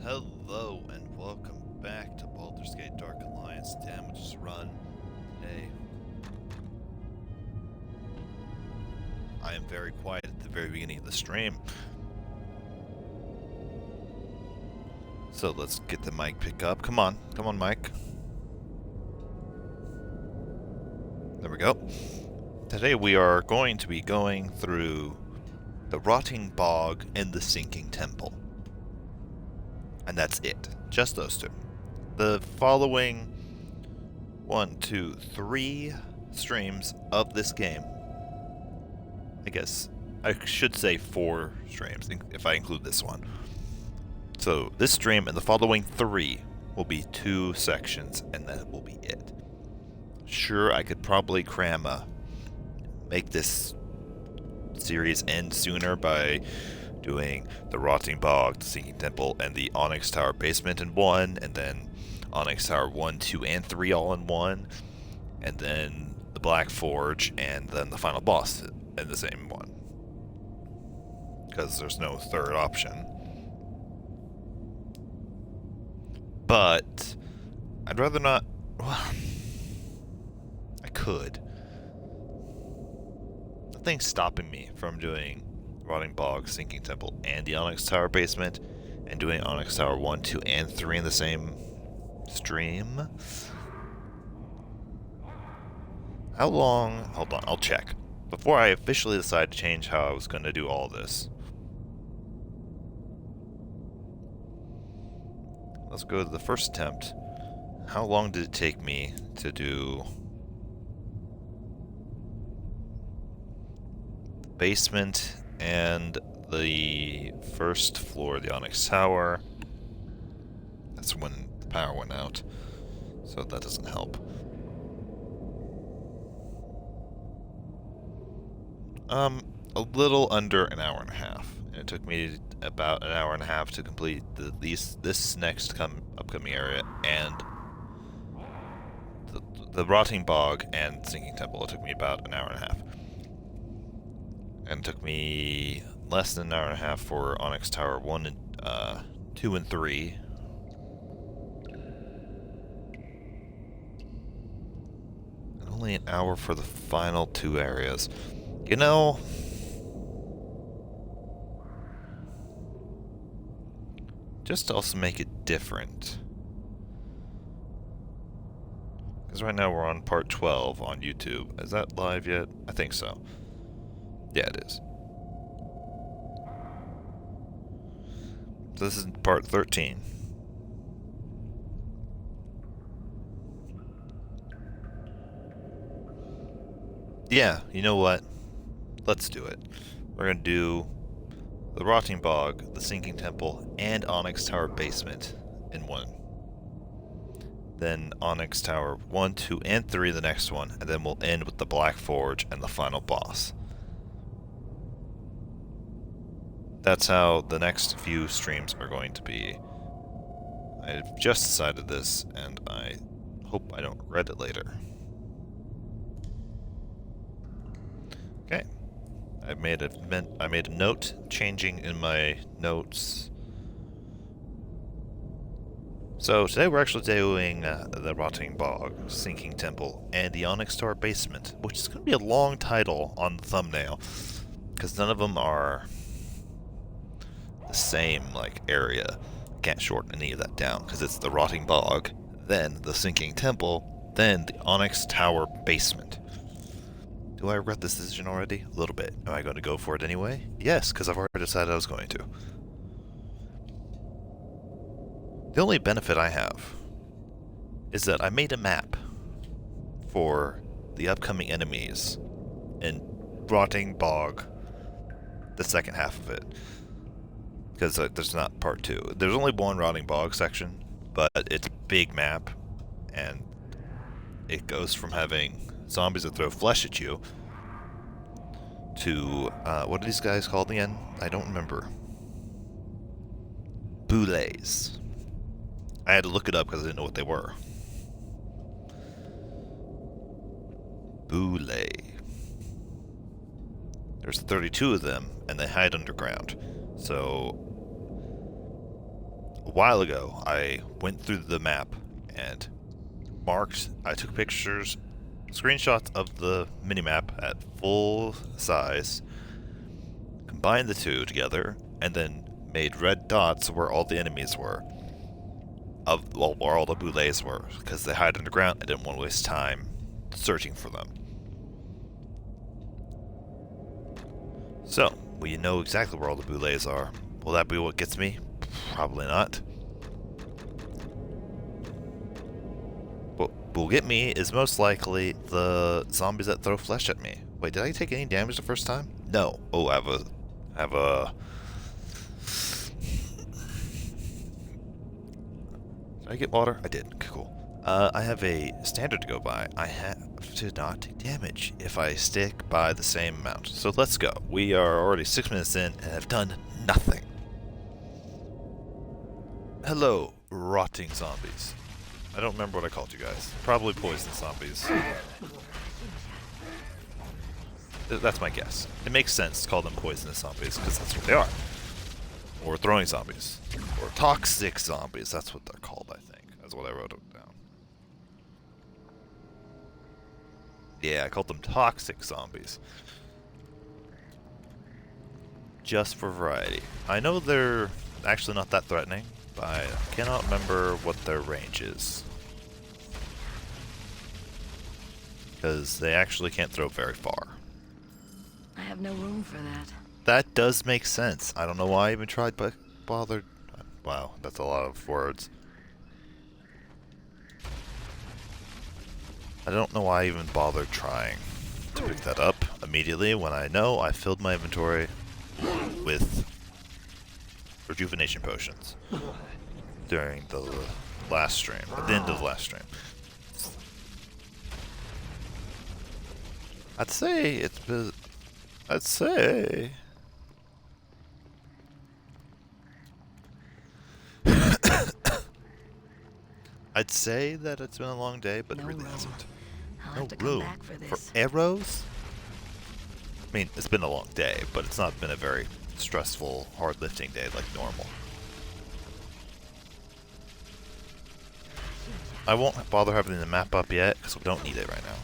Hello and welcome back to Baldur's Gate Dark Alliance Damageless Run. Today, I am very quiet at the very beginning of the stream. So let's get the mic pick up. Come on, Mike. There we go. Today we are going to be going through the Rotting Bog and the Sinking Temple. And that's it. Just those two. The following 3 streams of this game. I guess I should say 4 streams if I include this one. So this stream and the following 3 will be 2 sections, and that will be it. Sure, I could probably make this series end sooner by doing the Rotting Bog, the Sinking Temple, and the Onyx Tower basement in one, and then Onyx Tower 1, 2, and 3 all in one, and then the Black Forge, and then the final boss in the same one. Because there's no third option. But I'd rather not. Well, I could. Nothing's stopping me from doing Rotting Bog, Sinking Temple, and the Onyx Tower basement, and doing Onyx Tower 1, 2, and 3 in the same stream. How long? Hold on, I'll check. Before I officially decide to change how I was going to do all this. Let's go to the first attempt. How long did it take me to do the basement and the first floor of the Onyx Tower? That's when the power went out, so that doesn't help. A little under an hour and a half. And it took me about an hour and a half to complete this next upcoming area and the Rotting Bog and Sinking Temple. It took me about an hour and a half. And it took me less than an hour and a half for Onyx Tower 1 and 2 and 3. And only an hour for the final 2 areas. You know, just to also make it different. Because right now we're on part 12 on YouTube. Is that live yet? I think so. Yeah, it is. So this is part 13. Yeah, you know what? Let's do it. We're going to do the Rotting Bog, the Sinking Temple, and Onyx Tower basement in one. Then Onyx Tower 1, 2, and 3 the next one, and then we'll end with the Black Forge and the final boss. That's how the next few streams are going to be. I've just decided this, and I hope I don't regret it later. Okay. I made a note changing in my notes. So today we're actually doing the Rotting Bog, Sinking Temple, and the Onyx Tower basement, which is going to be a long title on the thumbnail, because none of them are the same area. I can't shorten any of that down because it's the Rotting Bog, then the Sinking Temple, then the Onyx Tower basement. Do I regret this decision already? A little bit. Am I going to go for it anyway? Yes, because I've already decided I was going to. The only benefit I have is that I made a map for the upcoming enemies in Rotting Bog, the second half of it. Because there's not part 2. There's only one Rotting Bog section, but it's a big map, and it goes from having zombies that throw flesh at you to, what are these guys called again? I don't remember. Boulets. I had to look it up because I didn't know what they were. Boule. There's 32 of them, and they hide underground. So a while ago, I went through the map and I took pictures, screenshots of the minimap at full size, combined the two together, and then made red dots where all the enemies were. Where all the boulets were, because they hide underground. I didn't want to waste time searching for them. So, we know exactly where all the boulets are. Will that be what gets me? Probably not. What will get me is most likely the zombies that throw flesh at me. Wait, did I take any damage the first time? No. Oh, I have a... Did I get water? I did. Okay, cool. I have a standard to go by. I have to not take damage if I stick by the same amount. So let's go. We are already 6 minutes in and have done nothing. Hello, rotting zombies. I don't remember what I called you guys. Probably poison zombies. That's my guess. It makes sense to call them poisonous zombies, because that's what they are. Or throwing zombies. Or toxic zombies. That's what they're called, I think. That's what I wrote it down. Yeah, I called them toxic zombies. Just for variety. I know they're actually not that threatening, but I cannot remember what their range is. Because they actually can't throw very far. I have no room for that. That does make sense. I don't know why I even tried, but bothered. Wow, that's a lot of words. I don't know why I even bothered trying to pick that up immediately when I know I filled my inventory with rejuvenation potions during the last stream, at the end of the last stream. I'd say I'd say that it's been a long day, but it really hasn't. I'll No have to come room back for this. for arrows? I mean, it's been a long day, but it's not been a very stressful, hard lifting day like normal. I won't bother having the map up yet, because we don't need it right now.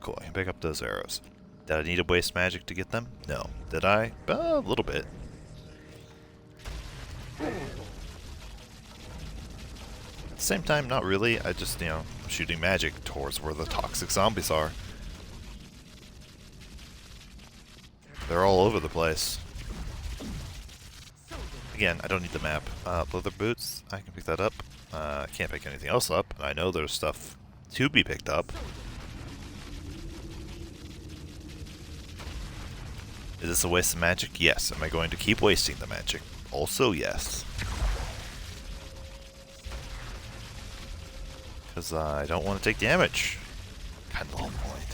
Cool, I can pick up those arrows. Did I need to waste magic to get them? No. Did I? A little bit. At the same time, not really. I just, I'm shooting magic towards where the toxic zombies are. They're all over the place. Again, I don't need the map. Leather boots, I can pick that up. I can't pick anything else up. I know there's stuff to be picked up. Is this a waste of magic? Yes. Am I going to keep wasting the magic? Also, yes. Because I don't want to take damage. Kind of the whole point.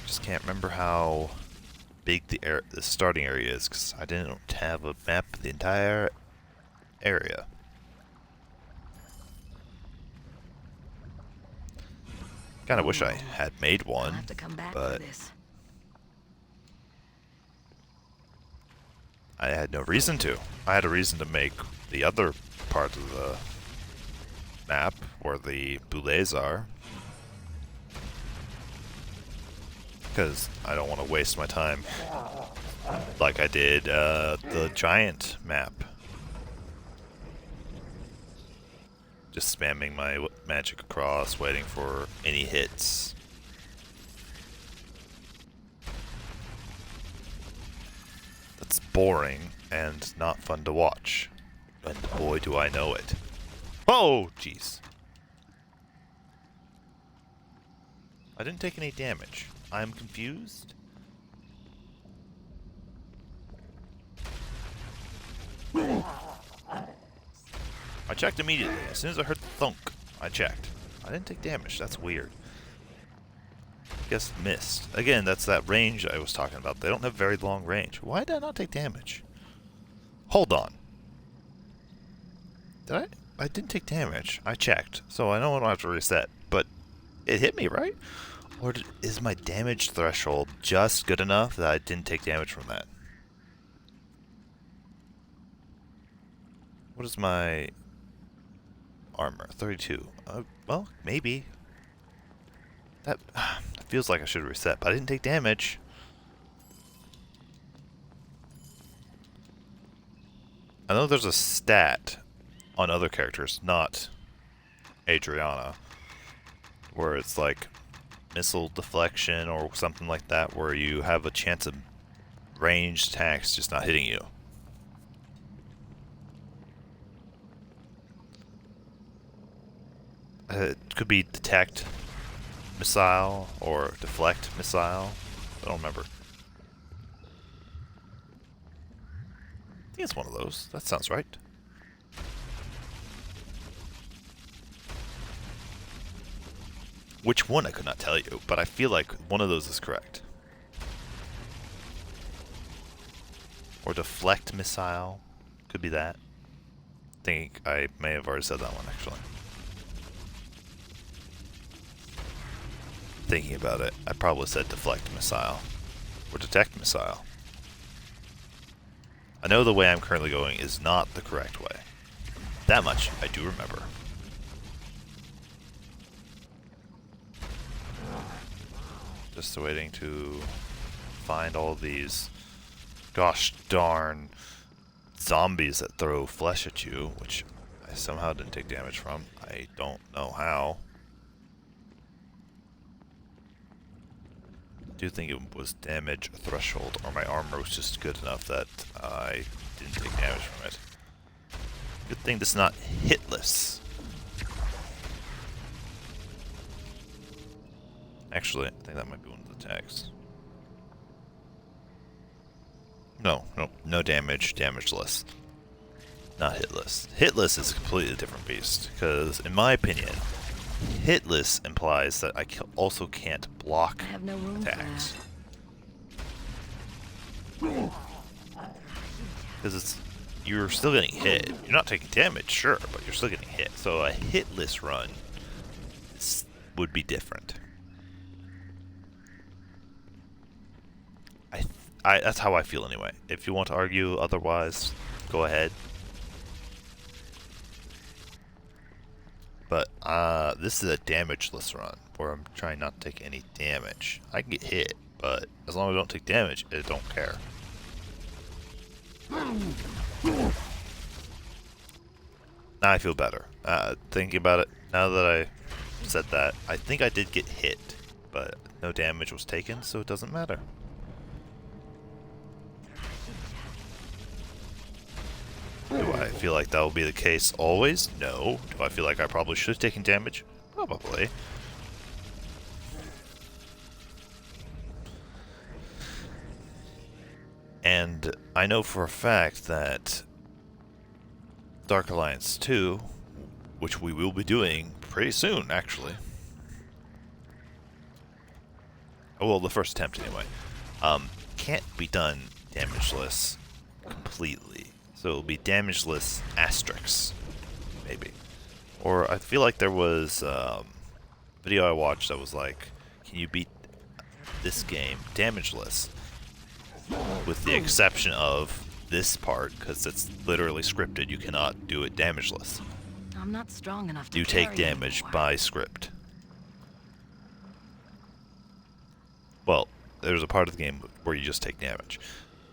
Just can't remember how big the starting area is, because I didn't have a map of the entire area. Kind of wish I had made one, I'll have to come back but for this. I had no reason to. I had a reason to make the other part of the map where the boulets are, because I don't want to waste my time like I did the giant map. Just spamming my magic across, waiting for any hits. That's boring and not fun to watch. And boy, do I know it. Oh, jeez. I didn't take any damage. I'm confused. I checked immediately. As soon as I heard the thunk, I checked. I didn't take damage. That's weird. Guess missed. Again, that's that range I was talking about. They don't have very long range. Why did I not take damage? Hold on. Did I? I didn't take damage. I checked. So I don't have to reset. But it hit me, right? Or is my damage threshold just good enough that I didn't take damage from that? What is my armor? 32. Well, maybe. That feels like I should reset, but I didn't take damage. I know there's a stat on other characters, not Adriana, where it's like missile deflection or something like that, where you have a chance of ranged attacks just not hitting you. It could be detect missile or deflect missile. I don't remember. I think it's one of those. That sounds right. Which one I could not tell you, but I feel like one of those is correct. Or deflect missile. Could be that. I think I may have already said that one, actually. Thinking about it, I probably said deflect missile. Or detect missile. I know the way I'm currently going is not the correct way. That much I do remember. Just waiting to find all these gosh darn zombies that throw flesh at you, which I somehow didn't take damage from. I don't know how. I do think it was damage threshold, or my armor was just good enough that I didn't take damage from it. Good thing this is not hitless. Actually, I think that might be one of the tags. No damage, damageless. Not hitless. Hitless is a completely different beast, because in my opinion, hitless implies that I also can't block I have no room attacks. Because you're still getting hit. You're not taking damage, sure, but you're still getting hit. So a hitless run would be different. That's how I feel anyway. If you want to argue otherwise, go ahead. But this is a damageless run, where I'm trying not to take any damage. I can get hit, but as long as I don't take damage, I don't care. Now I feel better. Thinking about it, now that I said that, I think I did get hit, but no damage was taken, so it doesn't matter. Do I feel like that will be the case always? No. Do I feel like I probably should have taken damage? Probably. And I know for a fact that Dark Alliance 2, which we will be doing pretty soon, actually. Oh, well, the first attempt anyway. Can't be done damageless completely. So it'll be damageless asterisks, maybe. Or I feel like there was a video I watched that was like, can you beat this game damageless? With the exception of this part, because it's literally scripted, you cannot do it damageless. I'm not strong enough to You take carry damage anymore. by script. Well, there's a part of the game where you just take damage.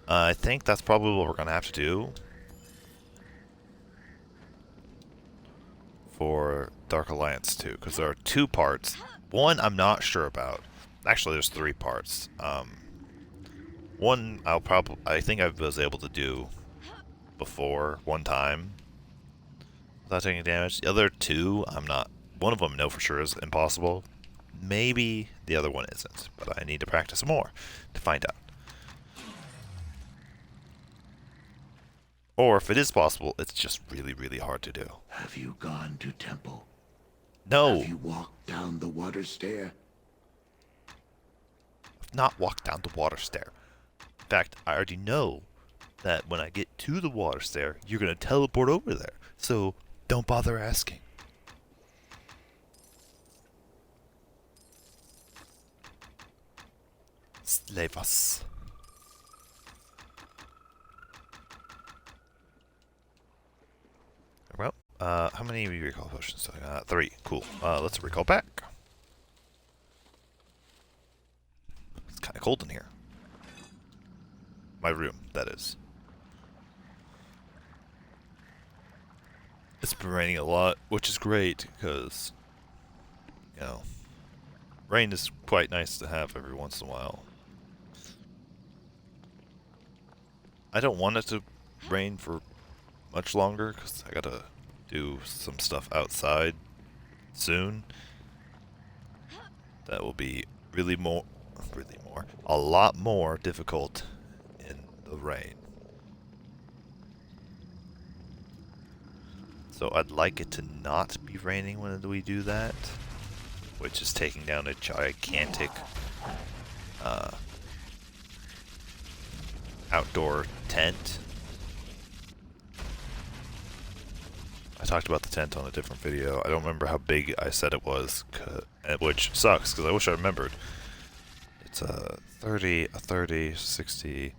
I think that's probably what we're going to have to do for Dark Alliance 2, because there are two parts. One I'm not sure about. Actually, there's three parts. One I think I was able to do before one time without taking damage. The other two, I'm not. One of them, I know for sure, is impossible. Maybe the other one isn't, but I need to practice more to find out. Or if it is possible, it's just really, really hard to do. Have you gone to temple? No, Have you walked down the water stair? I've not walked down the water stair. In fact, I already know that when I get to the water stair, you're going to teleport over there. So don't bother asking. Levas. Well, how many recall potions do I got? 3. Cool. Let's recall back. It's kind of cold in here. My room, that is. It's been raining a lot, which is great because, you know, rain is quite nice to have every once in a while. I don't want it to rain for much longer because I gotta do some stuff outside soon. That will be a lot more difficult in the rain. So I'd like it to not be raining when we do that, which is taking down a gigantic outdoor tent. I talked about the tent on a different video. I don't remember how big I said it was, which sucks because I wish I remembered. It's a 30, 60.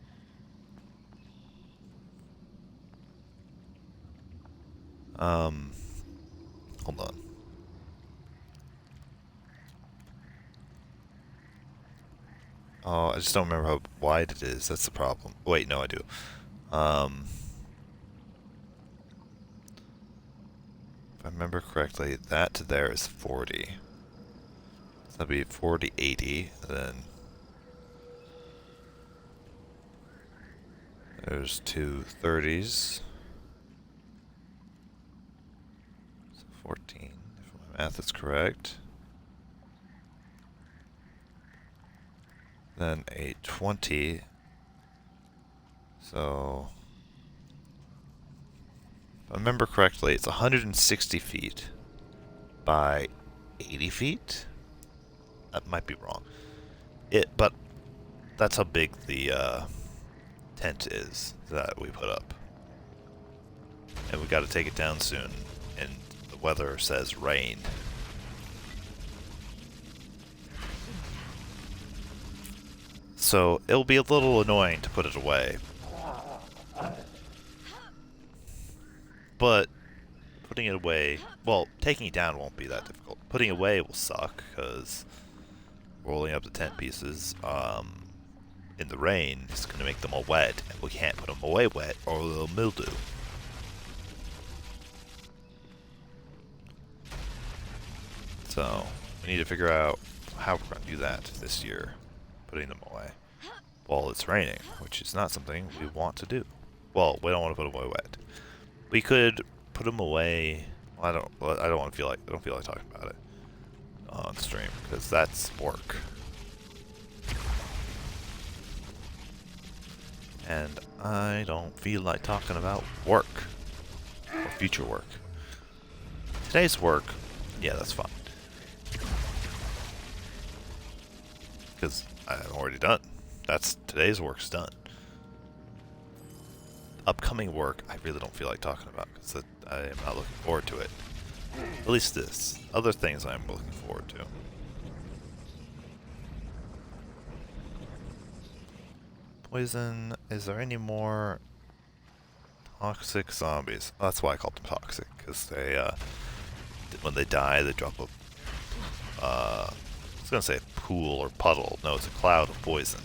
Hold on. Oh, I just don't remember how wide it is. That's the problem. Wait, no, I do. If I remember correctly, that to there is 40. So that'd be 40, 80, then there's 2 30s. So 14, if my math is correct. Then a 20. So, if I remember correctly, it's 160 feet by 80 feet? That might be wrong. But that's how big the tent is that we put up. And we gotta take it down soon. And the weather says rain. So it'll be a little annoying to put it away. But putting it away, well, taking it down won't be that difficult. Putting it away will suck because rolling up the tent pieces in the rain is going to make them all wet, and we can't put them away wet or they'll mildew. So we need to figure out how we're going to do that this year, putting them away while it's raining, which is not something we want to do. Well, we don't want to put them away wet. We could put them away. Well, I don't feel like talking about it on stream because that's work. And I don't feel like talking about work or future work. Today's work, yeah, that's fine. Because I'm already done. Today's work's done. Upcoming work, I really don't feel like talking about because I am not looking forward to it. At least this. Other things I'm looking forward to. Poison. Is there any more toxic zombies? Oh, that's why I called them toxic, because they, when they die, they drop a, I was gonna say a pool or puddle. No, it's a cloud of poison.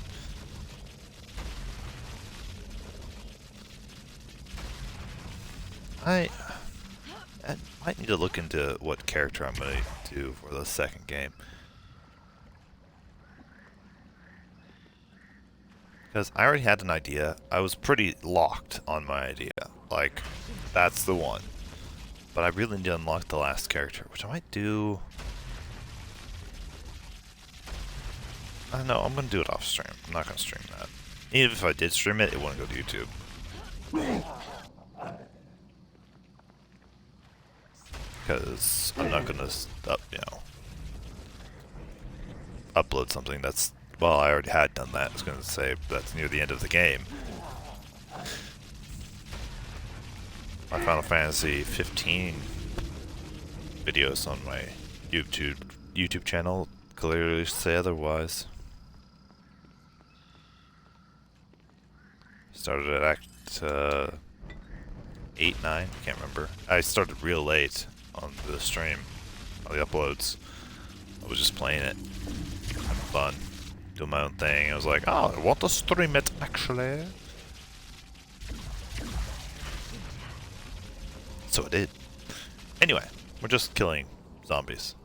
I might need to look into what character I'm going to do for the second game. Because I already had an idea. I was pretty locked on my idea. Like, that's the one. But I really need to unlock the last character, which I might do... I don't know, I'm going to do it off stream. I'm not going to stream that. Even if I did stream it, it wouldn't go to YouTube. Because I'm not going to, upload something that's, well, I already had done that. I was going to say that's near the end of the game. My Final Fantasy 15 videos on my YouTube channel clearly say otherwise. Started at Act 8, 9, I can't remember. I started real late on the stream, on the uploads. I was just playing it, having fun, doing my own thing. I was like, oh, I want to stream it, actually. So I did. Anyway, we're just killing zombies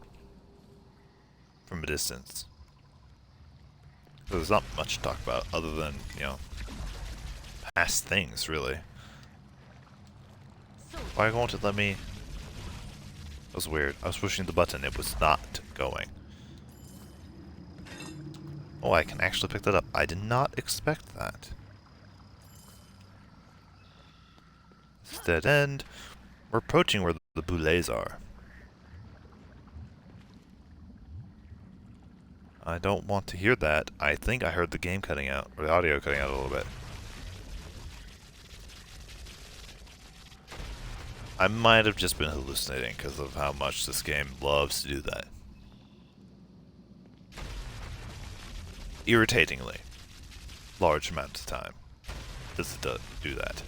from a distance. There's not much to talk about other than, you know, past things, really. Why won't it let me? That was weird. I was pushing the button, it was not going. Oh, I can actually pick that up. I did not expect that. It's dead end. We're approaching where the boulets are. I don't want to hear that. I think I heard the game cutting out, or the audio cutting out a little bit. I might have just been hallucinating because of how much this game loves to do that. Irritatingly, large amounts of time does it do that.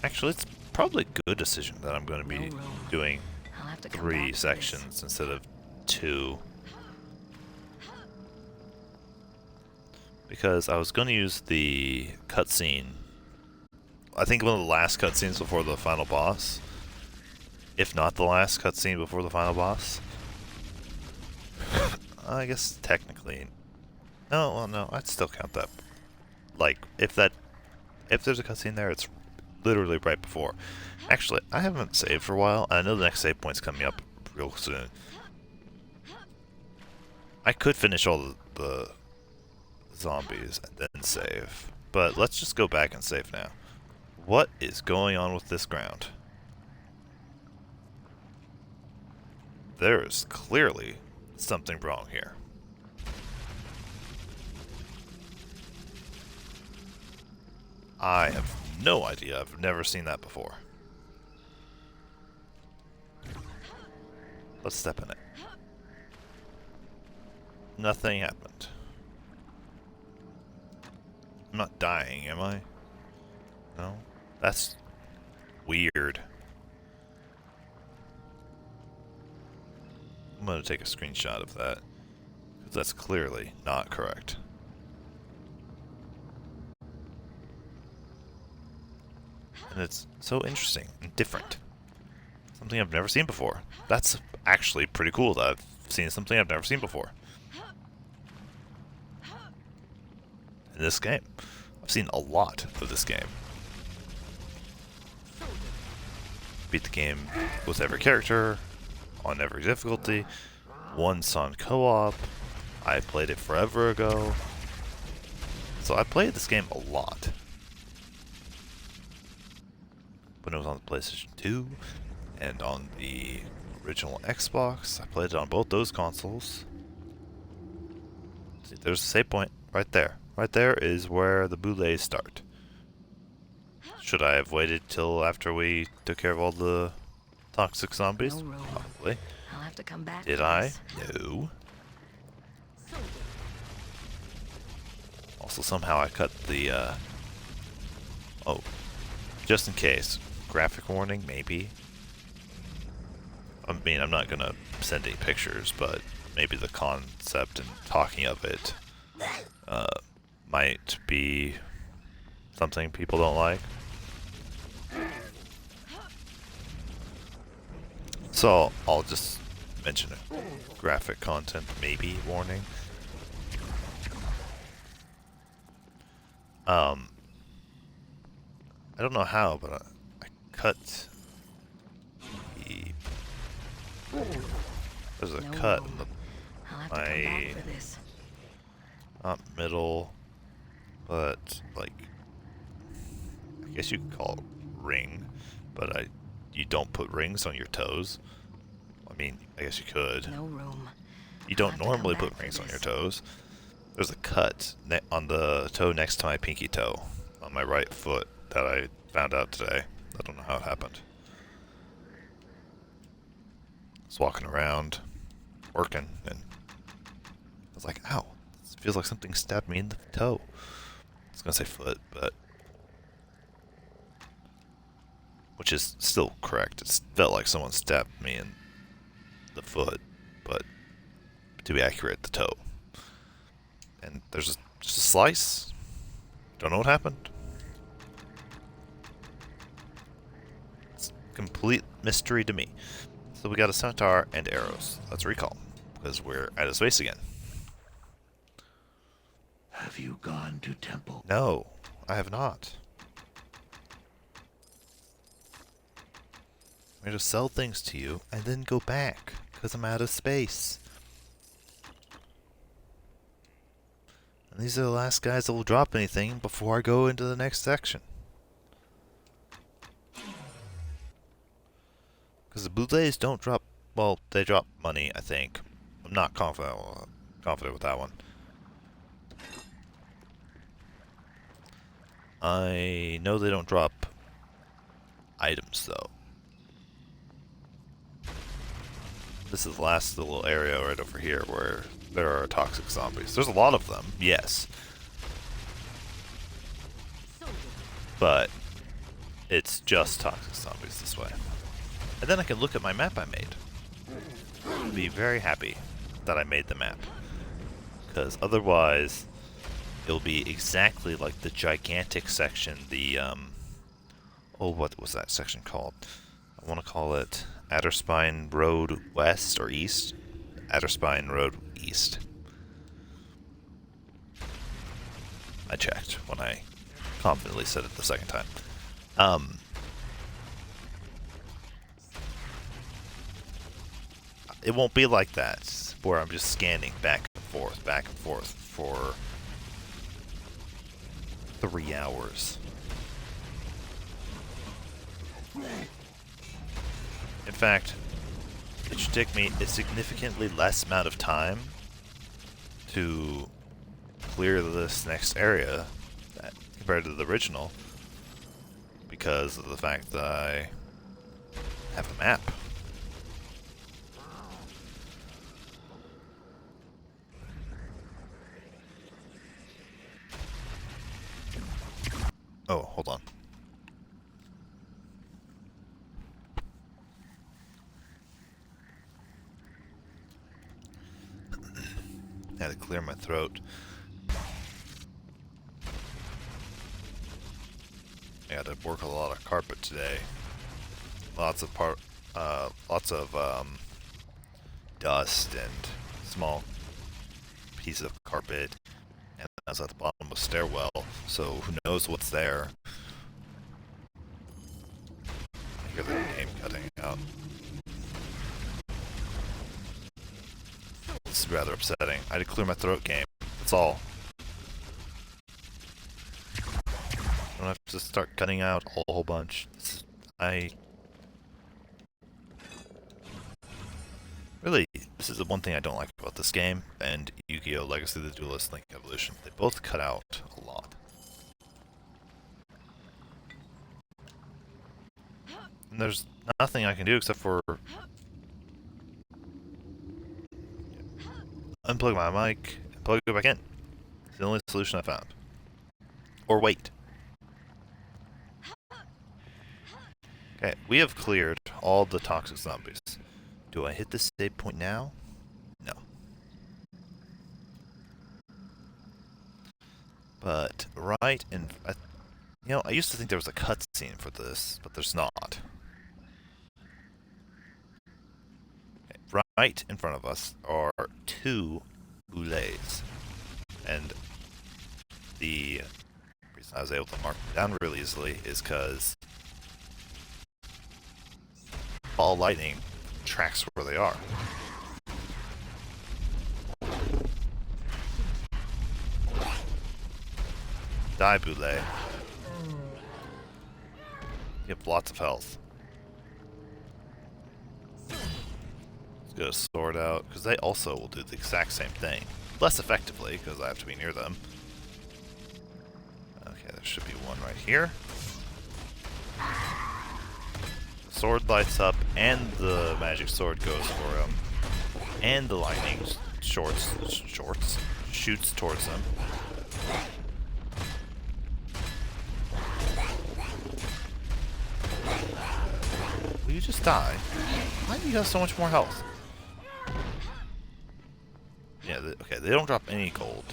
Actually, it's probably a good decision that I'm going to be doing 3 sections instead of 2. Because I was going to use the cutscene, I think one of the last cutscenes before the final boss. If not the last cutscene before the final boss. I guess technically. No, well, no, I'd still count that. Like, if there's a cutscene there, it's literally right before. Actually, I haven't saved for a while. I know the next save point's coming up real soon. I could finish all the zombies and then save, but let's just go back and save now. What is going on with this ground? There is clearly something wrong here. I have no idea. I've never seen that before. Let's step in it. Nothing happened. I'm not dying, am I? No? That's weird. I'm gonna take a screenshot of that, because that's clearly not correct. And it's so interesting and different. Something I've never seen before. That's actually pretty cool that I've seen something I've never seen before. In this game. I've seen a lot of this game. Beat the game with every character, on every difficulty, once on co-op. I played it forever ago. So I played this game a lot. When it was on the PlayStation 2 and on the original Xbox. I played it on both those consoles. See, there's a save point right there. Right there is where the boulets start. Should I have waited till after we took care of all the toxic zombies? No room. Probably. I'll have to come back. Did I? No. Also, somehow I cut the, oh. Just in case. Graphic warning, maybe. I mean, I'm not gonna send any pictures, but maybe the concept and talking of it, might be something people don't like. So, I'll just mention it. Graphic content, maybe, warning. I don't know how, but I cut the... There's a cut in the... I'll have to come back for this. Not middle, but like... I guess you could call it ring, but you don't put rings on your toes. I mean, I guess you could. No room. You don't normally put rings on your toes. There's a cut on the toe next to my pinky toe, on my right foot, that I found out today. I don't know how it happened. I was walking around, working, and was like, ow, this feels like something stabbed me in the toe. I was gonna say foot, but which is still correct. It felt like someone stabbed me in the foot, but to be accurate, the toe. And there's just a slice. Don't know what happened. It's complete mystery to me. So we got a scimitar and arrows. Let's recall, because we're at his base again. Have you gone to temple? No, I have not. I'm going to sell things to you and then go back, because I'm out of space. And these are the last guys that will drop anything before I go into the next section. Because the Boulets don't drop, well, they drop money, I think. I'm not confident with that one. I know they don't drop items, though. This is the last little area right over here where there are toxic zombies. There's a lot of them, yes. But it's just toxic zombies this way. And then I can look at my map I made. I'll be very happy that I made the map. Because otherwise, it'll be exactly like the gigantic section, the, oh, what was that section called? I want to call it Adderspine Road West or East? Adderspine Road East. I checked when I confidently said it the second time. It won't be like that, where I'm just scanning back and forth for 3 hours. In fact, it should take me a significantly less amount of time to clear this next area compared to the original, because of the fact that I have a map. Oh, hold on. I had to clear my throat. I had to work a lot of carpet today. Lots of dust and small pieces of carpet. And I was at the bottom of a stairwell, so who knows what's there. I hear the game cutting out. This is rather upsetting. I had to clear my throat, game. That's all. I don't have to start cutting out a whole bunch. Really, this is the one thing I don't like about this game, and Yu-Gi-Oh! Legacy of the Duelist Link Evolution. They both cut out a lot. And there's nothing I can do except for unplug my mic and plug it back in. It's the only solution I found. Or wait. Okay, we have cleared all the toxic zombies. Do I hit the save point now? No. But right in... I used to think there was a cutscene for this, but there's not. Okay, right in front of us are 2 boulets. And the reason I was able to mark them down really easily is because ball lightning tracks where they are. Die, Boulet. You have lots of health. Let's get a sword out, because they also will do the exact same thing. Less effectively, because I have to be near them. Okay, there should be one right here. The sword lights up, and the magic sword goes for him. And the lightning shoots towards them. Will you just die? Why do you have so much more health? Yeah, okay, they don't drop any gold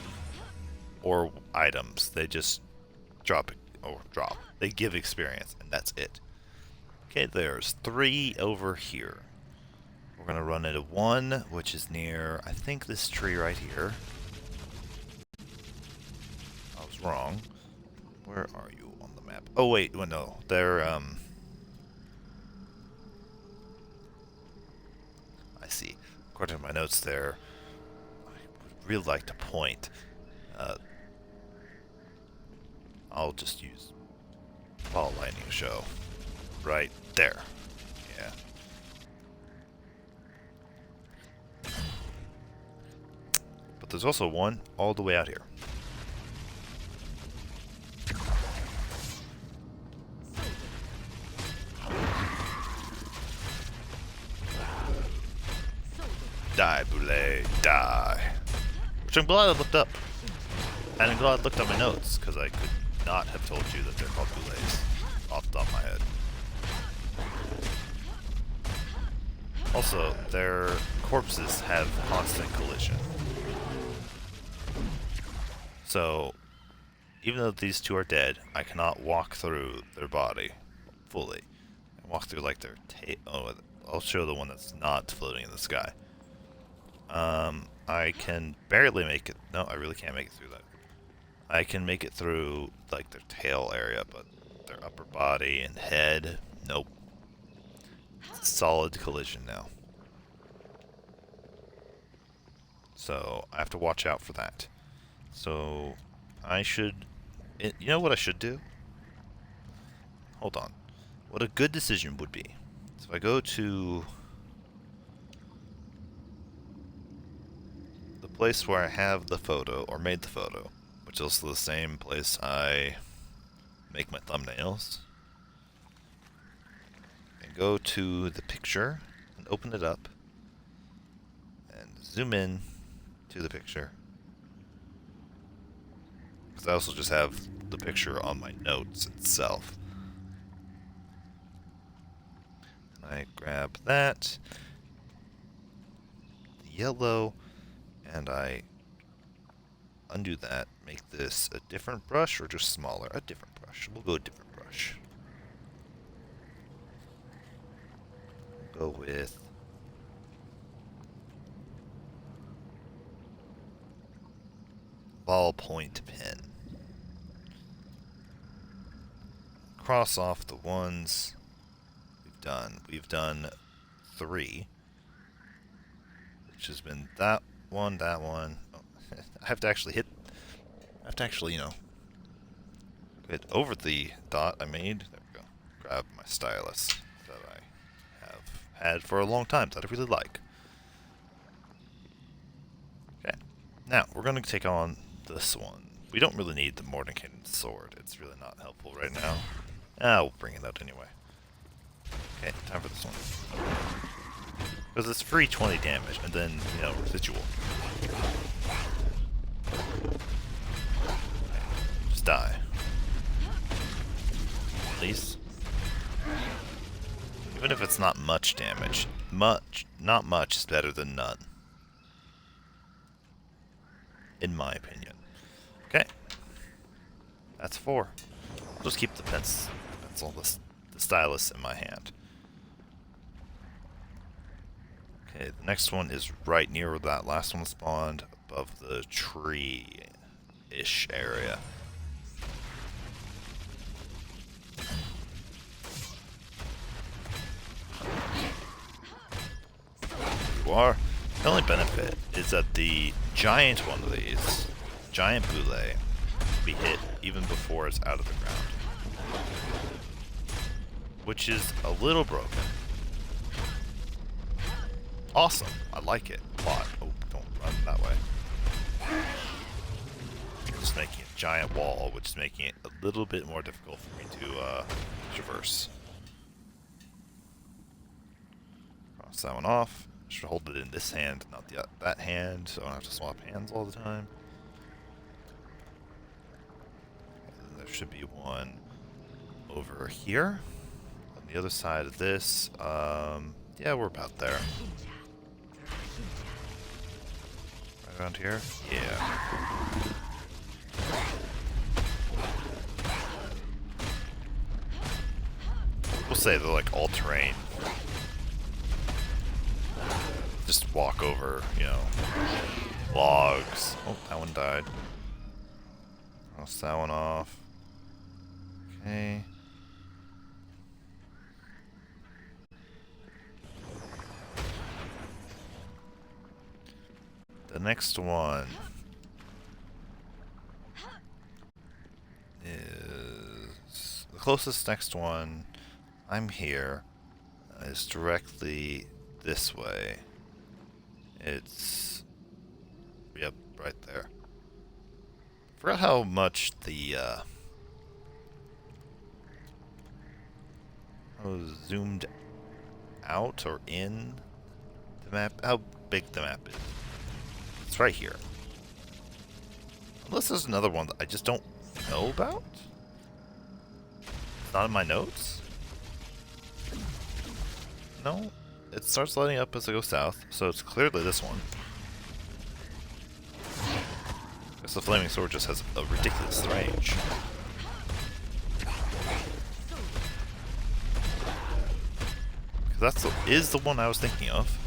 or items. They just drop. They give experience, and that's it. Okay, there's 3 over here. We're gonna run into 1, which is near, I think, this tree right here. I was wrong. Where are you on the map? Oh wait, well, no, they're I see. According to my notes there, I would really like to point. I'll just use Ball Lightning Show. Right there. Yeah. But there's also one all the way out here. Die, Boule, die. Which I'm glad I looked up. And I'm glad I looked at my notes, because I could not have told you that they're called Boulets off the top of my head. Also, their corpses have constant collision. So, even though these 2 are dead, I cannot walk through their body fully. I walk through like their tail. Oh, I'll show the one that's not floating in the sky. I can barely make it. No, I really can't make it through that. I can make it through like their tail area, but their upper body and head, nope. It's a solid collision now. So I have to watch out for that. So I should, you know what I should do? Hold on. What a good decision would be. So if I go to the place where I have the photo, or made the photo, which is also the same place I make my thumbnails, and go to the picture and open it up and zoom in to the picture, because I also just have the picture on my notes itself. I grab that, the yellow, and I undo that, make this a different brush or just smaller? A different brush. We'll go a different brush. We'll go with ballpoint pen. Cross off the ones we've done. We've done 3, which has been that one, that one. Oh, I have to actually you know, get over the dot I made. There we go. Grab my stylus that I have had for a long time that I really like. Okay. Now, we're going to take on this one. We don't really need the Mordenkainen's sword. It's really not helpful right now. We'll bring it out anyway. Okay, time for this one. Because it's free 20 damage, and then, you know, residual. Just die. Please. Even if it's not much damage, not much is better than none. In my opinion. Okay. That's 4. I'll just keep the pencil, the stylus in my hand. Okay, the next one is right near where that last one spawned, above the tree-ish area. You are. The only benefit is that the giant one of these, giant boule, will be hit even before it's out of the ground. Which is a little broken. Awesome. I like it a lot. Oh, don't run that way. Just making a giant wall, which is making it a little bit more difficult for me to traverse. Cross that one off. should hold it in this hand, not that hand, so I don't have to swap hands all the time. And there should be one over here on the other side of this. Yeah, we're about there. Right around here? Yeah. We'll say they're like all terrain. Just walk over, you know, logs. Oh, that one died. Cross that one off. Okay. The next one is the closest next one. I'm here. Is directly this way. It's yep, right there. Forgot how much the zoomed out or in the map, how big the map is. It's right here. Unless there's another one that I just don't know about. It's not in my notes. No, it starts lighting up as I go south, so it's clearly this one. Guess the flaming sword just has a ridiculous range. That is the one I was thinking of.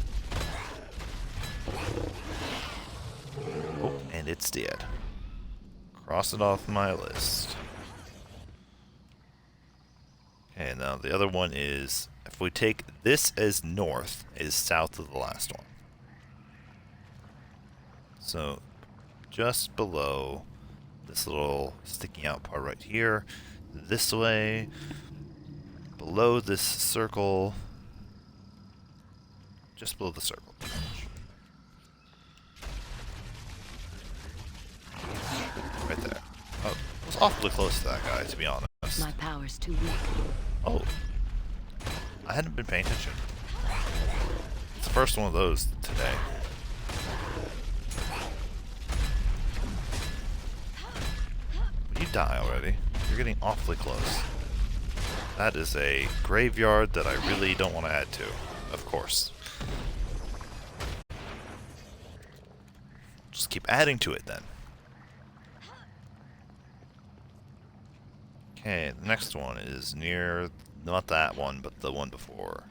Oh, and it's dead. Cross it off my list. Okay, now the other one is, if we take this as north, is south of the last one. So, just below this little sticking out part right here, this way, below this circle, just below the circle. Right there. Oh, I was awfully close to that guy, to be honest. My power's too weak. Oh. I hadn't been paying attention. It's the first one of those today. You die already. You're getting awfully close. That is a graveyard that I really don't want to add to, of course. Just keep adding to it then. Okay, the next one is near, not that one, but the one before.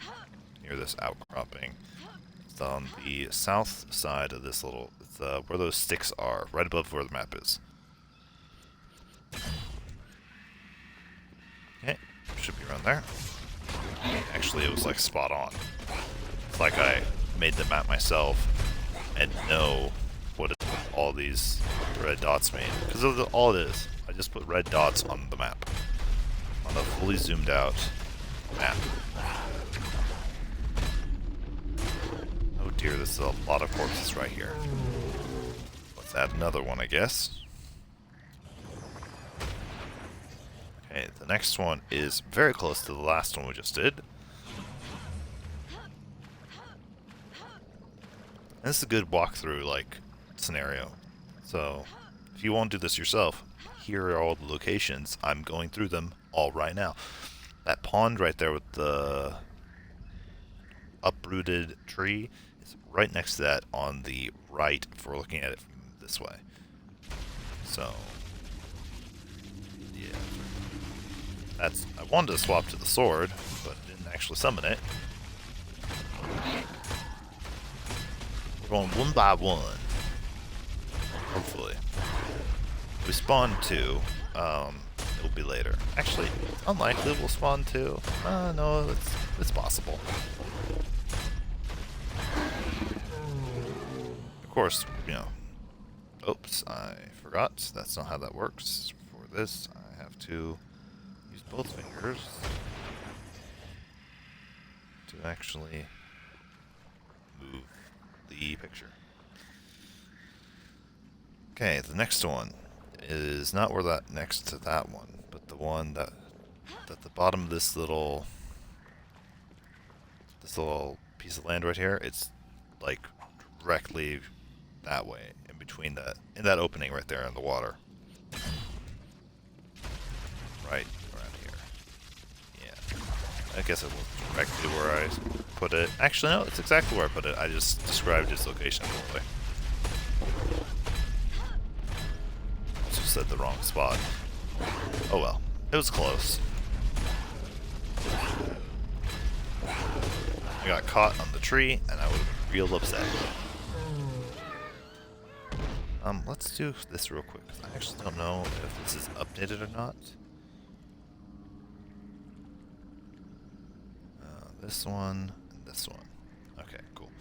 Near this outcropping. It's on the south side of this little, it's where those sticks are, right above where the map is. Okay, should be around there. Actually, it was like spot on. It's like I made the map myself and know what all these red dots mean. Because all it is. I just put red dots on the map. On a fully zoomed out map. Oh dear, this is a lot of corpses right here. Let's add another one, I guess. Okay, the next one is very close to the last one we just did. And this is a good walkthrough, like, scenario. So, if you want to do this yourself, here are all the locations. I'm going through them all right now. That pond right there with the uprooted tree is right next to that on the right if we're looking at it from this way. So, yeah. That's, I wanted to swap to the sword, but didn't actually summon it. We're going one by one. Hopefully. We spawn two. It'll be later. Actually, it's unlikely we'll spawn two. No, it's possible. Of course, you know. Oops, I forgot. That's not how that works. For this, I have to use both fingers to actually move the picture. Okay, the next one is not where that next to that one, but the one that at the bottom of this little piece of land right here. It's like directly that way, in between in that opening right there in the water. Right around here. Yeah. I guess it was directly where I put it. Actually, no, it's exactly where I put it. I just described its location poorly. Just said the wrong spot. Oh well. It was close. I got caught on the tree, and I was real upset. Let's do this real quick. I actually don't know if this is updated or not. This one, and this one. Okay, cool.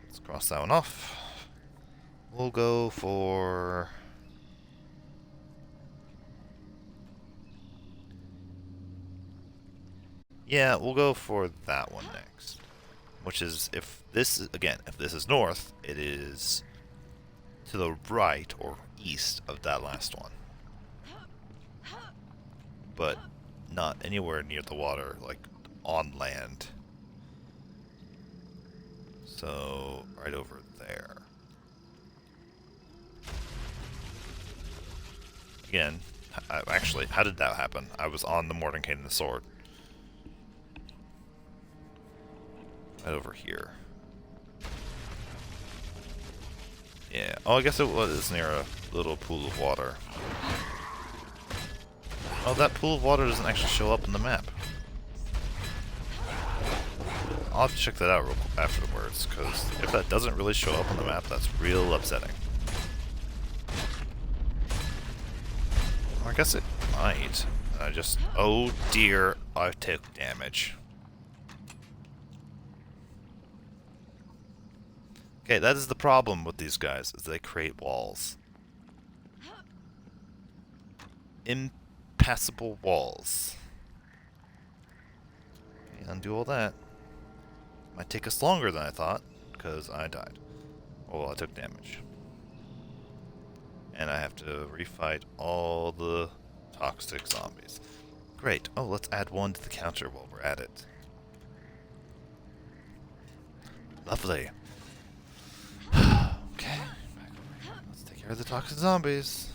Let's cross that one off. We'll go for... yeah, we'll go for that one next. Which is, if this is north, it is to the right or east of that last one. But not anywhere near the water, like on land. So, right over there. Again, actually, how did that happen? I was on the Mordenkainen and the sword. Right over here. Yeah. Oh, I guess it was near a little pool of water. Oh, that pool of water doesn't actually show up on the map. I'll have to check that out real afterwards, because if that doesn't really show up on the map, that's real upsetting. I guess it might. Oh dear, I took damage. Okay, that is the problem with these guys, is they create walls. Impassable walls. Okay, undo all that. Might take us longer than I thought, because I died. Oh, well, I took damage. And I have to refight all the toxic zombies. Great. Oh, let's add one to the counter while we're at it. Lovely. Okay, back over here. Let's take care of the toxic zombies.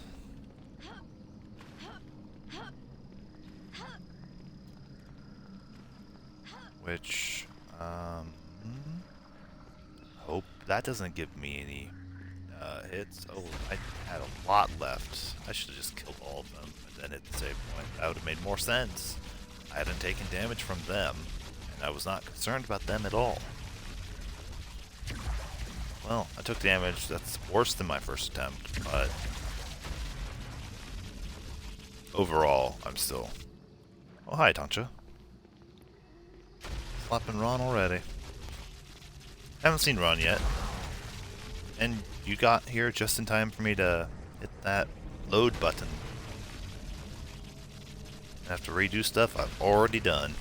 Which, hope that doesn't give me any hits. Oh, I had a lot left. I should have just killed all of them and then hit the save point. That would have made more sense. I hadn't taken damage from them, and I was not concerned about them at all. Well, I took damage. That's worse than my first attempt, but overall, I'm still... Oh, hi, Tancha. Slapping Ron already. Haven't seen Ron yet. And you got here just in time for me to hit that load button. I have to redo stuff I've already done.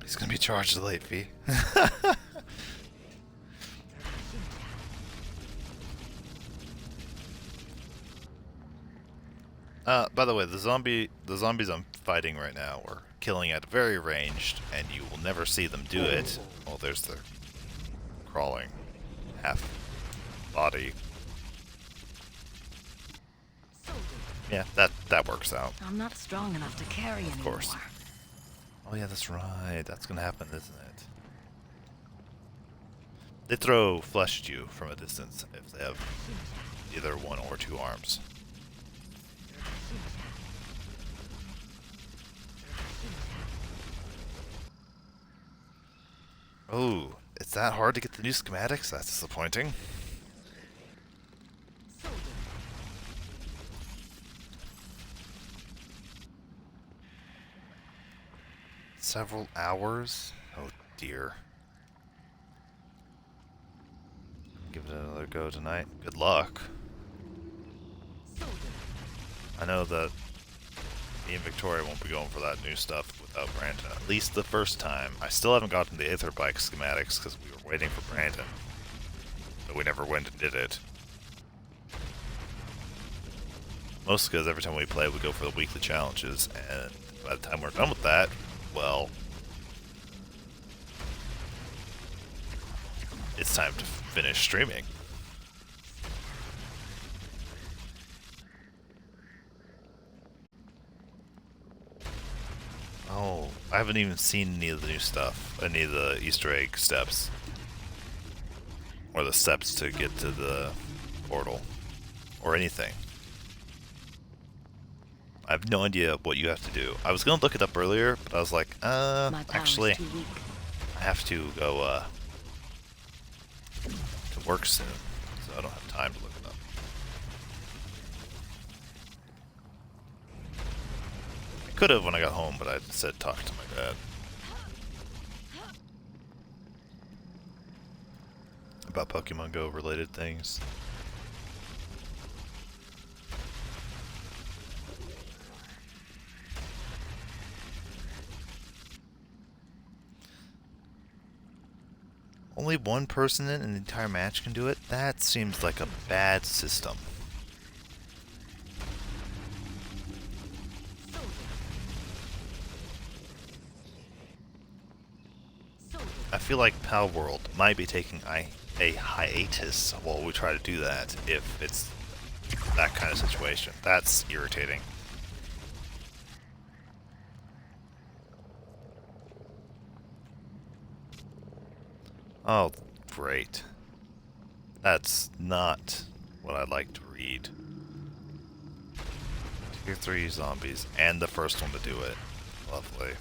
He's gonna be charged a late fee. By the way, the zombies I'm fighting right now are killing at very ranged, and you will never see them do it. Oh, there's the crawling half body. Yeah, that works out. I'm not strong enough to carry anymore. Of course. Oh yeah, that's right. That's gonna happen, isn't it? They throw flesh at you from a distance if they have either one or two arms. Oh, it's that hard to get the new schematics? That's disappointing. Several hours? Oh dear. Give it another go tonight. Good luck. I know that me and Victoria won't be going for that new stuff without Brandon, at least the first time. I still haven't gotten the Aether Bike schematics because we were waiting for Brandon, but we never went and did it. Mostly because every time we play, we go for the weekly challenges, and by the time we're done with that, well, it's time to finish streaming. Oh, I haven't even seen any of the new stuff, any of the Easter egg steps. Or the steps to get to the portal. Or anything. I have no idea what you have to do. I was gonna look it up earlier, but I was like, actually, I have to go, to work soon, so I don't have time to look it up. I could have when I got home, but I said talk to my dad. About Pokemon Go related things. Only one person in an entire match can do it? That seems like a bad system. I feel like Pal World might be taking a hiatus while we try to do that if it's that kind of situation. That's irritating. Oh, great. That's not what I'd like to read. Tier 3 zombies, and the first one to do it. Lovely.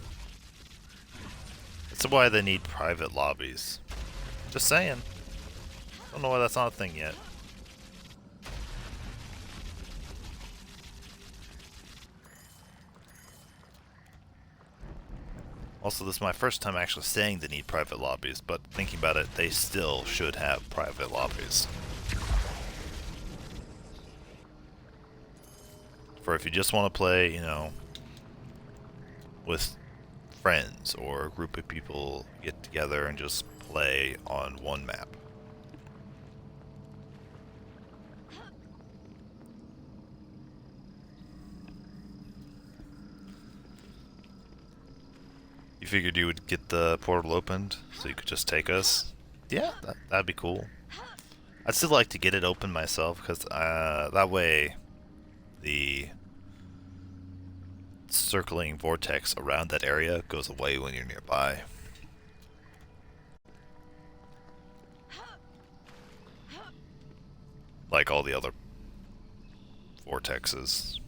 That's why they need private lobbies. Just saying. Don't know why that's not a thing yet. Also, this is my first time actually saying they need private lobbies, but thinking about it, they still should have private lobbies. For if you just want to play, you know, with friends or a group of people get together and just play on one map. You figured you would get the portal opened so you could just take us? Yeah, that'd be cool. I'd still like to get it open myself because that way the circling vortex around that area goes away when you're nearby. Like all the other vortexes.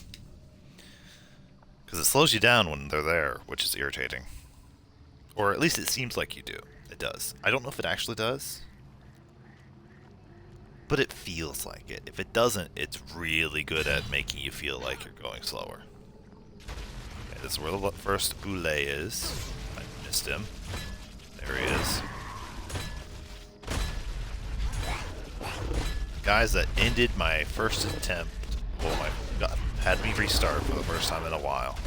Because it slows you down when they're there, which is irritating. Or at least it seems like you do. It does. I don't know if it actually does. But it feels like it. If it doesn't, it's really good at making you feel like you're going slower. Okay, this is where the first Boulay is. I missed him. There he is. Guys, that ended my first attempt. Oh my god. Had me restart for the first time in a while.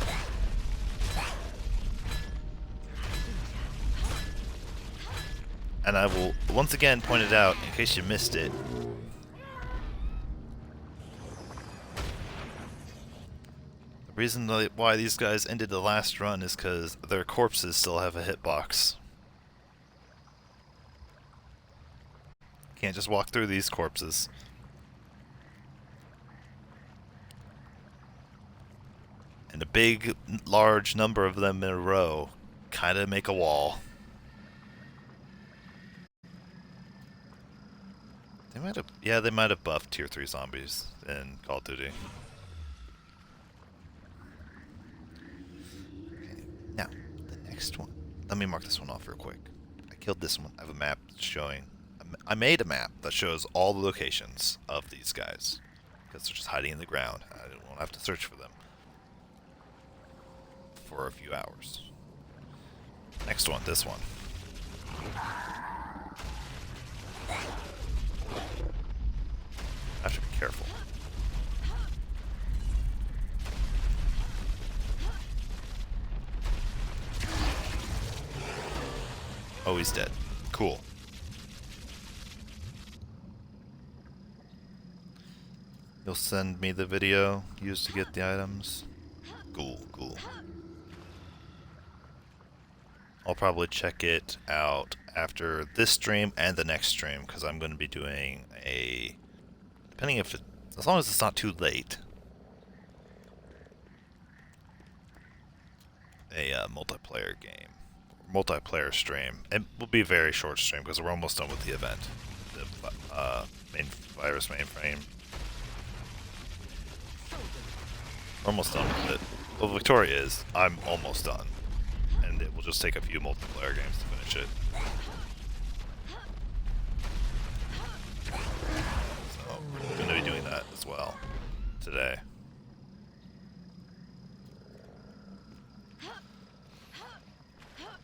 And I will once again point it out, in case you missed it. The reason why these guys ended the last run is because their corpses still have a hitbox. Can't just walk through these corpses. And a big, large number of them in a row kind of make a wall. They might have, yeah, they might have buffed Tier 3 zombies in Call of Duty. Okay, now, the next one. Let me mark this one off real quick. I killed this one. I have a map showing. I made a map that shows all the locations of these guys. Because they're just hiding in the ground. I won't have to search for them. For a few hours. Next one, this one. I have to be careful. Oh, he's dead. Cool. You'll send me the video used to get the items? Cool, cool. I'll probably check it out after this stream and the next stream, because I'm going to be doing a... Depending if it... As long as it's not too late. A multiplayer game. Multiplayer stream. It will be a very short stream, because we're almost done with the event. The virus mainframe. We're almost done with it. Well, Victoria is. I'm almost done. And it will just take a few multiplayer games to finish it. So, we're going to be doing that as well today.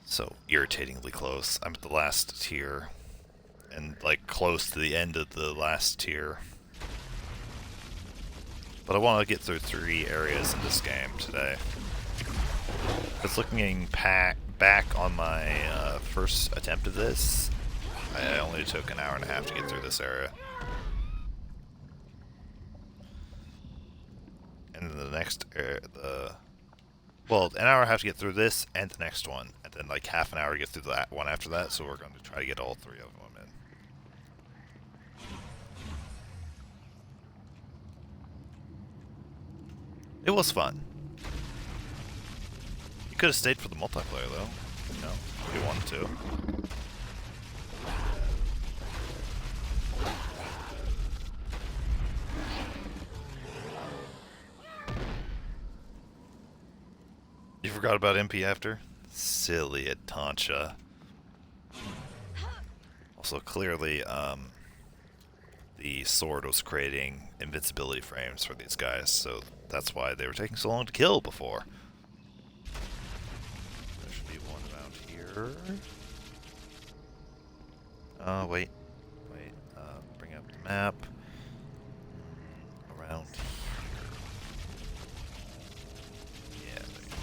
So, irritatingly close. I'm at the last tier. And, like, close to the end of the last tier. But I want to get through 3 areas in this game today. It's looking back on my first attempt at this. I only took an hour and a half to get through this area. And then the next well, an hour and a half to get through this and the next one. And then like half an hour to get through that one after that. So we're going to try to get all 3 of them in. It was fun. You could have stayed for the multiplayer though, you know, if you wanted to. You forgot about MP after? Silly Atancha. Also clearly, the sword was creating invincibility frames for these guys, so that's why they were taking so long to kill before. There should be one around here. Wait. Bring up the map. Around here. Yeah, there you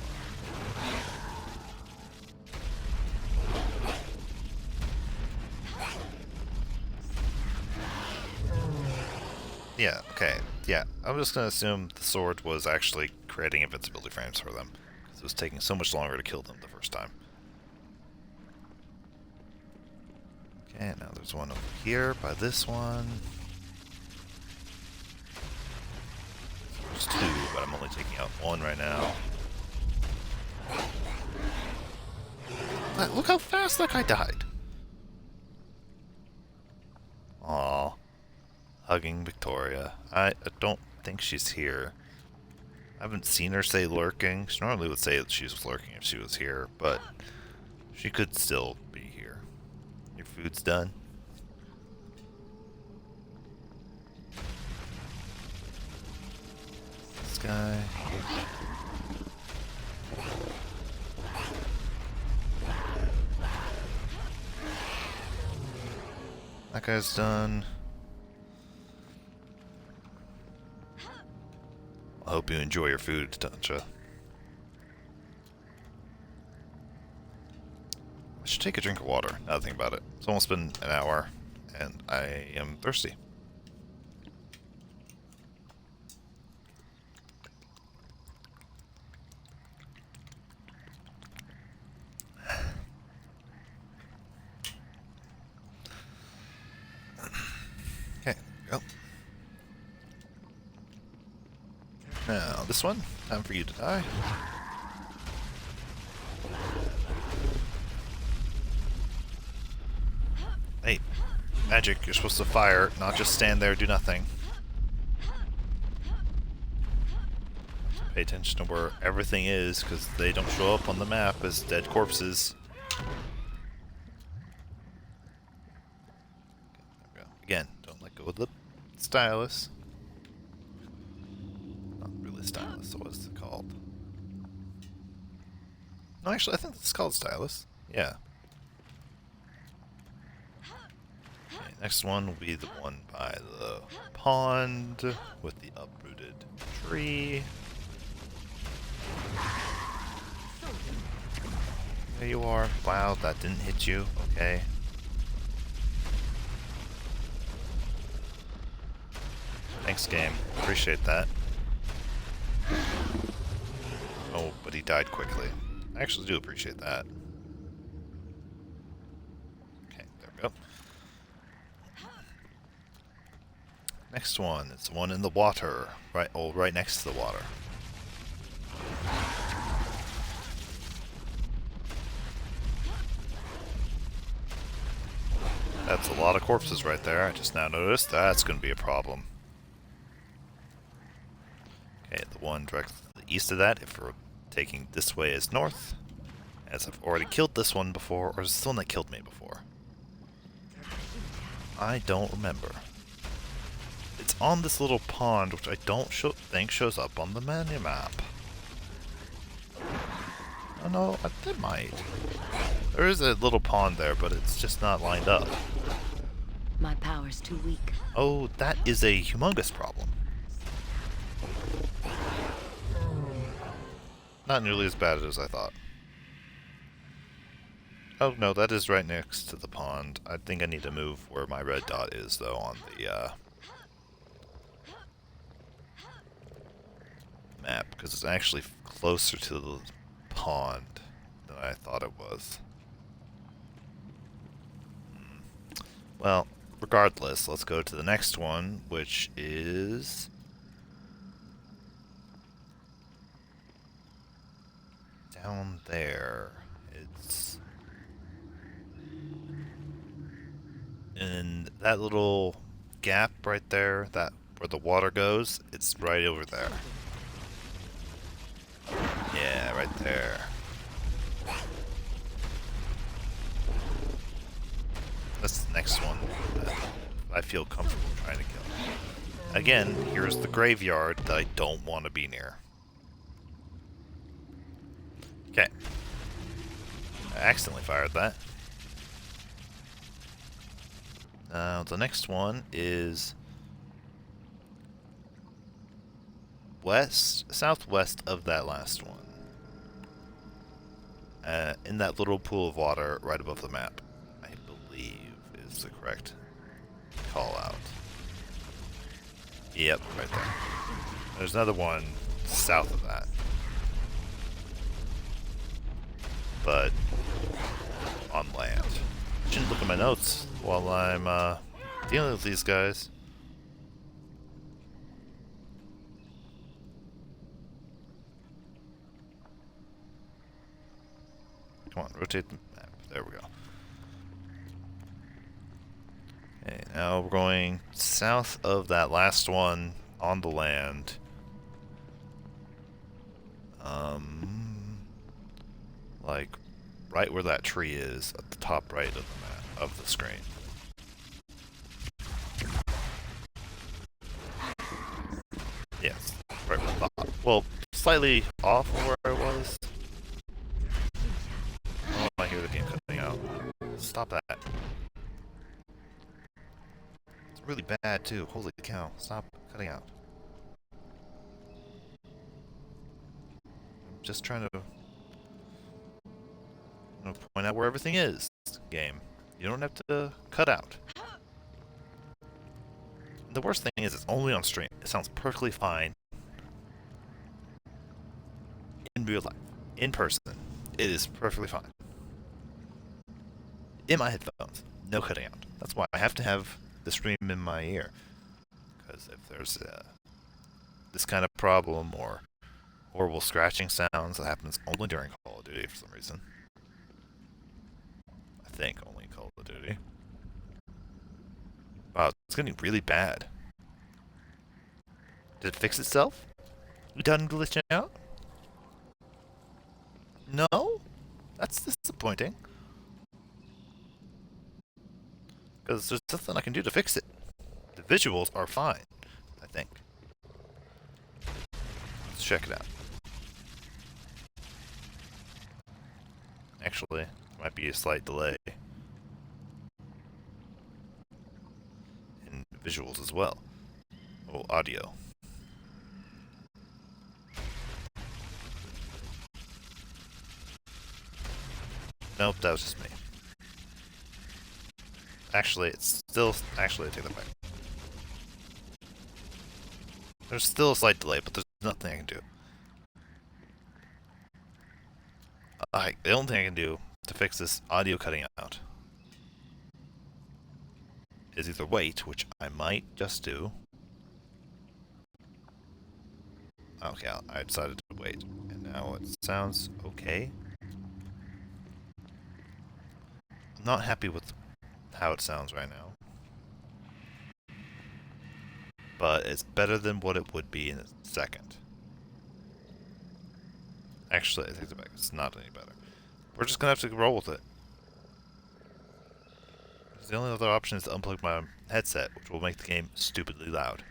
are. Yeah, okay. Yeah, I'm just gonna assume the sword was actually creating invincibility frames for them, because it was taking so much longer to kill them the first time. Okay, now there's one over here by this one. There's 2, but I'm only taking out 1 right now. Look how fast that guy died! Aww. Hugging Victoria. I don't think she's here. I haven't seen her say lurking. She normally would say that she was lurking if she was here, but she could still be here. Your food's done. This guy. That guy's done. I hope you enjoy your food, Tancha. I should take a drink of water, now that I think about it. It's almost been an hour, and I am thirsty. Okay, go. Now, this one, time for you to die. Hey, magic, you're supposed to fire, not just stand there, do nothing. Pay attention to where everything is, because they don't show up on the map as dead corpses. There we go. Again, don't let go of the stylus. Stylus, so what's it called? No, actually, I think it's called stylus. Yeah. Okay, next one will be the one by the pond with the uprooted tree. There you are. Wow, that didn't hit you. Okay. Thanks, game. Appreciate that. Oh, but he died quickly. I actually do appreciate that. Okay, there we go. Next one. It's one in the water. Right next to the water. That's a lot of corpses right there. I just now noticed. That's going to be a problem. Okay, the one directly east of that, if we're taking this way as north, as I've already killed this one before, or is it still not killed me before? I don't remember. It's on this little pond, which I don't think shows up on the menu map. Oh no, it might. There is a little pond there, but it's just not lined up. My power's too weak. Oh, that is a humongous problem. Not nearly as bad as I thought. Oh no, that is right next to the pond. I think I need to move where my red dot is, though, on the map, because it's actually closer to the pond than I thought it was. Well, regardless, let's go to the next one, which is down there. It's in that little gap right there, that where the water goes. It's right over there. Yeah, right there. That's the next one that I feel comfortable trying to kill. Again, here's the graveyard that I don't want to be near. Okay. I accidentally fired that. Now, the next one is southwest of that last one. In that little pool of water right above the map, I believe is the correct call out. Yep, right there. There's another one south of that. But on land. Shouldn't look at my notes while I'm dealing with these guys. Come on, rotate the map. There we go. Okay, now we're going south of that last one on the land. Like right where that tree is at the top right of the map of the screen. Yes, right where the top. Well, slightly off of where I was. Oh, I hear the game cutting out. Stop that. It's really bad too. Holy cow! Stop cutting out. I'm just trying to point out where everything is. Game. You don't have to cut out. The worst thing is it's only on stream. It sounds perfectly fine in real life. In person, it is perfectly fine. In my headphones, no cutting out. That's why I have to have the stream in my ear. Because if there's this kind of problem or horrible scratching sounds that happens only during Call of Duty for some reason. I think only Call of Duty. Wow, it's getting really bad. Did it fix itself? You done glitching out? No? That's disappointing. Because there's nothing I can do to fix it. The visuals are fine, I think. Let's check it out. Actually, there might be a slight delay in visuals as well. Oh, audio. Nope, that was just me. Actually, it's still... Actually, I take that back. There's still a slight delay, but there's nothing I can do. The only thing I can do to fix this audio cutting out is either wait, which I might just do. Okay, I decided to wait, and now it sounds okay. I'm not happy with how it sounds right now, but it's better than what it would be in a second. Actually, I take it back. It's not any better. We're just gonna have to roll with it. The only other option is to unplug my headset, which will make the game stupidly loud.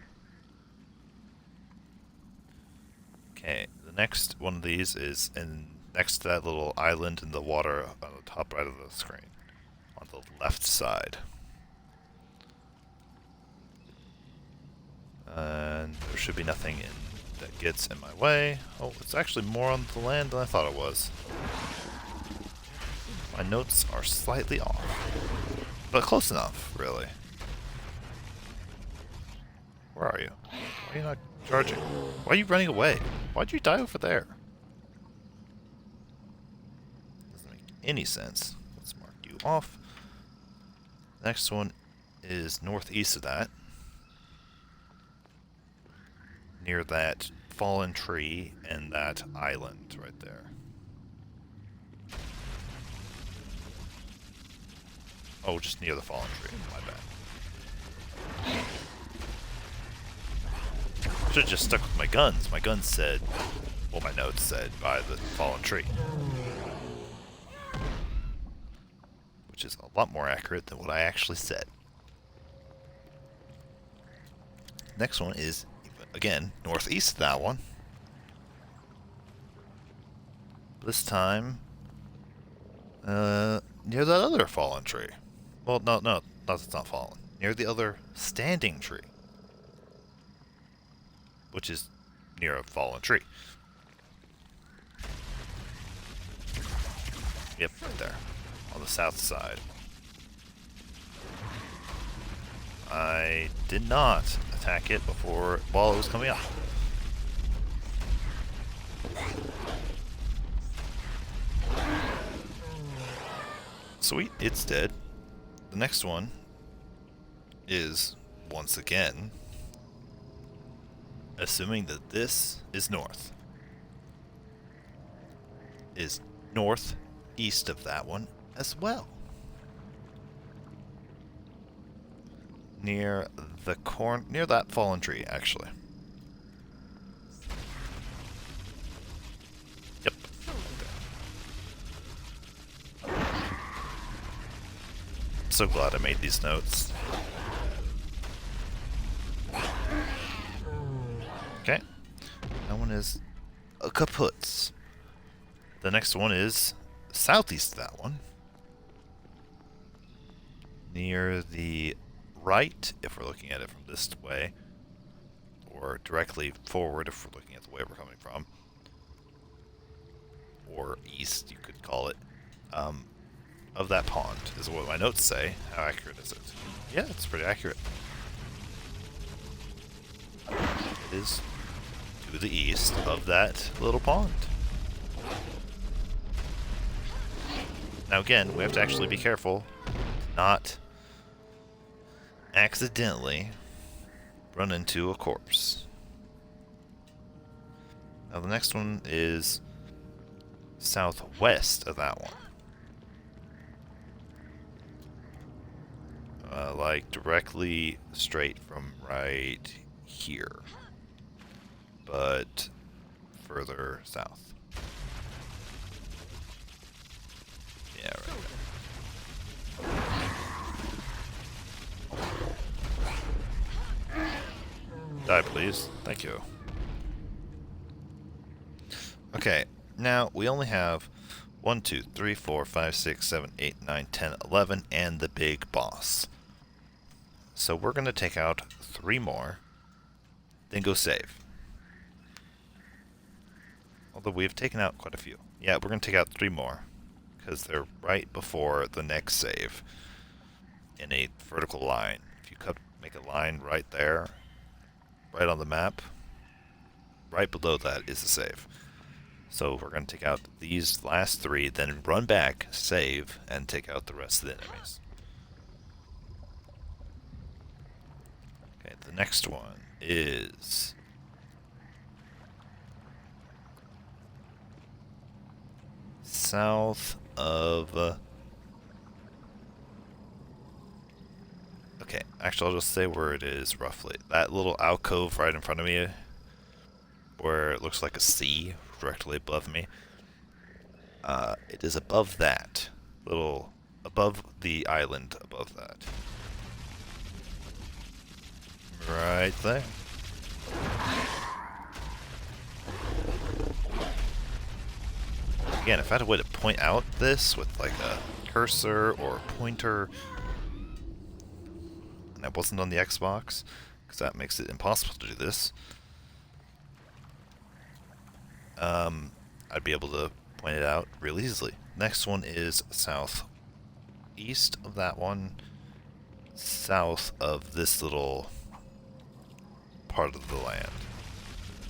Okay, the next one of these is next to that little island in the water on the top right of the screen, on the left side. And there should be nothing that gets in my way. Oh, it's actually more on the land than I thought it was. My notes are slightly off, but close enough, really. Where are you? Why are you not charging? Why are you running away? Why'd you die over there? Doesn't make any sense. Let's mark you off. Next one is northeast of that. Near that fallen tree and that island right there. Oh, just near the fallen tree. My bad. Should have just stuck with my guns. My guns said, well, my notes said, by the fallen tree. Which is a lot more accurate than what I actually said. Next one is, again, northeast of that one. This time, near that other fallen tree. Well, no, it's not fallen. Near the other standing tree. Which is near a fallen tree. Yep, right there. On the south side. I did not attack it while it was coming up. Sweet, it's dead. The next one is, once again, assuming that this is north, is northeast of that one as well. Near that fallen tree, actually. Yep. I'm so glad I made these notes. Okay. That one is a kaput. The next one is southeast of that one. Near the right, if we're looking at it from this way, or directly forward if we're looking at the way we're coming from, or east, you could call it, of that pond, is what my notes say. How accurate is it? Yeah, it's pretty accurate. It is to the east of that little pond. Now again, we have to actually be careful not accidentally run into a corpse. Now the next one is southwest of that one. Like directly straight from right here, but further south. Yeah, right there. Die, please. Thank you. Okay, now we only have 1, 2, 3, 4, 5, 6, 7, 8, 9, 10, 11, and the big boss. So we're going to take out 3 more, then go save. Although we've taken out quite a few. Yeah, we're going to take out 3 more, because they're right before the next save in a vertical line. If you make a line right there, right on the map, right below that is a save. So we're going to take out these last 3, then run back, save, and take out the rest of the enemies. Okay, the next one is south of... okay, actually I'll just say where it is roughly. That little alcove right in front of me, where it looks like a sea directly above me. It is above that. Above the island above that. Right there. Again, if I had a way to point out this with like a cursor or a pointer, and that wasn't on the Xbox, because that makes it impossible to do this, I'd be able to point it out real easily. Next one is southeast of that one, south of this little part of the land,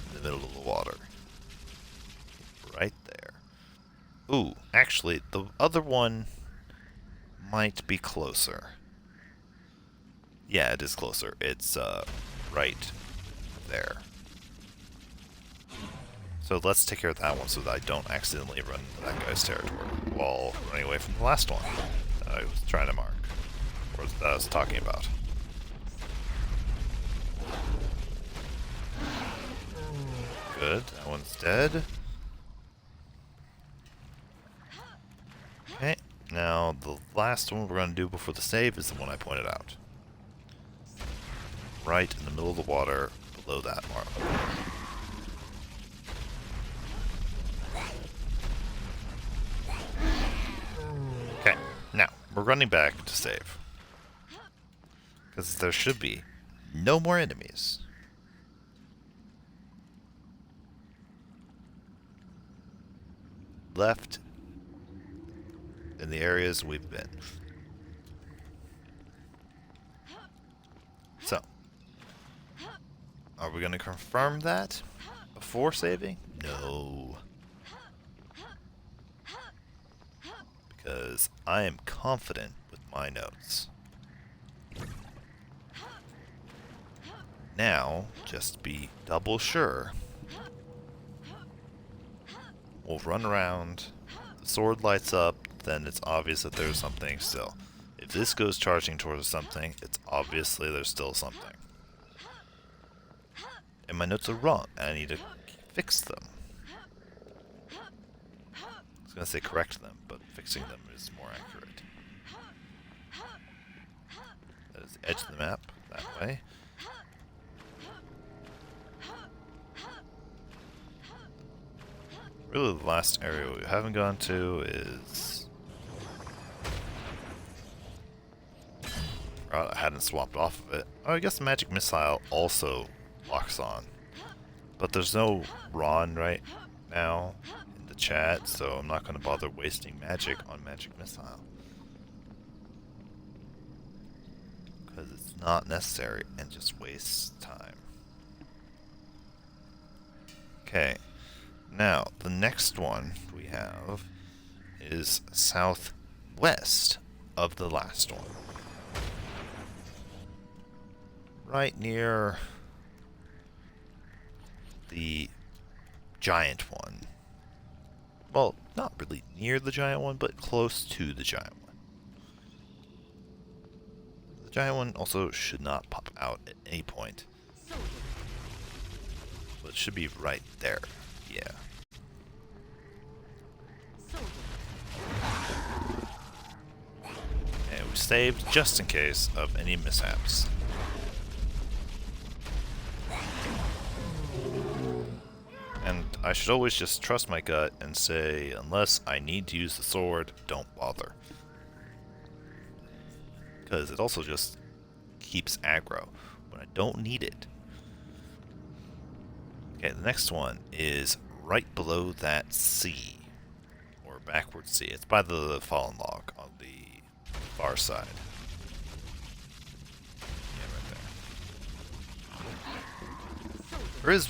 in the middle of the water. Right there. Ooh, actually, the other one might be closer. Yeah, it is closer. It's, right there. So let's take care of that one so that I don't accidentally run into that guy's territory while running away from the last one that I was trying to mark, or that I was talking about. Good, that one's dead. Okay, now the last one we're going to do before the save is the one I pointed out. Right in the middle of the water below that mark. Okay, now we're running back to save. Because there should be no more enemies. Left in the areas we've been. So, are we going to confirm that before saving? No. Because I am confident with my notes. Now, just to be double sure, we'll run around, the sword lights up, then it's obvious that there's something still. If this goes charging towards something, it's obviously there's still something. And my notes are wrong, and I need to fix them. I was going to say correct them, but fixing them is more accurate. That is the edge of the map, that way. Really, the last area we haven't gone to is... I hadn't swapped off of it. Oh, I guess the magic missile also locks on. But there's no Ron right now in the chat, so I'm not going to bother wasting magic on magic missile. Because it's not necessary and just wastes time. Okay. Now, the next one we have is southwest of the last one. Right near the giant one. Well, not really near the giant one, but close to the giant one. The giant one also should not pop out at any point. But it should be right there. Yeah. And we saved just in case of any mishaps. And I should always just trust my gut and say, unless I need to use the sword, don't bother. Because it also just keeps aggro when I don't need it. Okay, the next one is right below that sea. Or backward sea. It's by the fallen log on the far side. Yeah, right there. There is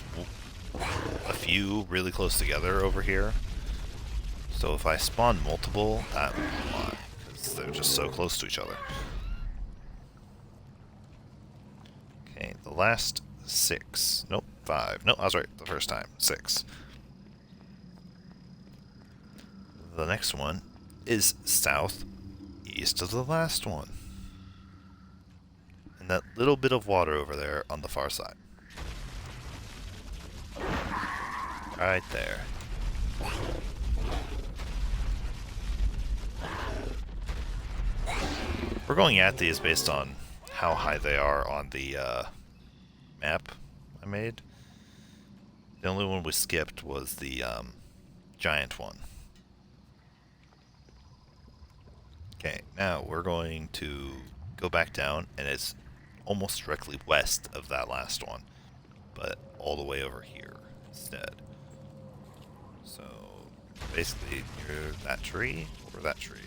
few really close together over here. So if I spawn multiple, that would be why, because they're just so close to each other. Okay, the last 6. Nope, 5. Nope, I was right the first time. 6. The next one is southeast of the last one. And that little bit of water over there on the far side. Right there. We're going at these based on how high they are on the map I made. The only one we skipped was the giant one. Okay, now we're going to go back down, and it's almost directly west of that last one, but all the way over here instead. So basically near that tree or that tree.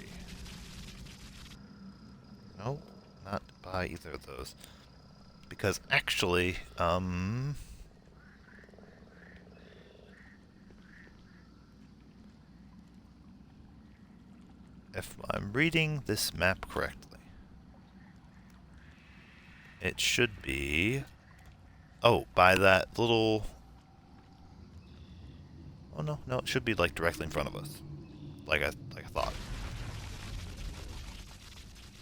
No, not by either of those. Because actually, if I'm reading this map correctly, it should be... Oh, by that little... Oh no, it should be like directly in front of us. Like I thought.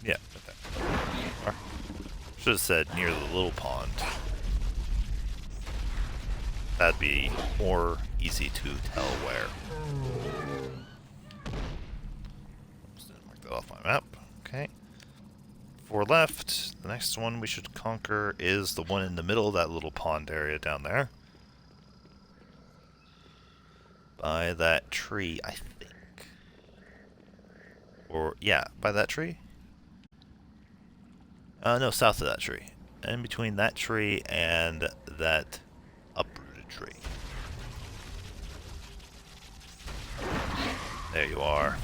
Yeah, okay. Should have said near the little pond. That'd be more easy to tell where. Just didn't mark that off my map. Okay. 4 left. The next one we should conquer is the one in the middle of that little pond area down there. By that tree, I think. Or, yeah, by that tree? No, south of that tree. In between that tree and that uprooted tree. There you are.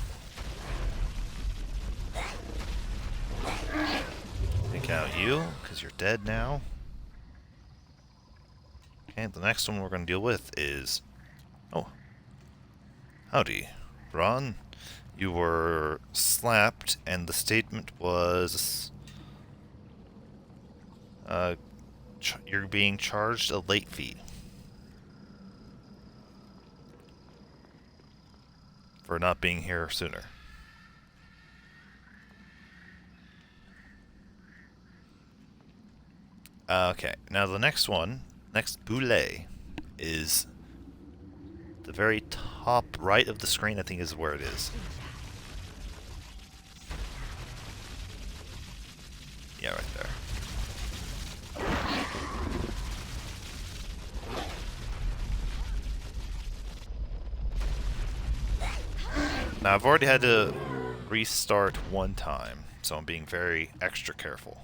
Take out you, because you're dead now. Okay, the next one we're going to deal with is... Oh. Howdy, Ron. You were slapped, and the statement was... you're being charged a late fee. For not being here sooner. Okay, now the next one, next boule, is the very top right of the screen, I think is where it is. Yeah, right there. Now, I've already had to restart one time, so I'm being very extra careful.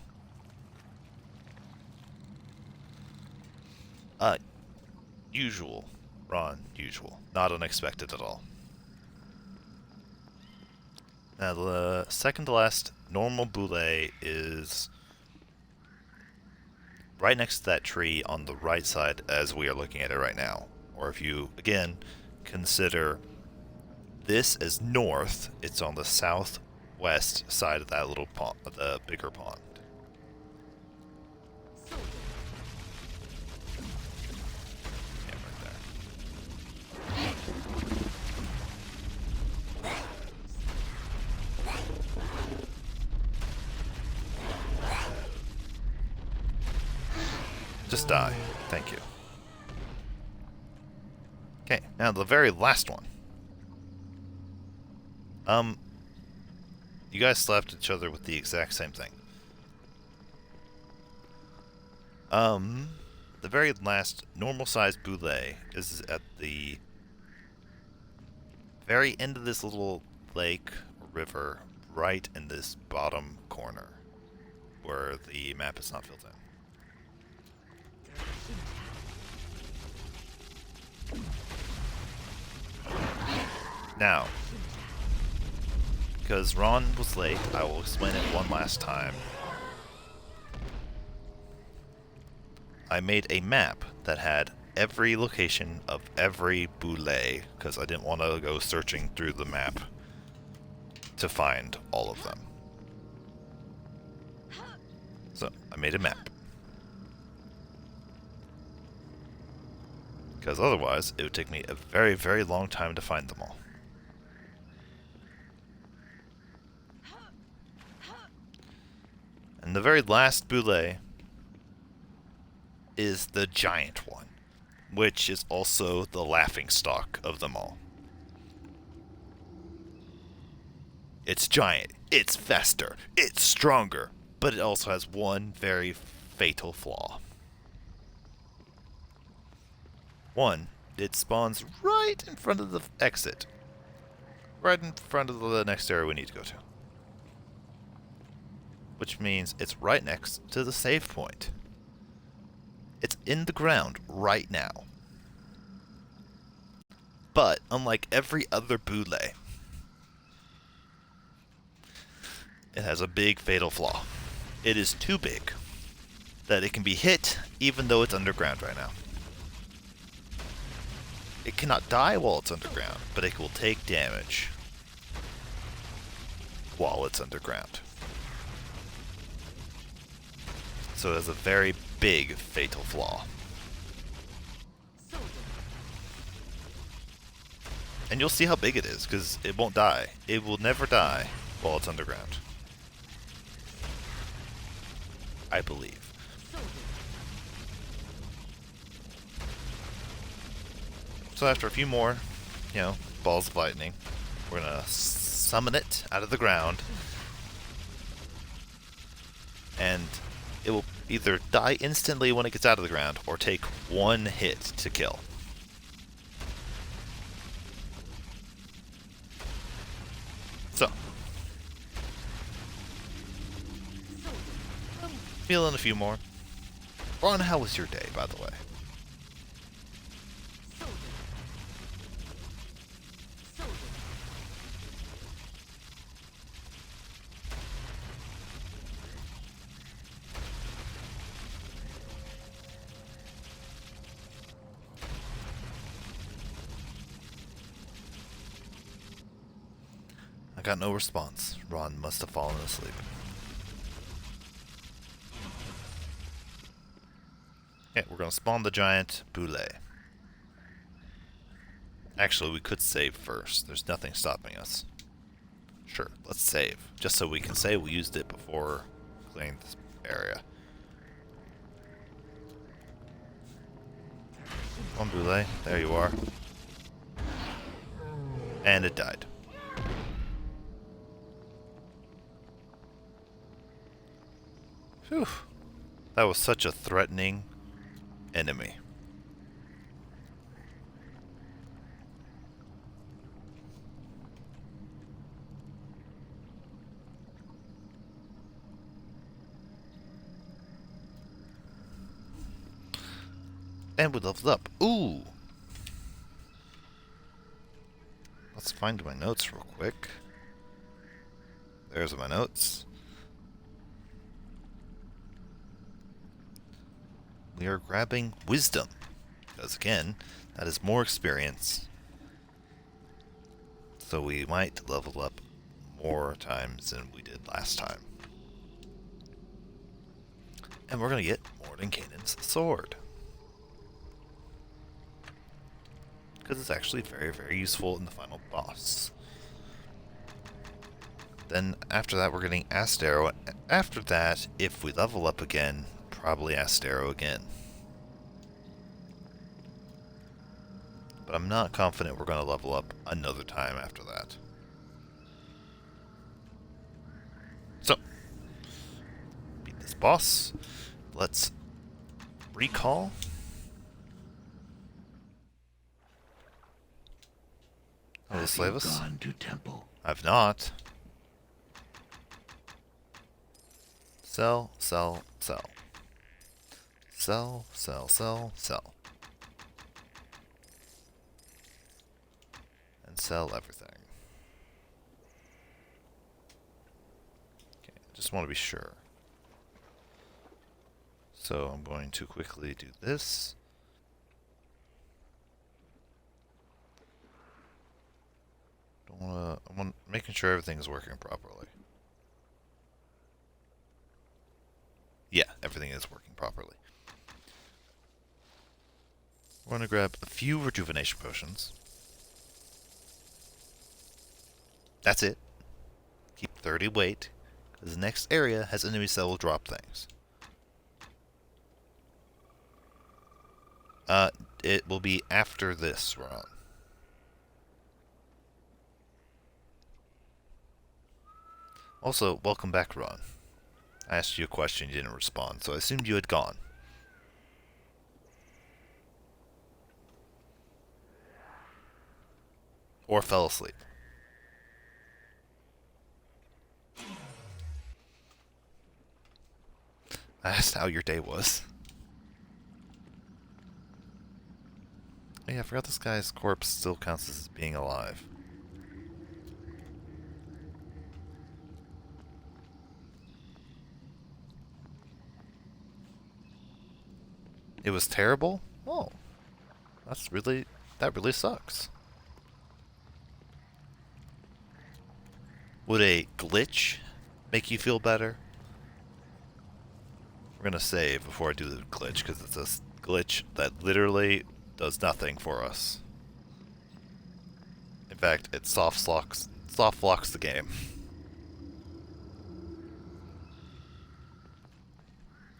Usual. Ron, usual. Not unexpected at all. Now, the second to last normal boule is right next to that tree on the right side as we are looking at it right now. Or if you, again, consider this as north, it's on the southwest side of that little pond, the bigger pond. Yeah, right there. Just die. Thank you. Okay, now the very last one. You guys slapped each other with the exact same thing. The very last normal-sized boule is at the very end of this little lake or river, right in this bottom corner, where the map is not filled in. Now, because Ron was late, I will explain it one last time. I made a map that had every location of every boule, because I didn't want to go searching through the map to find all of them. So, I made a map. Because otherwise, it would take me a very, very long time to find them all. And the very last boule is the giant one, which is also the laughingstock of them all. It's giant, it's faster, it's stronger, but it also has one very fatal flaw. One, it spawns right in front of the exit. Right in front of the next area we need to go to. Which means it's right next to the save point. It's in the ground right now. But, unlike every other boule, it has a big fatal flaw. It is too big that it can be hit even though it's underground right now. It cannot die while it's underground, but it will take damage while it's underground. So it has a very big fatal flaw. And you'll see how big it is, because it won't die. It will never die while it's underground. I believe. So after a few more, balls of lightning, we're gonna summon it out of the ground. And it will either die instantly when it gets out of the ground, or take one hit to kill. So, feeling a few more. Ron, how was your day, by the way? I got no response. Ron must have fallen asleep. Okay, we're gonna spawn the giant boule. Actually, we could save first. There's nothing stopping us. Sure, let's save. Just so we can say we used it before clearing this area. One boule. There you are. And it died. Phew. That was such a threatening enemy. And we leveled up. Ooh! Let's find my notes real quick. There's my notes. We are grabbing wisdom, because again, that is more experience. So we might level up more times than we did last time. And we're going to get Mordenkainen's sword. Because it's actually very, very useful in the final boss. Then after that we're getting Astero. After that, if we level up again, probably Astero again. But I'm not confident we're going to level up another time after that. So, beat this boss. Let's recall. Will this save us? Gone to temple. I've not. Sell, sell, sell. Sell, sell, sell, sell. And sell everything. Okay, just want to be sure. So I'm going to quickly do this. I'm making sure everything's working properly. Yeah, everything is working properly. We're gonna grab a few rejuvenation potions. That's it. Keep 30 weight, because the next area has enemies that will drop things. It will be after this run. Also, welcome back, Ron. I asked you a question, you didn't respond, so I assumed you had gone. Or fell asleep. I asked how your day was. Oh yeah, I forgot this guy's corpse still counts as being alive. It was terrible? Oh. That really sucks. Would a glitch make you feel better? We're gonna save before I do the glitch, because it's a glitch that literally does nothing for us. In fact, it soft locks the game.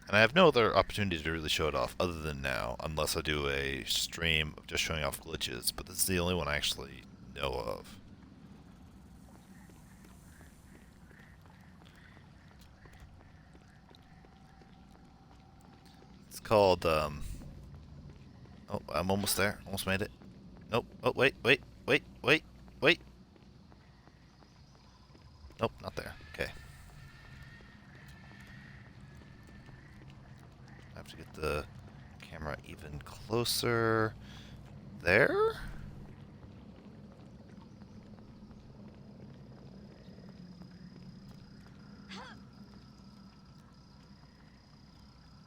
And I have no other opportunity to really show it off other than now, unless I do a stream of just showing off glitches, but this is the only one I actually know of. It's called, oh, I'm almost there. Almost made it. Nope. Oh, wait. Nope, not there. Okay. I have to get the camera even closer. There?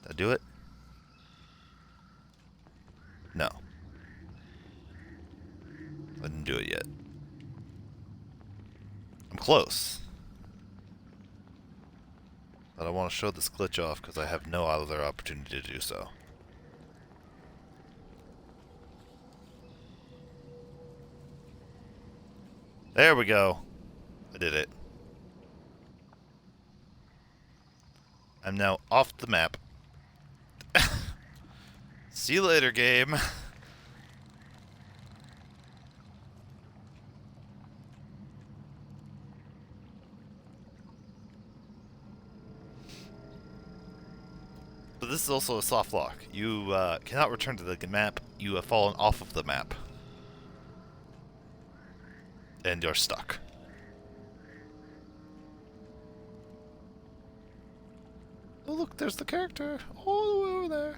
Did I do it? No. I didn't do it yet. I'm close. But I want to show this glitch off because I have no other opportunity to do so. There we go. I did it. I'm now off the map. See you later, game. But this is also a soft lock. You cannot return to the map. You have fallen off of the map. And you're stuck. Oh look, there's the character. All the way over there.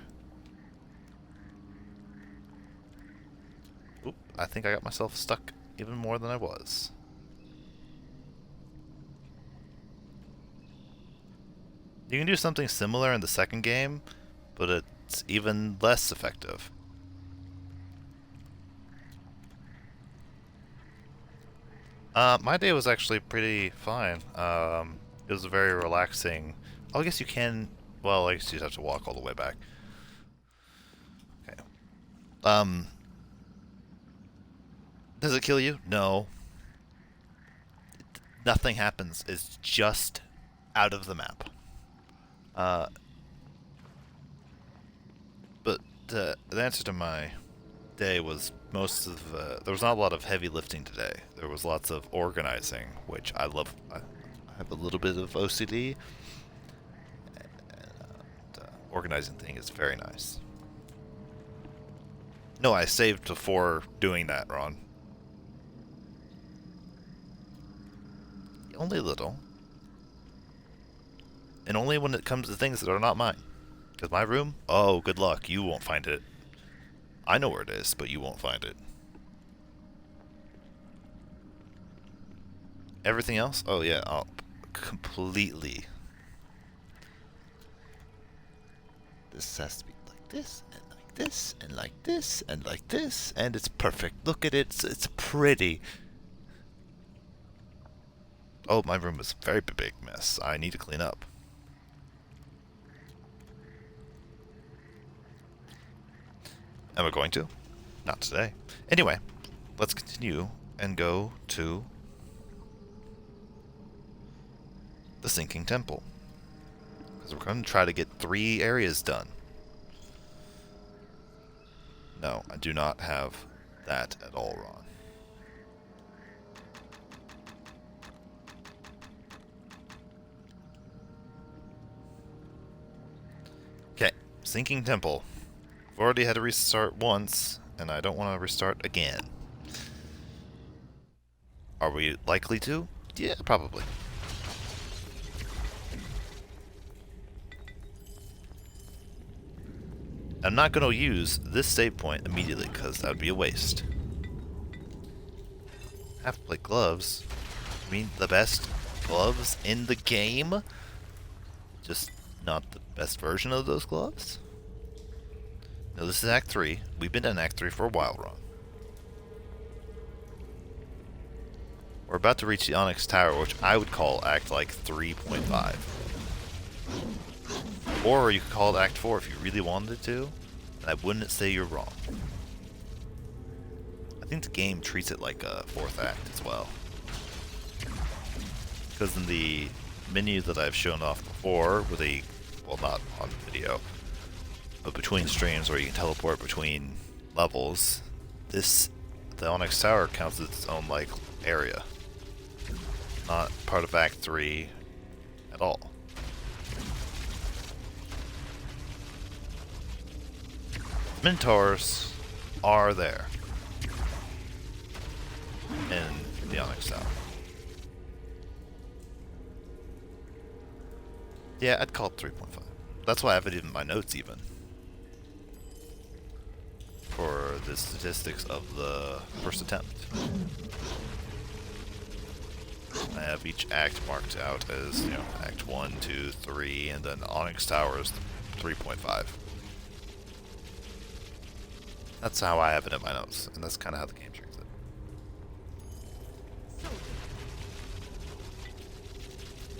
Oop, I think I got myself stuck even more than I was. You can do something similar in the second game, but it's even less effective. My day was actually pretty fine. It was a very relaxing. Oh, I guess you can. Well, I guess you'd have to walk all the way back. Okay. Does it kill you? No. Nothing happens. It's just out of the map. But the answer to my day was most of there was not a lot of heavy lifting today. There was lots of organizing, which I love. I have a little bit of OCD, and organizing thing is very nice. No, I saved before doing that, Ron. Only a little. And only when it comes to things that are not mine. Because my room? Oh, good luck. You won't find it. I know where it is, but you won't find it. Everything else? Oh, yeah. Oh, completely. This has to be like this, and like this, and like this, and like this, and it's perfect. Look at it. It's pretty. Oh, my room is a very big mess. I need to clean up. Am I going to? Not today. Anyway, let's continue and go to the Sinking Temple. Because we're going to try to get 3 areas done. No, I do not have that at all wrong. Okay, Sinking Temple. I've already had to restart once, and I don't want to restart again. Are we likely to? Yeah, probably. I'm not going to use this save point immediately, because that would be a waste. Half-plate gloves? I mean, the best gloves in the game? Just not the best version of those gloves? No, this is Act 3. We've been in Act 3 for a while, Ron. We're about to reach the Onyx Tower, which I would call Act like 3.5. Or you could call it Act 4 if you really wanted to, and I wouldn't say you're wrong. I think the game treats it like a 4th act as well. Because in the menu that I've shown off before, with a, well, not on video, but between streams where you can teleport between levels, the Onyx Tower counts as its own, like, area. Not part of Act 3 at all. Minotaurs are there in the Onyx Tower. Yeah, I'd call it 3.5. That's why I have it in my notes even. For the statistics of the first attempt. I have each act marked out as, you know, Act 1, 2, 3, and then Onyx Tower is 3.5. That's how I have it in my notes, and that's kind of how the game treats it.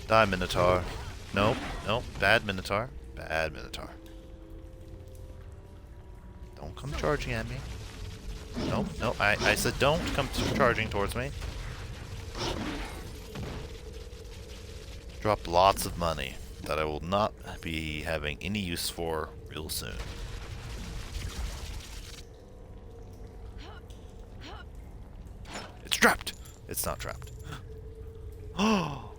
Die, Minotaur. Nope, nope, bad Minotaur. Bad Minotaur. Don't come charging at me. Nope, nope, I said don't come charging towards me. Drop lots of money that I will not be having any use for real soon. It's trapped! It's not trapped. Oh,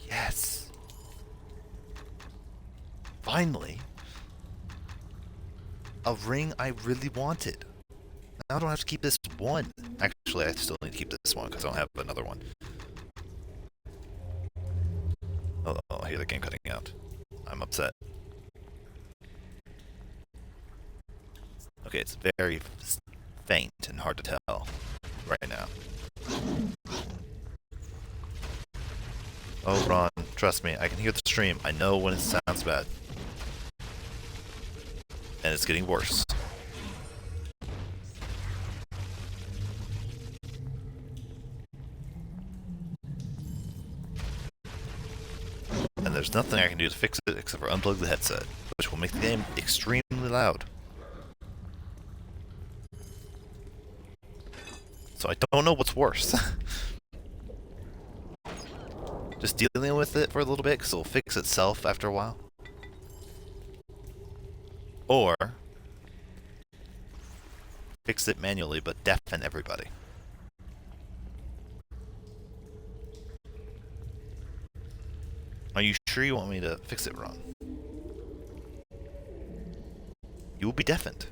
yes! Finally! A ring I really wanted. Now I don't have to keep this one. Actually, I still need to keep this one because I don't have another one. Oh, I hear the game cutting out. I'm upset. Okay, it's very faint and hard to tell right now. Oh, Ron, trust me, I can hear the stream. I know when it sounds bad. And it's getting worse. And there's nothing I can do to fix it except for unplug the headset, which will make the game extremely loud. So I don't know what's worse. Just dealing with it for a little bit because it'll fix itself after a while. Or fix it manually but deafen everybody. Are you sure you want me to fix it wrong? You will be deafened.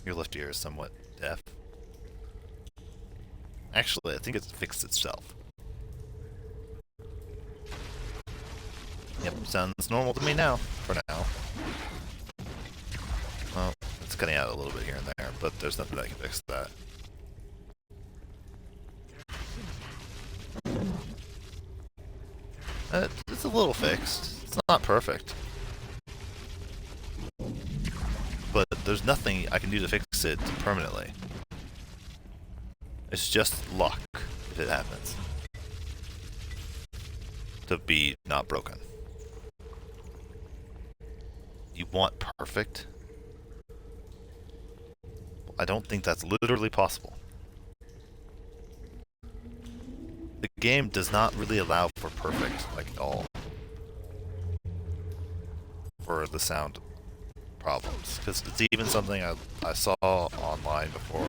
Your left ear is somewhat deaf. Actually, I think it's fixed itself. Yep, sounds normal to me now, for now. Well, it's cutting out a little bit here and there, but there's nothing that can fix that. It's a little fixed. It's not perfect. But there's nothing I can do to fix it permanently. It's just luck if it happens. To be not broken. You want perfect? I don't think that's literally possible. The game does not really allow for perfect, like, at all. For the sound problems. Because it's even something I saw online before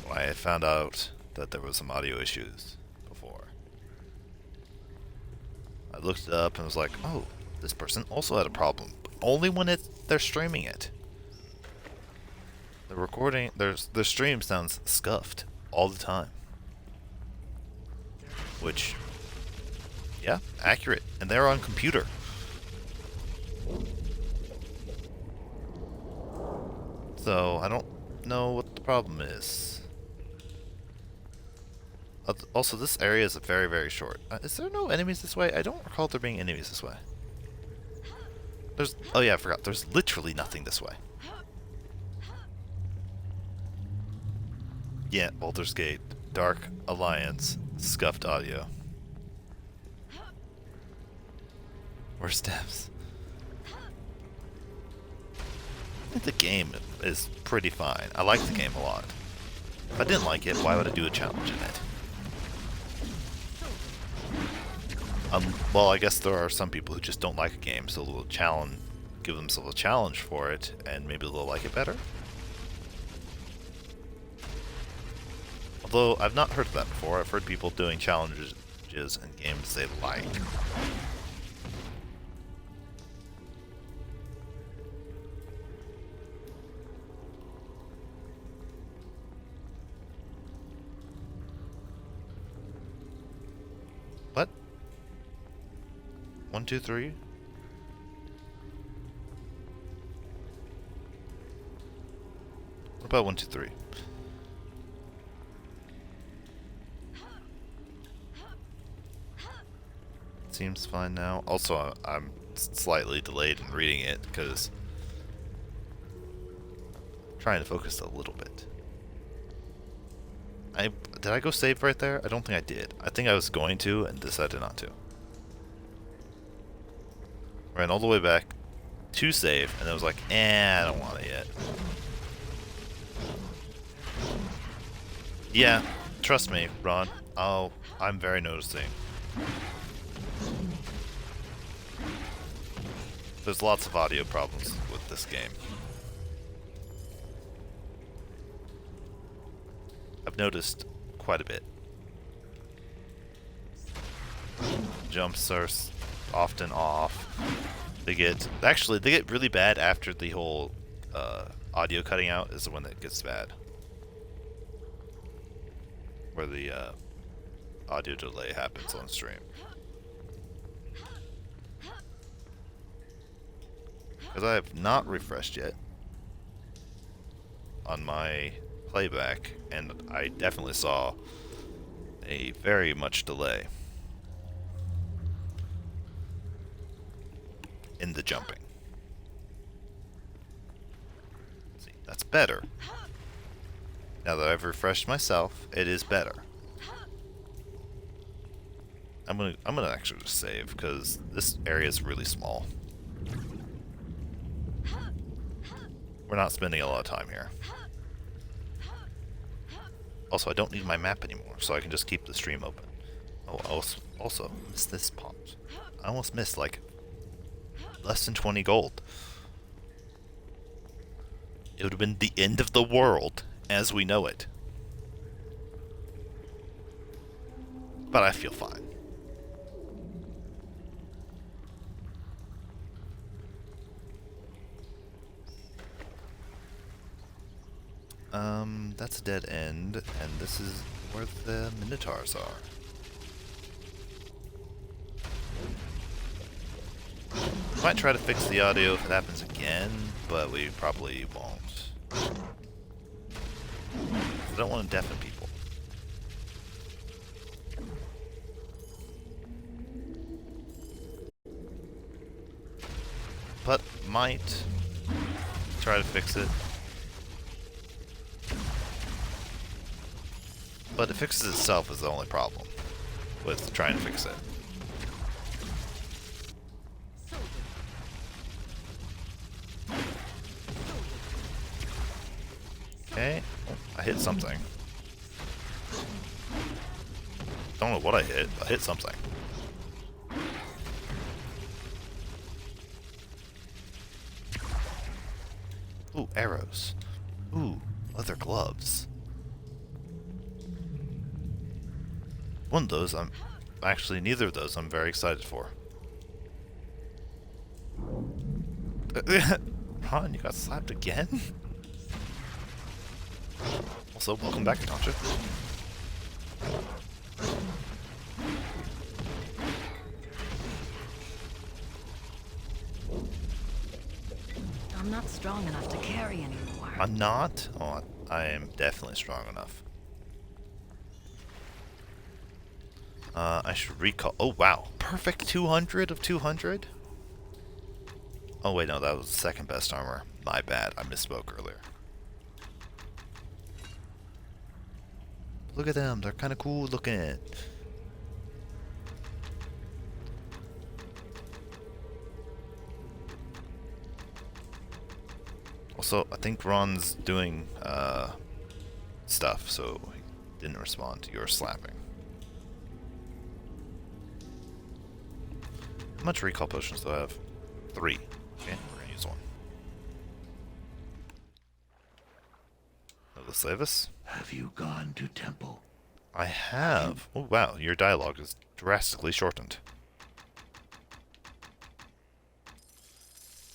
when I found out that there was some audio issues before. I looked it up and was like, oh, this person also had a problem. But only when they're streaming it. The recording, the stream sounds scuffed all the time. Which, yeah, accurate. And they're on computer. So, I don't know what the problem is. Also, this area is very, very short. Is there no enemies this way? I don't recall there being enemies this way. Oh yeah, I forgot. There's literally nothing this way. Yeah, Baldur's Gate, Dark Alliance, scuffed audio. Where's steps? I think the game is pretty fine. I like the game a lot. If I didn't like it, why would I do a challenge in it? Well, I guess there are some people who just don't like a game, so they'll give themselves a challenge for it, and maybe they'll like it better. Although, I've not heard of that before. I've heard people doing challenges in games they like. What? 1, 2, 3? What about 1, 2, 3? Seems fine now. Also, I'm slightly delayed in reading it because I'm trying to focus a little bit. Did I go save right there? I don't think I did. I think I was going to and decided not to. Ran all the way back to save and I was like, I don't want it yet. Yeah, trust me, Ron. I'm very noticing. There's lots of audio problems with this game. I've noticed quite a bit. Jumps are often off. They get really bad after the whole audio cutting out is the one that gets bad. Where the audio delay happens on stream. Because I have not refreshed yet on my playback, and I definitely saw a very much delay in the jumping. Let's see, that's better. Now that I've refreshed myself, it is better. I'm gonna actually just save because this area is really small. We're not spending a lot of time here. Also, I don't need my map anymore, so I can just keep the stream open. Oh, I also missed this pot. I almost missed, like, less than 20 gold. It would have been the end of the world as we know it. But I feel fine. That's a dead end, and this is where the Minotaurs are. We might try to fix the audio if it happens again, but we probably won't. I don't want to deafen people. But might try to fix it. But it fixes itself is the only problem with trying to fix it. Okay. Oh, I hit something. Don't know what I hit, but I hit something. Ooh, arrows. Ooh, leather gloves. One of those, actually neither of those I'm very excited for. Ron, you got slapped again? Also, welcome back, Natasha. I'm not strong enough to carry anymore. I'm not? Oh, I am definitely strong enough. I should recall. Oh, wow. Perfect 200 of 200? Oh, wait, no, that was the second best armor. My bad. I misspoke earlier. Look at them. They're kind of cool looking. Also, I think Ron's doing stuff, so he didn't respond to your slapping. How much recall potions do I have? 3. Okay, we're gonna use one. Will this save us? Have you gone to temple? I have. Oh wow, your dialogue is drastically shortened.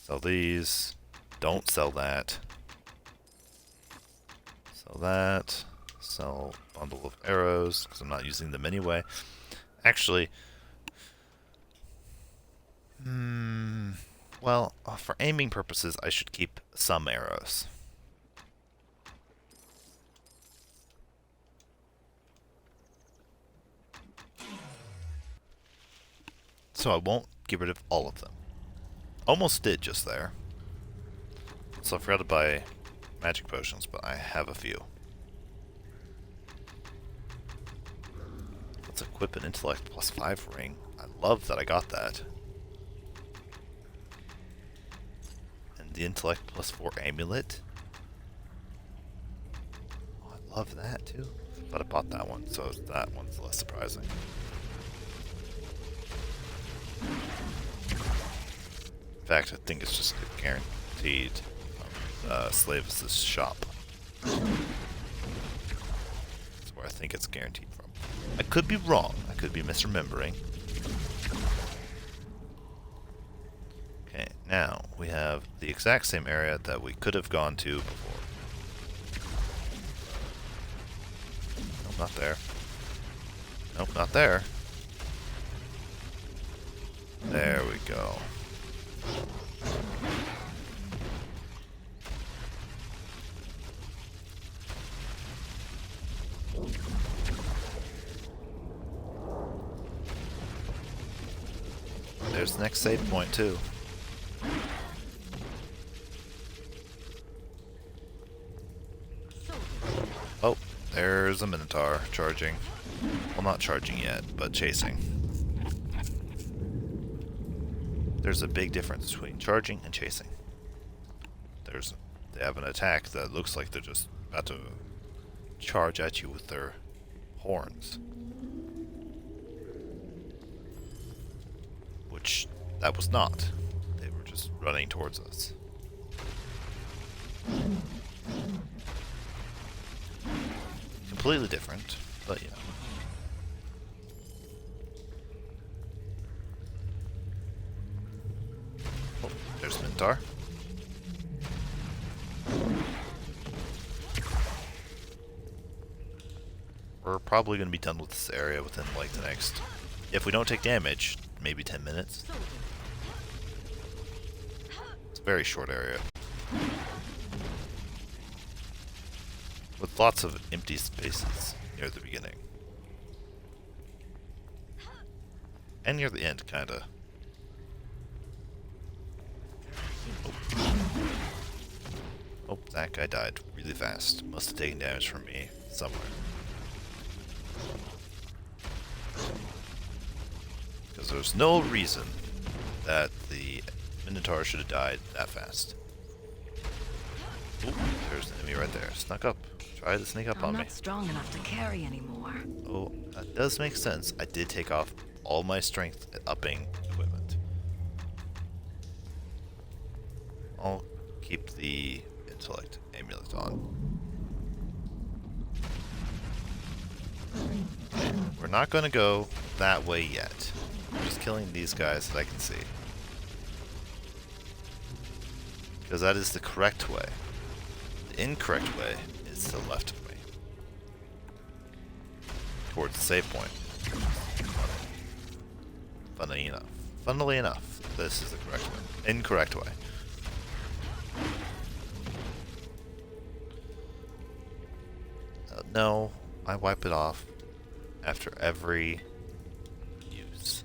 Sell these. Don't sell that. Sell that. Sell bundle of arrows, because I'm not using them anyway. Actually, well, for aiming purposes, I should keep some arrows. So I won't get rid of all of them. Almost did just there. So I forgot to buy magic potions, but I have a few. Let's equip an intellect +5 ring. I love that I got that. And the intellect +4 amulet. Oh, I love that too. But I bought that one, so that one's less surprising. In fact, I think it's just guaranteed from Slavis' shop. That's where I think it's guaranteed from. I could be wrong. I could be misremembering. Okay, now we have the exact same area that we could have gone to before. Nope, not there. Nope, not there. There we go. There's the next save point too. Oh, there's a Minotaur charging. Well, not charging yet, but chasing. There's a big difference between charging and chasing. They have an attack that looks like they're just about to charge at you with their horns. Which that was not. They were just running towards us. Completely different, but you know. Oh, there's Minotaur. We're probably going to be done with this area within like the next, if we don't take damage, maybe 10 minutes. It's a very short area. With lots of empty spaces near the beginning. And near the end, kinda. Oh, that guy died really fast. Must have taken damage from me somewhere. Because there's no reason that the Minotaur should have died that fast. Ooh, there's an enemy right there. Snuck up. Try to sneak up I'm on me. not strong enough to carry anymore. Oh, that does make sense. I did take off all my strength upping equipment. I'll keep the intellect amulet on. Okay, we're not going to go that way yet. I'm just killing these guys that I can see. Because that is the correct way. The incorrect way is to the left of me. Towards the save point. Funnily enough, this is the correct way. Incorrect way. No, I wipe it off after every use.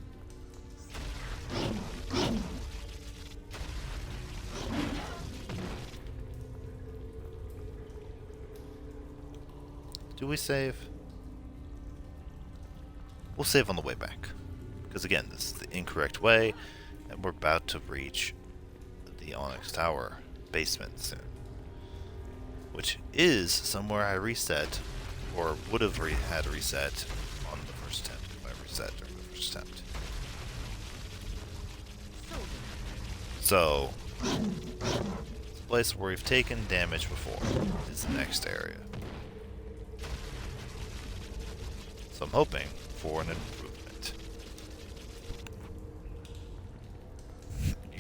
Do we save? We'll save on the way back. Because again, this is the incorrect way, and we're about to reach the Onyx Tower basement soon. Which is somewhere I reset, or would have had reset on the first attempt, if I reset during the first attempt. So, this place where we've taken damage before is the next area. So I'm hoping for an improvement.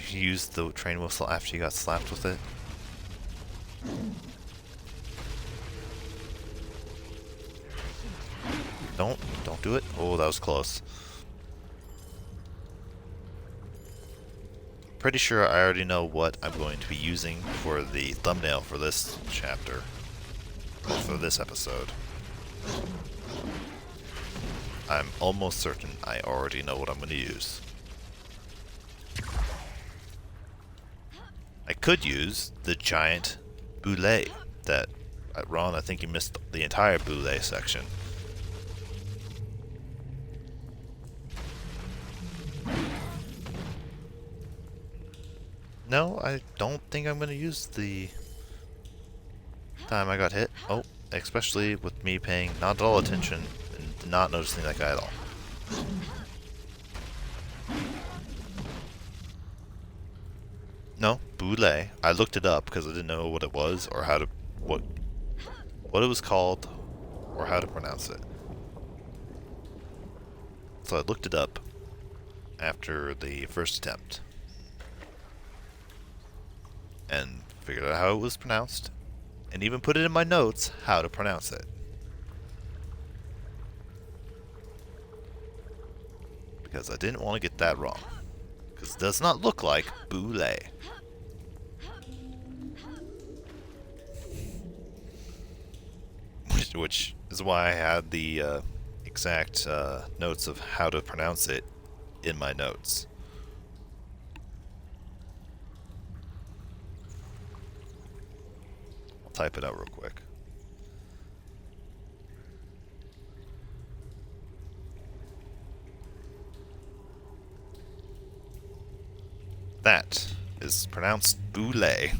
You used the train whistle after you got slapped with it? Don't do it. Oh, that was close. Pretty sure I already know what I'm going to be using for the thumbnail for this chapter, or for this episode. I'm almost certain I already know what I'm going to use. I could use the giant boulet that, Ron, I think you missed the entire boulet section. No, I don't think I'm going to use the time I got hit. Oh, especially with me paying not at all attention and not noticing that guy at all. No, boulet. I looked it up because I didn't know what it was or how to what it was called or how to pronounce it. So I looked it up after the first attempt and figured out how it was pronounced and even put it in my notes how to pronounce it. Because I didn't want to get that wrong. Because it does not look like boulet. Which is why I had the exact notes of how to pronounce it in my notes. I'll type it out real quick. That is pronounced boulet.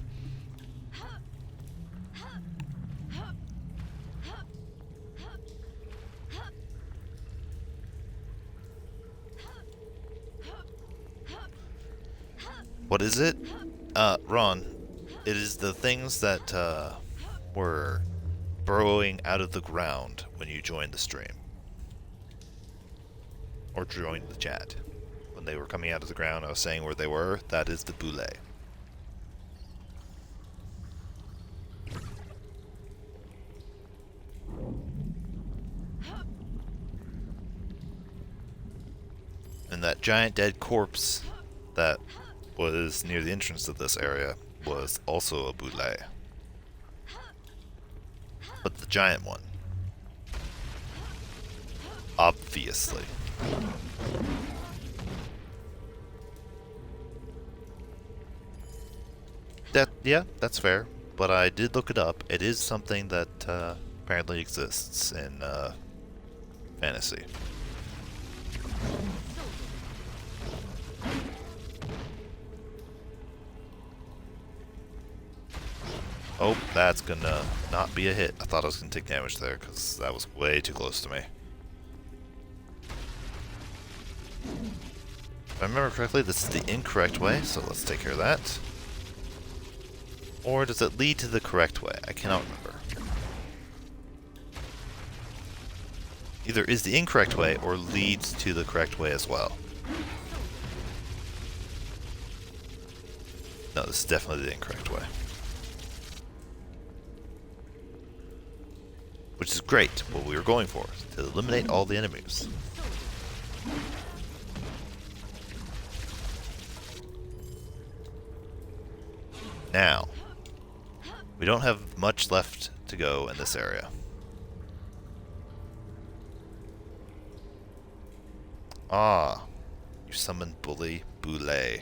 What is it? Ron, it is the things that were burrowing out of the ground when you joined the stream. Or joined the chat. When they were coming out of the ground, I was saying where they were. That is the boulet. And that giant dead corpse that was near the entrance of this area was also a boulet. But the giant one. Obviously. Yeah, that's fair. But I did look it up. It is something that apparently exists in fantasy. Oh, that's gonna not be a hit. I thought I was gonna take damage there because that was way too close to me. If I remember correctly, this is the incorrect way, so let's take care of that. Or does it lead to the correct way? I cannot remember. Either is the incorrect way or leads to the correct way as well. No, this is definitely the incorrect way. Which is great, what we were going for, to eliminate all the enemies. Now, we don't have much left to go in this area. Ah, you summon Bully Boule.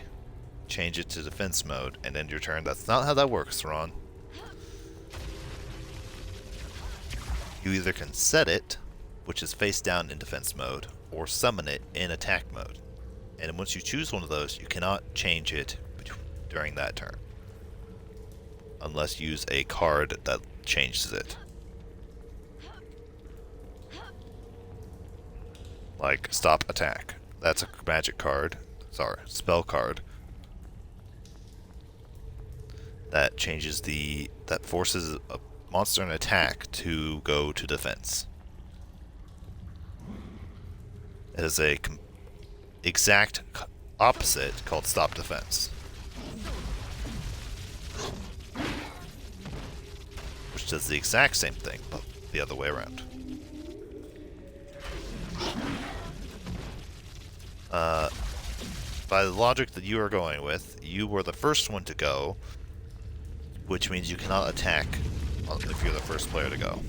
Change it to defense mode and end your turn. That's not how that works, Ron. You either can set it, which is face down in defense mode, or summon it in attack mode. And once you choose one of those, you cannot change it during that turn. Unless you use a card that changes it. Like Stop Attack. That's a magic card. Sorry, spell card. That changes that forces a monster in attack to go to defense. It is a exact opposite called Stop Defense. Which does the exact same thing, but the other way around. By the logic that you are going with, you were the first one to go, which means you cannot attack if you're the first player to go.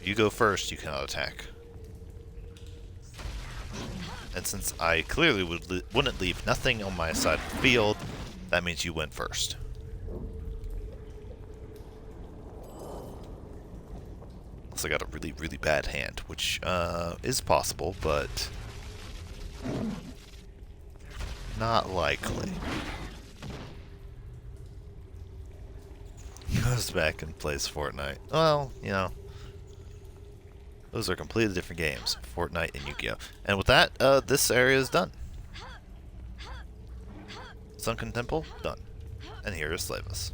If you go first, you cannot attack. And since I clearly wouldn't leave nothing on my side of the field, that means you went first. Unless I got a really, really bad hand, which is possible, but not likely. Goes back and plays Fortnite. Well, you know, those are completely different games, Fortnite and Yu-Gi-Oh! And with that, this area is done. Sunken Temple, done. And here is Slavus,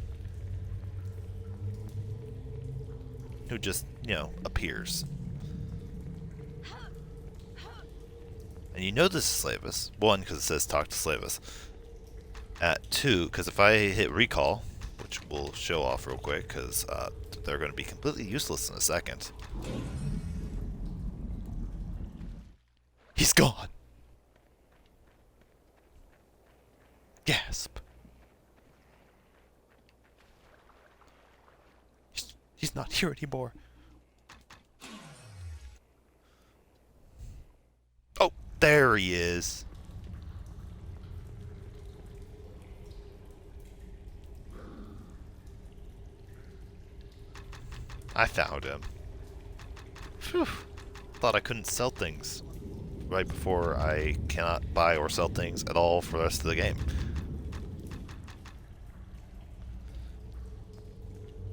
who just, you know, appears. And you know this is Slavus. 1, because it says talk to Slavus. 2, because if I hit recall, which we'll show off real quick, because they're going to be completely useless in a second. He's gone! Gasp. He's not here anymore. Oh, there he is. I found him. Phew. Thought I couldn't sell things right before I cannot buy or sell things at all for the rest of the game.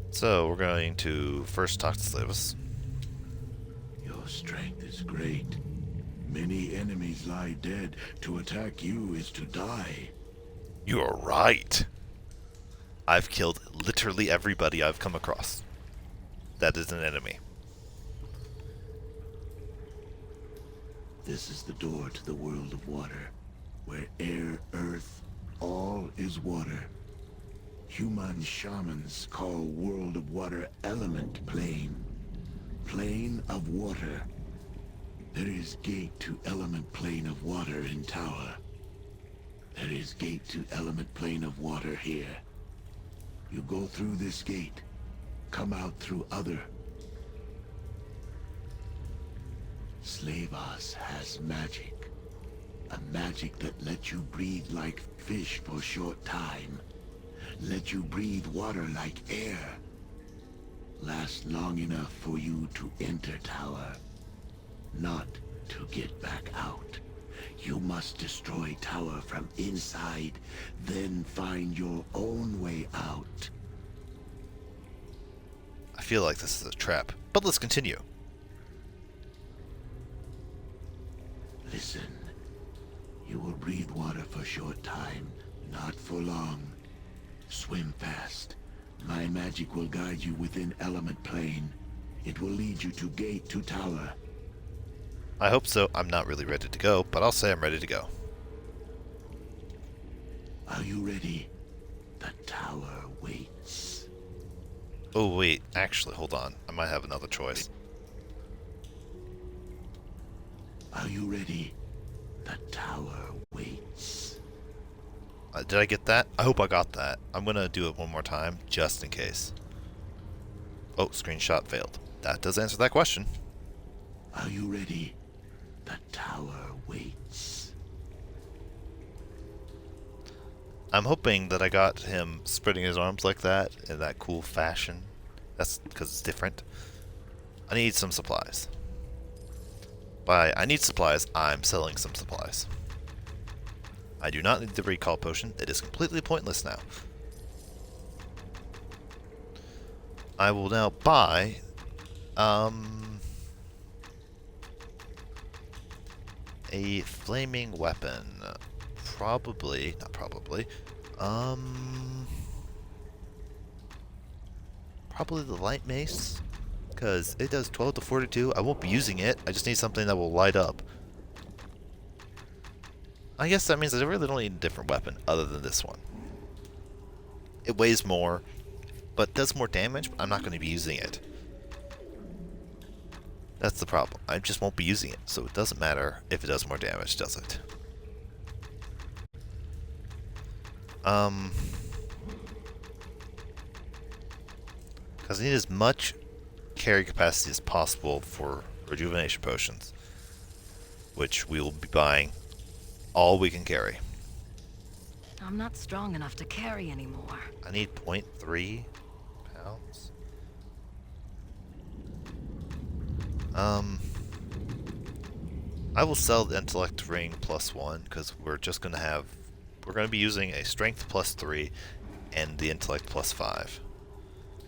So, we're going to first talk to Slavus. Your strength is great. Many enemies lie dead. To attack you is to die. You are right. I've killed literally everybody I've come across that is an enemy. This is the door to the world of water, where air, earth, all is water. Human shamans call world of water element plane. Plane of water. There is gate to element plane of water in tower. There is gate to element plane of water here. You go through this gate, come out through other. Slavos has magic. A magic that lets you breathe like fish for short time. Let you breathe water like air. Last long enough for you to enter tower. Not to get back out. You must destroy tower from inside, then find your own way out. I feel like this is a trap, but let's continue. Listen. You will breathe water for a short time, not for long. Swim fast. My magic will guide you within element plane. It will lead you to gate to tower. I hope so. I'm not really ready to go, but I'll say I'm ready to go. Are you ready? The tower waits. Oh wait, actually, hold on. I might have another choice. Are you ready? The tower waits. Did I get that? I hope I got that. I'm gonna do it one more time, just in case. Oh, screenshot failed. That does answer that question. Are you ready? The tower waits. I'm hoping that I got him spreading his arms like that, in that cool fashion. That's because it's different. I need some supplies. By I need supplies, I'm selling some supplies. I do not need the recall potion. It is completely pointless now. I will now buy a flaming weapon. Probably, not probably. Probably the light mace, because it does 12 to 42. I won't be using it. I just need something that will light up. I guess that means I really don't need a different weapon other than this one. It weighs more, but does more damage. I'm not going to be using it. That's the problem. I just won't be using it, so it doesn't matter if it does more damage, does it? Because I need as much carry capacity as possible for rejuvenation potions, which we will be buying all we can carry. I'm not strong enough to carry anymore. I need 0.3 pounds. I will sell the intellect ring +1 because we're going to be using a strength +3 and the intellect +5.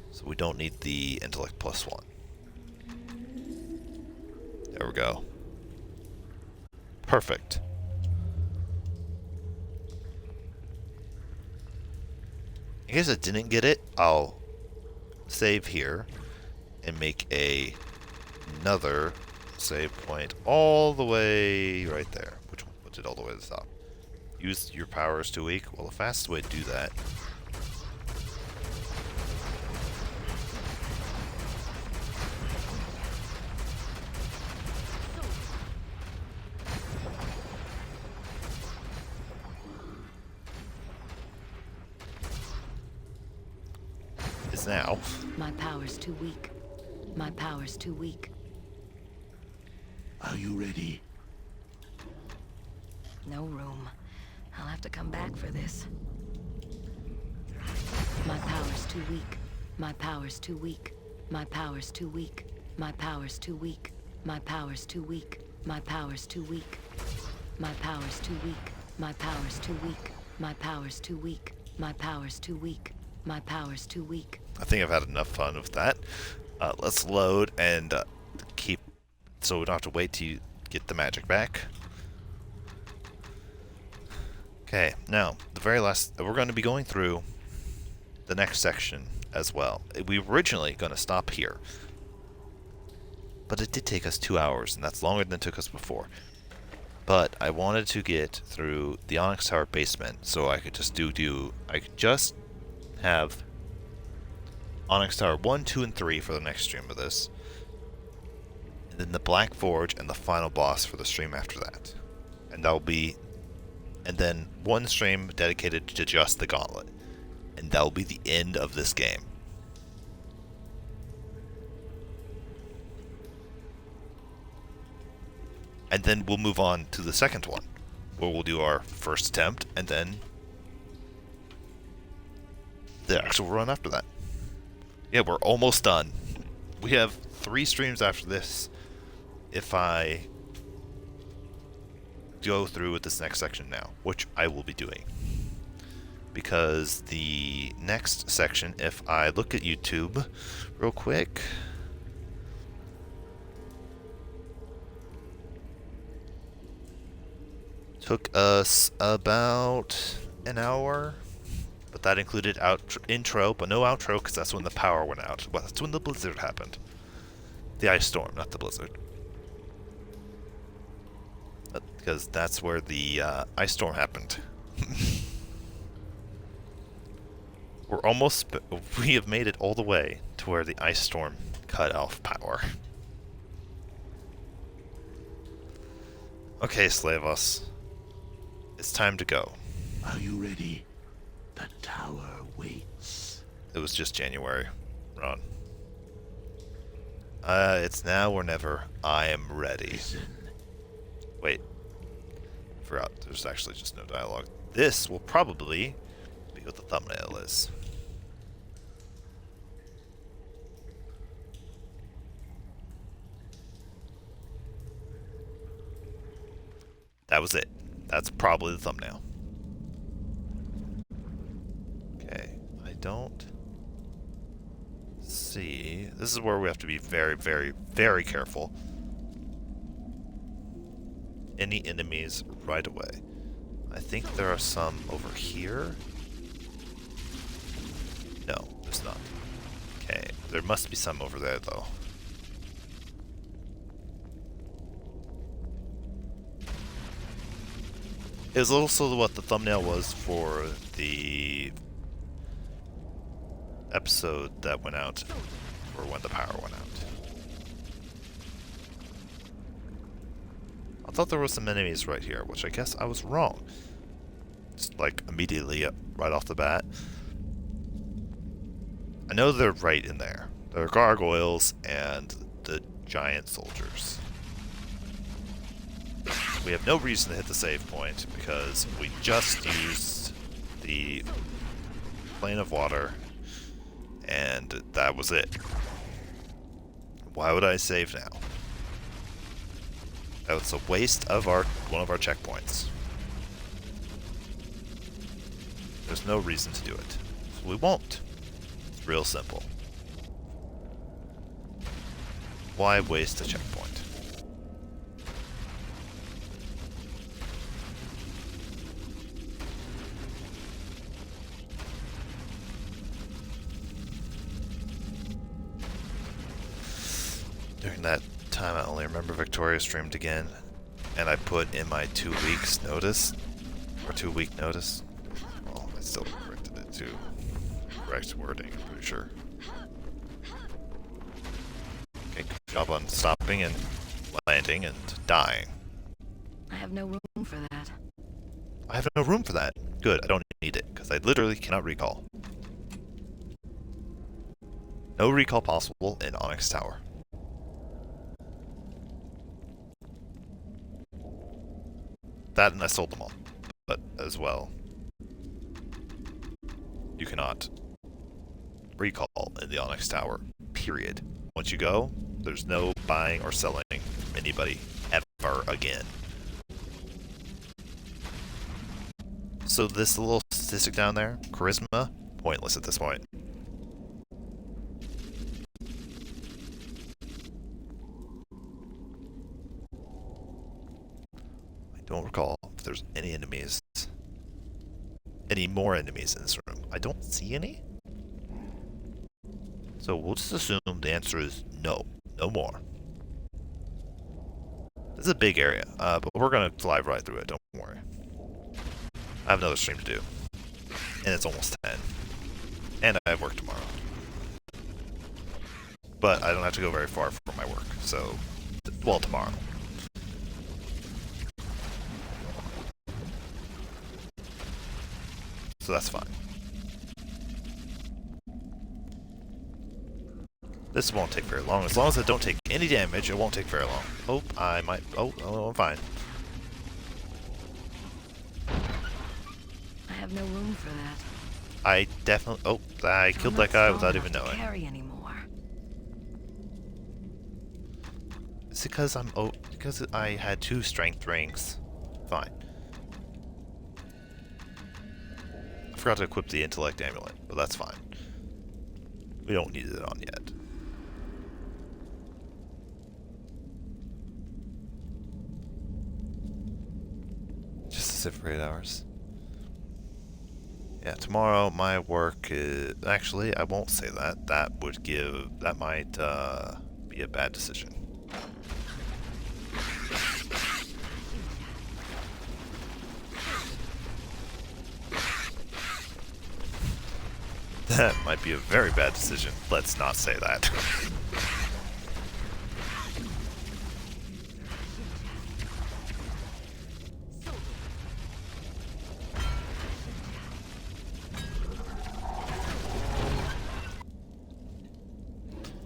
So we don't need the intellect +1. There we go. Perfect. In case I didn't get it, I'll save here and make another save point all the way right there. Which one puts it all the way to the top? Use your power is too weak. Well, the fastest way to do that is now. My power's too weak. My power's too weak. Are you ready? No room. I'll have to come back for this. My power's too weak. My power's too weak. My power's too weak. My power's too weak. My power's too weak. My power's too weak. My power's too weak. My power's too weak. My power's too weak. My power's too weak. My power's too weak. I think I've had enough fun with that. Let's load and keep, so we don't have to wait to get the magic back. Okay, now the very last, we're going to be going through the next section as well. We were originally going to stop here, but it did take us 2 hours, and that's longer than it took us before. But I wanted to get through the Onyx Tower basement, so I could just have Onyx Tower 1, 2, and 3 for the next stream of this. And then the Black Forge and the final boss for the stream after that. And then one stream dedicated to just the Gauntlet. And that'll be the end of this game. And then we'll move on to the second one, where we'll do our first attempt, and then the actual run after that. Yeah, we're almost done. We have 3 streams after this. If I go through with this next section now, which I will be doing. Because the next section, if I look at YouTube real quick, took us about an hour, but that included intro, but no outro because that's when the power went out. Well, that's when the blizzard happened. The ice storm, not the blizzard. Because that's where the ice storm happened. We have made it all the way to where the ice storm cut off power. Okay, Slavos. It's time to go. Are you ready? The tower waits. It was just January, Ron. It's now or never. I am ready. Listen. Wait. Forgot. There's actually just no dialogue. This will probably be what the thumbnail is. That was it. That's probably the thumbnail. Okay. I don't see. This is where we have to be very, very, very careful. Any enemies right away. I think there are some over here. No, there's not. Okay, there must be some over there though. It was also what the thumbnail was for the episode that went out, or when the power went out. I thought there were some enemies right here, which I guess I was wrong. Just like immediately, right off the bat. I know they're right in there. There are gargoyles and the giant soldiers. We have no reason to hit the save point because we just used the plane of water and that was it. Why would I save now? That was a waste of one of our checkpoints. There's no reason to do it. So we won't. It's real simple. Why waste a checkpoint? During that time, I only remember Victoria streamed again, and I put in my 2 weeks notice, or 2 week notice. Well, I still corrected it to correct wording, I'm pretty sure. Okay, good job on stopping and landing and dying. I have no room for that. I have no room for that. Good, I don't need it, because I literally cannot recall. No recall possible in Onyx Tower. That and I sold them all, but as well, you cannot recall in the Onyx Tower, period. Once you go, there's no buying or selling from anybody ever again. So this little statistic down there, charisma, pointless at this point. Don't recall if there's any enemies. Any more enemies in this room. I don't see any. So we'll just assume the answer is no. No more. This is a big area, but we're going to fly right through it, don't worry. I have another stream to do. And it's almost 10. And I have work tomorrow. But I don't have to go very far from my work, so... Well, tomorrow. So that's fine. This won't take very long. As long as I don't take any damage, it won't take very long. Oh, I might... Oh, I'm fine. I have no room for that. I definitely... Oh, I killed that guy without even knowing. Carry anymore. It's because I'm... Oh, because I had 2 strength rings. Fine. I forgot to equip the intellect amulet, but that's fine. We don't need it on yet. Just to sit for 8 hours. Yeah, tomorrow my work is... Actually, I won't say that. That might be a bad decision. That might be a very bad decision. Let's not say that.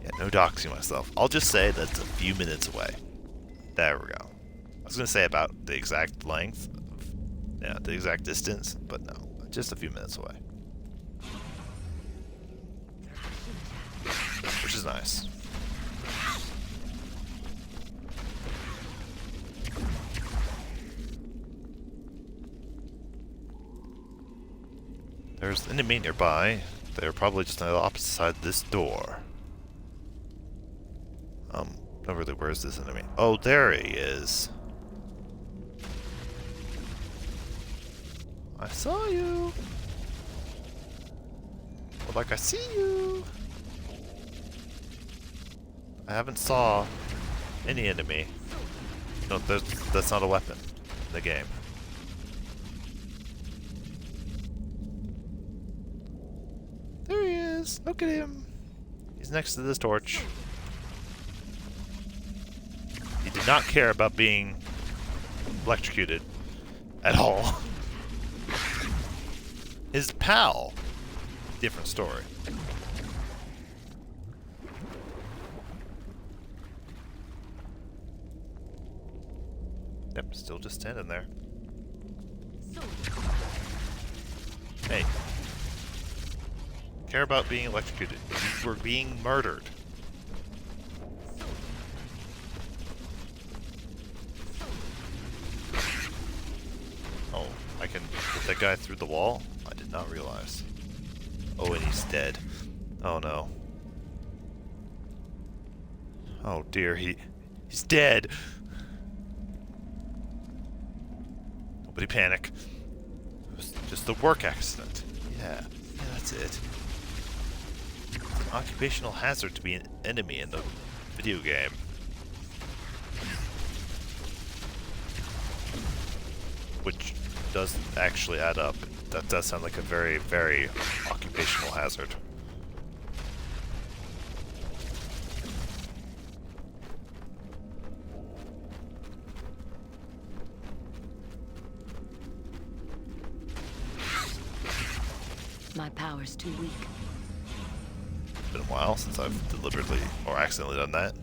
Yeah, no doxing myself. I'll just say that's a few minutes away. There we go. I was going to say about the exact length, yeah, the exact distance, but no, just a few minutes away. Which is nice. There's an enemy nearby. They're probably just on the opposite side of this door. Not really, where is this enemy? Oh, there he is. I saw you. Well, like I see you. I haven't saw any enemy. No, that's not a weapon in the game. There he is. Look at him. He's next to this torch. He did not care about being electrocuted at all. His pal. Different story. Yep, still just standing there. Hey. Care about being electrocuted. You were being murdered. Oh, I can put that guy through the wall? I did not realize. Oh, and he's dead. Oh no. Oh dear, he's dead! Nobody panic. It was just a work accident. Yeah, that's it. It's an occupational hazard to be an enemy in a video game. Which does actually add up. That does sound like a very, very occupational hazard. My power's too weak. It's been a while since I've deliberately or accidentally done that.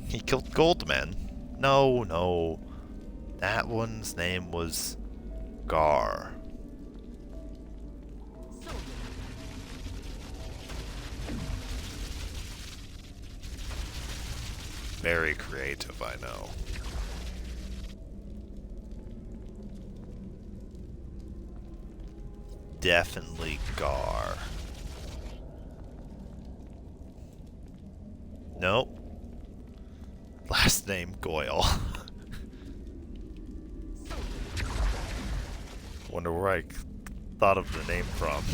He killed Goldman. No. That one's name was Gar. Very creative, I know. Definitely Gar. Nope. Last name Goyle. Wonder where I thought of the name from.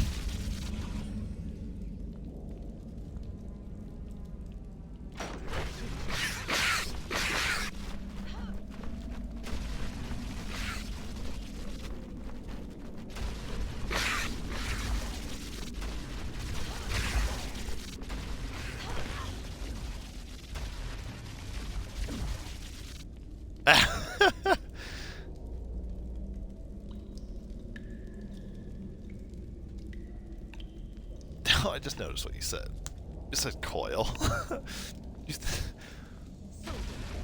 I just noticed what you said. You said coil.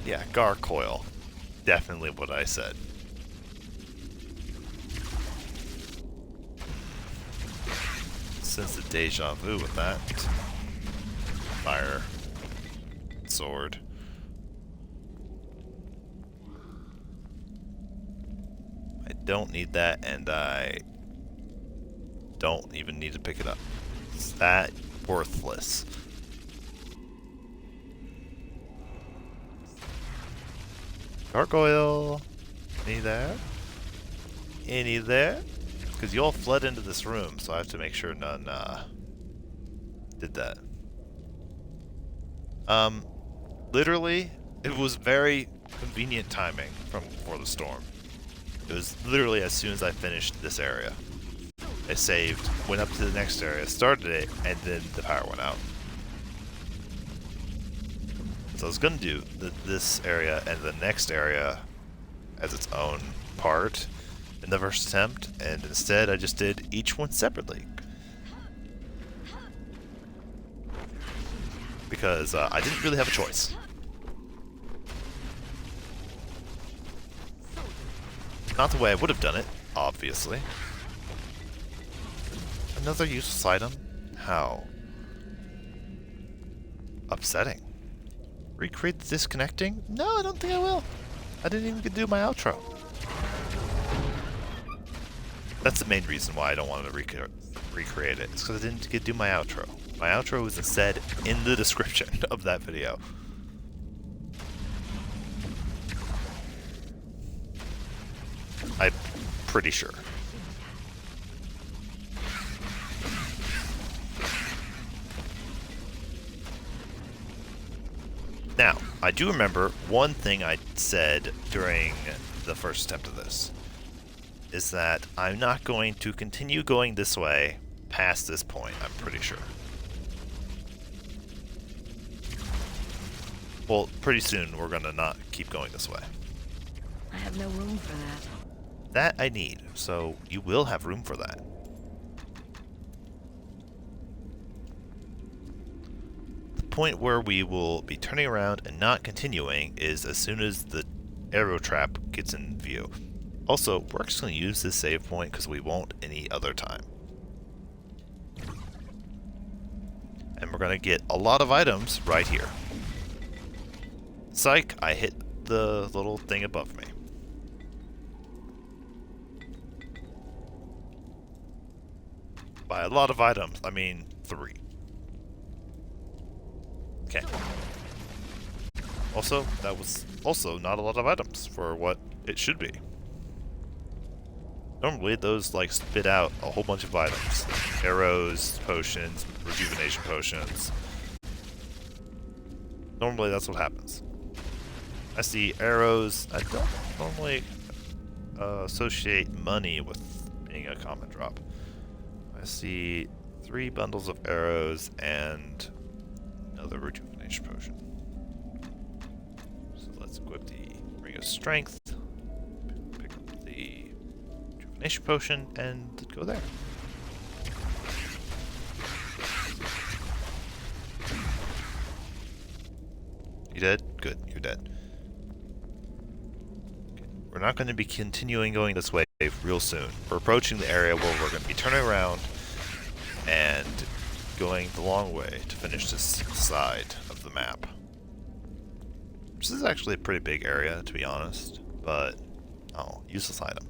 Yeah, gargoyle. Definitely what I said. Sense the deja vu with that. Fire. Sword. don't need that, and I don't even need to pick it up. It's that worthless. Gargoyle. Any there? Any there? Because you all fled into this room, so I have to make sure none did that. Literally, it was very convenient timing for the storm. It was literally as soon as I finished this area. I saved, went up to the next area, started it, and then the power went out. So I was going to do this area and the next area as its own part in the first attempt, and instead I just did each one separately. Because I didn't really have a choice. Not the way I would have done it, obviously. Another useless item? How upsetting. Recreate the disconnecting? No, I don't think I will. I didn't even get to do my outro. That's the main reason why I don't want to recreate it. It's because I didn't get to do my outro. My outro was said in the description of that video. I'm pretty sure. Now, I do remember one thing I said during the first attempt of this, is that I'm not going to continue going this way past this point, I'm pretty sure. Well, pretty soon we're gonna not keep going this way. I have no room for that. That I need, so you will have room for that. The point where we will be turning around and not continuing is as soon as the arrow trap gets in view. Also, we're actually going to use this save point because we won't any other time. And we're going to get a lot of items right here. Psych, I hit the little thing above me. By a lot of items, I mean 3. Okay. Also, that was also not a lot of items for what it should be. Normally, those like spit out a whole bunch of items. Arrows, potions, rejuvenation potions. Normally, that's what happens. I see arrows. I don't normally associate money with being a common drop. I see 3 bundles of arrows and another rejuvenation potion. So let's equip the Ring of Strength, pick up the rejuvenation potion, and go there. You dead? Good, you're dead. Okay. We're not going to be continuing going this way real soon. We're approaching the area where we're going to be turning around and going the long way to finish this side of the map. This is actually a pretty big area, to be honest, but oh, useless item.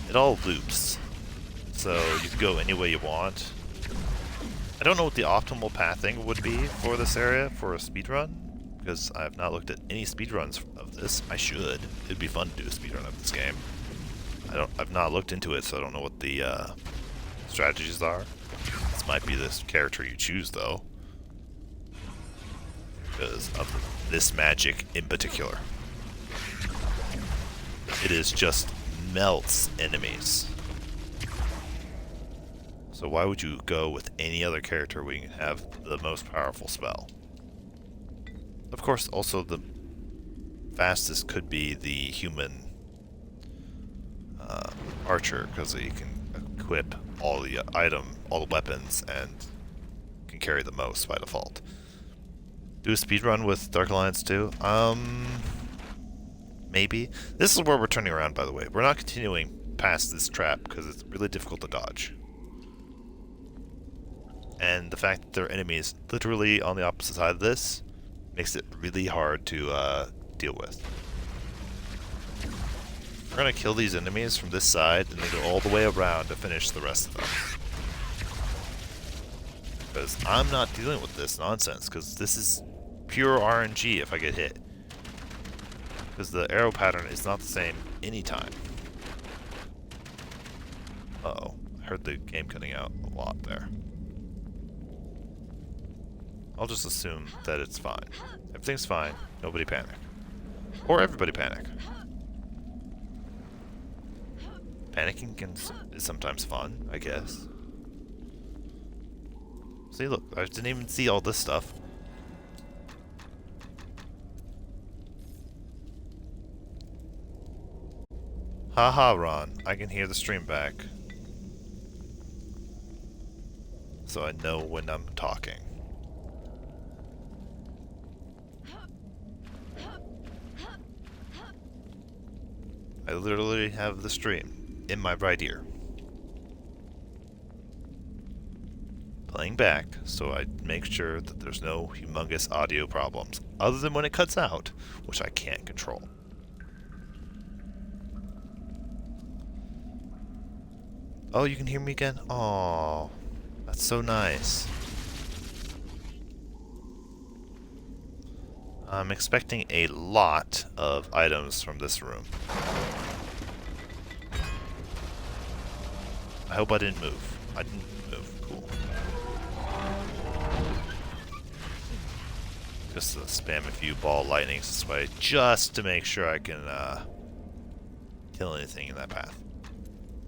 It all loops, so you can go any way you want. I don't know what the optimal pathing would be for this area for a speedrun, because I have not looked at any speedruns of this. I should. It'd be fun to do a speedrun of this game. I've not looked into it, so I don't know what the strategies are. This might be this character you choose, though, because of this magic in particular. It is just melts enemies. So why would you go with any other character when you have the most powerful spell? Of course, also the fastest could be the human archer, because he can equip all the all the weapons, and can carry the most by default. Do a speedrun with Dark Alliance 2? Maybe. This is where we're turning around, by the way. We're not continuing past this trap because it's really difficult to dodge. And the fact that there are enemies literally on the opposite side of this makes it really hard to deal with. We're gonna kill these enemies from this side and then go all the way around to finish the rest of them. Because I'm not dealing with this nonsense, because this is pure RNG if I get hit. Because the arrow pattern is not the same anytime. Uh-oh. I heard the game cutting out a lot there. I'll just assume that it's fine. Everything's fine. Nobody panic. Or everybody panic. Panicking is sometimes fun, I guess. See, look, I didn't even see all this stuff. Haha, Ron. I can hear the stream back. So I know when I'm talking. I literally have the stream in my right ear. Playing back, so I make sure that there's no humongous audio problems, other than when it cuts out, which I can't control. Oh, you can hear me again? Aww, that's so nice. I'm expecting a lot of items from this room. I hope I didn't move. I didn't move. Cool. Just spam a few ball lightnings this way, just to make sure I can kill anything in that path.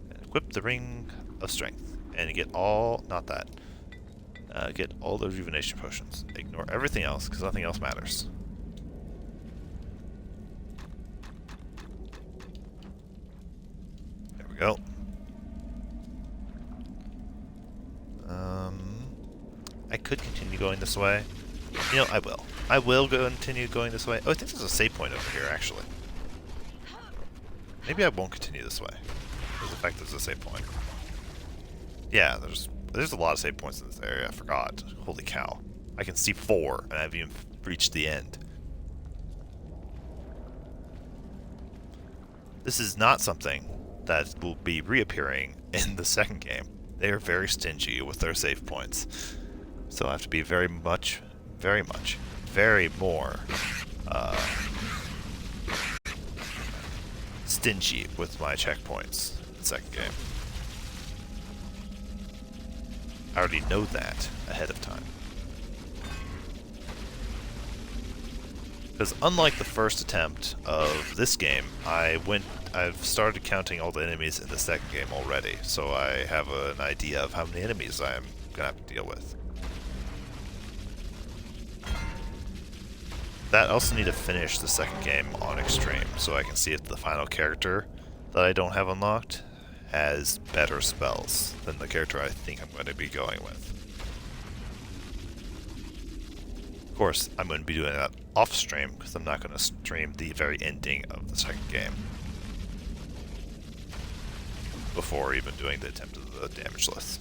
And equip the Ring of Strength. And get all... not that. Get all the rejuvenation potions. Ignore everything else, because nothing else matters. There we go. I could continue going this way. You know, I will. I will continue going this way. Oh, I think there's a save point over here, actually. Maybe I won't continue this way. Because the fact there's a save point. Yeah, there's a lot of save points in this area. I forgot. Holy cow. I can see 4, and I haven't even reached the end. This is not something that will be reappearing in the second game. They are very stingy with their save points. So I have to be very more stingy with my checkpoints in the second game. I already know that ahead of time. Because unlike the first attempt of this game, I've started counting all the enemies in the second game already, so I have an idea of how many enemies I'm gonna have to deal with. I also need to finish the second game on extreme, so I can see if the final character that I don't have unlocked has better spells than the character I think I'm going to be going with. Of course, I'm going to be doing that off stream, because I'm not going to stream the very ending of the second game before even doing the attempt of the Damageless.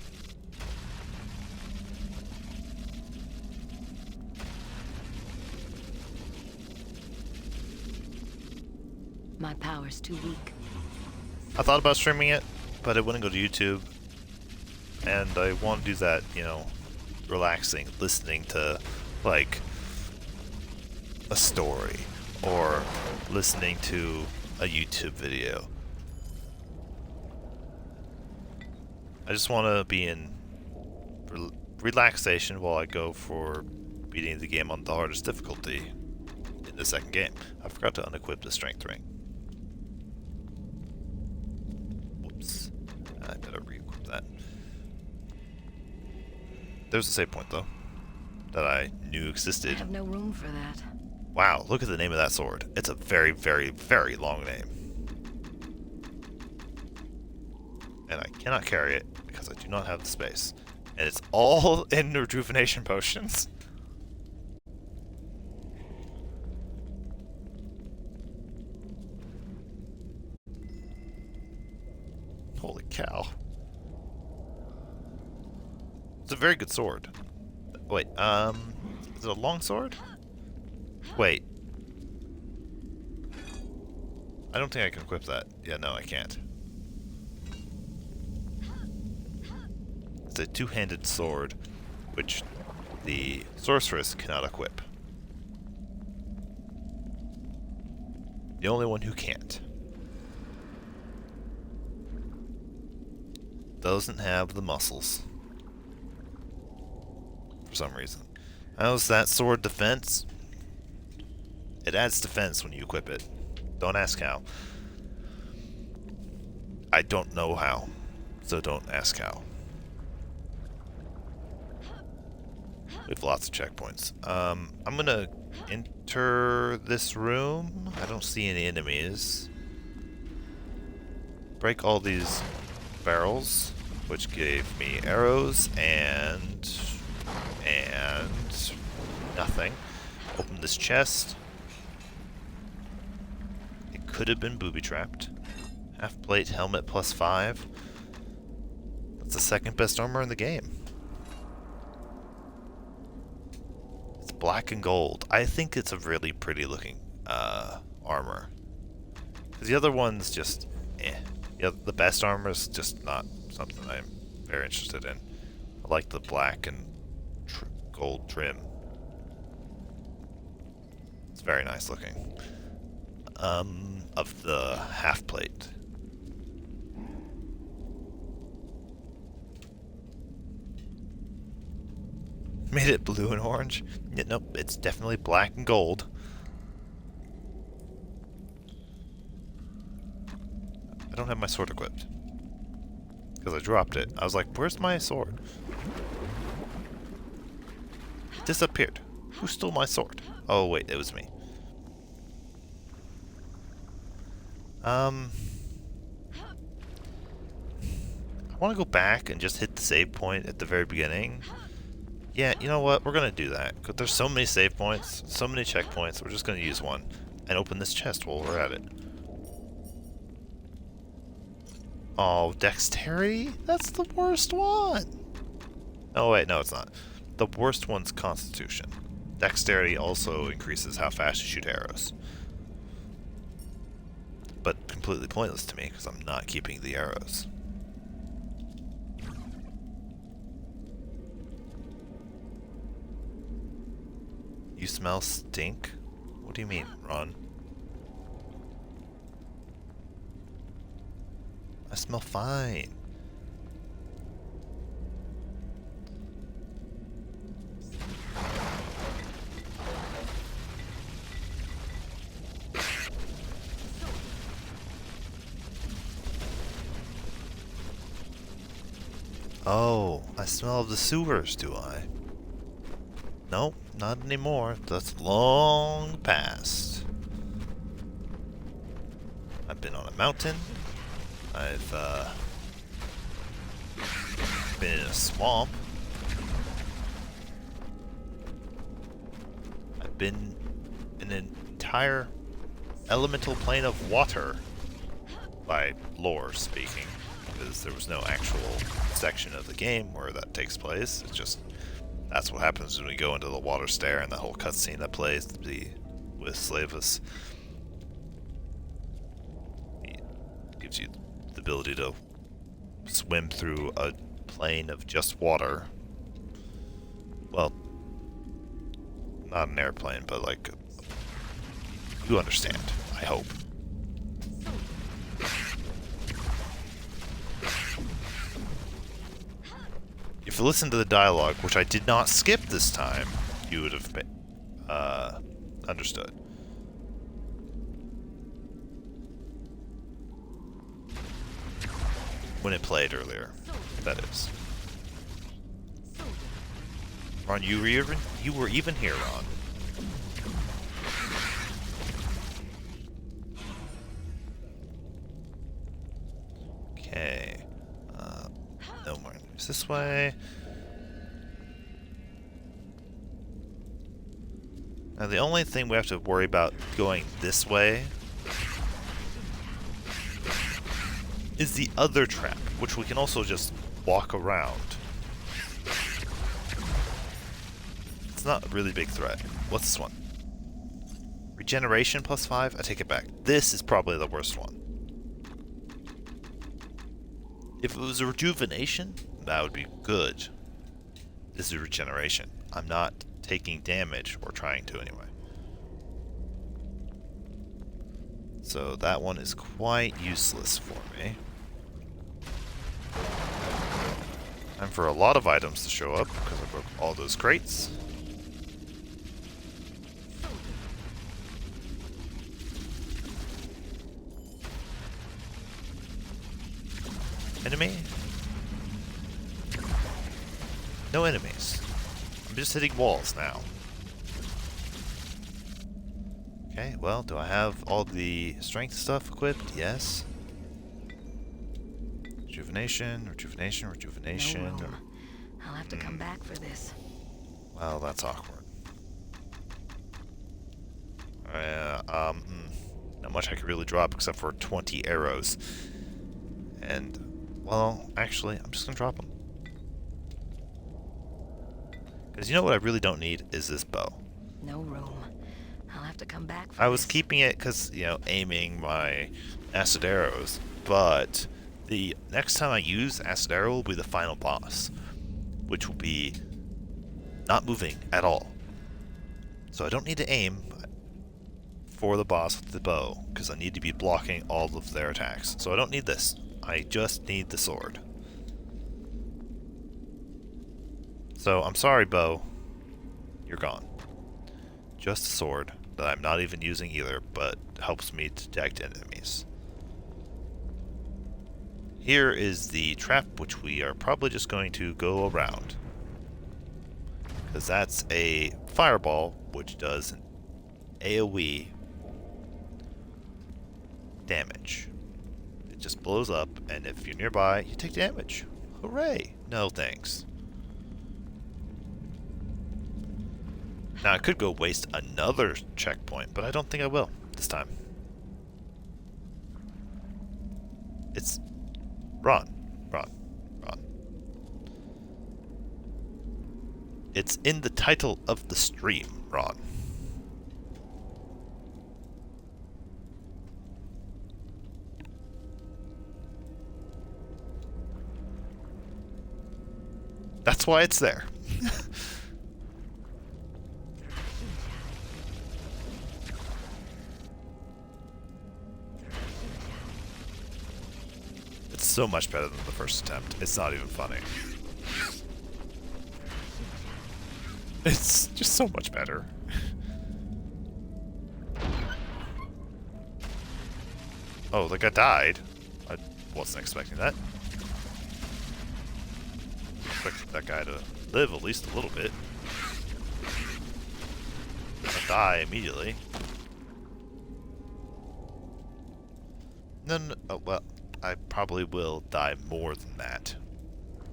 My power's too weak. I thought about streaming it, but it wouldn't go to YouTube. And I want to do that, you know, relaxing, listening to, like, a story, or listening to a YouTube video. I just want to be in relaxation while I go for beating the game on the hardest difficulty in the second game. I forgot to unequip the strength ring. Whoops. I better re-equip that. There's a save point, though, that I knew I existed. have no room for that. Wow, look at the name of that sword. It's a very, very, very long name. And I cannot carry it because I do not have the space. And it's all in rejuvenation potions. Holy cow. It's a very good sword. Wait, is it a long sword? Wait. I don't think I can equip that. Yeah, no, I can't. It's a two-handed sword, which the sorceress cannot equip. The only one who can't. Doesn't have the muscles. For some reason. How's that sword defense? It adds defense when you equip it. Don't ask how. I don't know how. So don't ask how. We have lots of checkpoints. I'm gonna enter this room. I don't see any enemies. Break all these barrels, which gave me arrows and nothing. Open this chest. It could have been booby-trapped. Half plate, helmet, +5. That's the second best armor in the game. It's black and gold. I think it's a really pretty looking armor. Because the other one's just eh. The best armor is just not something I'm very interested in. I like the black and gold trim. It's very nice looking. Of the half plate. Made it blue and orange? Yeah, nope, it's definitely black and gold. I don't have my sword equipped. Because I dropped it. I was like, where's my sword? It disappeared. Who stole my sword? Oh wait, it was me. I want to go back and just hit the save point at the very beginning. Yeah, you know what? We're going to do that. Because there's so many save points, so many checkpoints, we're just going to use one. And open this chest while we're at it. Oh, dexterity? That's the worst one! Oh wait, no it's not. The worst one's constitution. Dexterity also increases how fast you shoot arrows. But completely pointless to me, because I'm not keeping the arrows. You smell stink? What do you mean, Ron? I smell fine. Oh, I smell of the sewers, do I? Nope, not anymore. That's long past. I've been on a mountain. I've been in a swamp. I've been in an entire elemental plane of water, by lore speaking, because there was no actual section of the game where that takes place. It's just that's what happens when we go into the water stair and the whole cutscene that plays with Slavis. It gives you the ability to swim through a plane of just water. Well, not an airplane, but like, you understand, I hope. If you listen to the dialogue, which I did not skip this time, you would have understood. When it played earlier, that is. Ron, you were even here, Ron. Okay. No more enemies this way. Now the only thing we have to worry about going this way is the other trap, which we can also just walk around. It's not a really big threat. What's this one? Regeneration plus 5? I take it back. This is probably the worst one. If it was a rejuvenation, that would be good. This is regeneration. I'm not taking damage, or trying to anyway. So that one is quite useless for me. Time for a lot of items to show up, because I broke all those crates. Enemy? No enemies. I'm just hitting walls now. Okay, well, do I have all the strength stuff equipped? Yes. Rejuvenation, rejuvenation, rejuvenation. No room. I'll have to come back for this. Well, that's awkward. Not much I could really drop except for 20 arrows. And, well, actually, I'm just gonna drop them. Because you know what I really don't need is this bow. No room. I'll have to come back for I was this. keeping it because, you know, aiming my acid arrows, but the next time I use acid arrow will be the final boss, which will be not moving at all. So I don't need to aim for the boss with the bow, because I need to be blocking all of their attacks. So I don't need this. I just need the sword. So I'm sorry, bow. You're gone. Just a sword that I'm not even using either, but helps me detect enemies. Here is the trap, which we are probably just going to go around. Because that's a fireball, which does an AoE damage. It just blows up, and if you're nearby, you take damage. Hooray! No thanks. Now, I could go waste another checkpoint, but I don't think I will this time. It's... Ron. It's in the title of the stream, Ron. That's why it's there. It's so much better than the first attempt. It's not even funny. It's just so much better. Oh, the guy died. I wasn't expecting that. Expected that guy to live at least a little bit. I'll die immediately. No, oh, well, I probably will die more than that,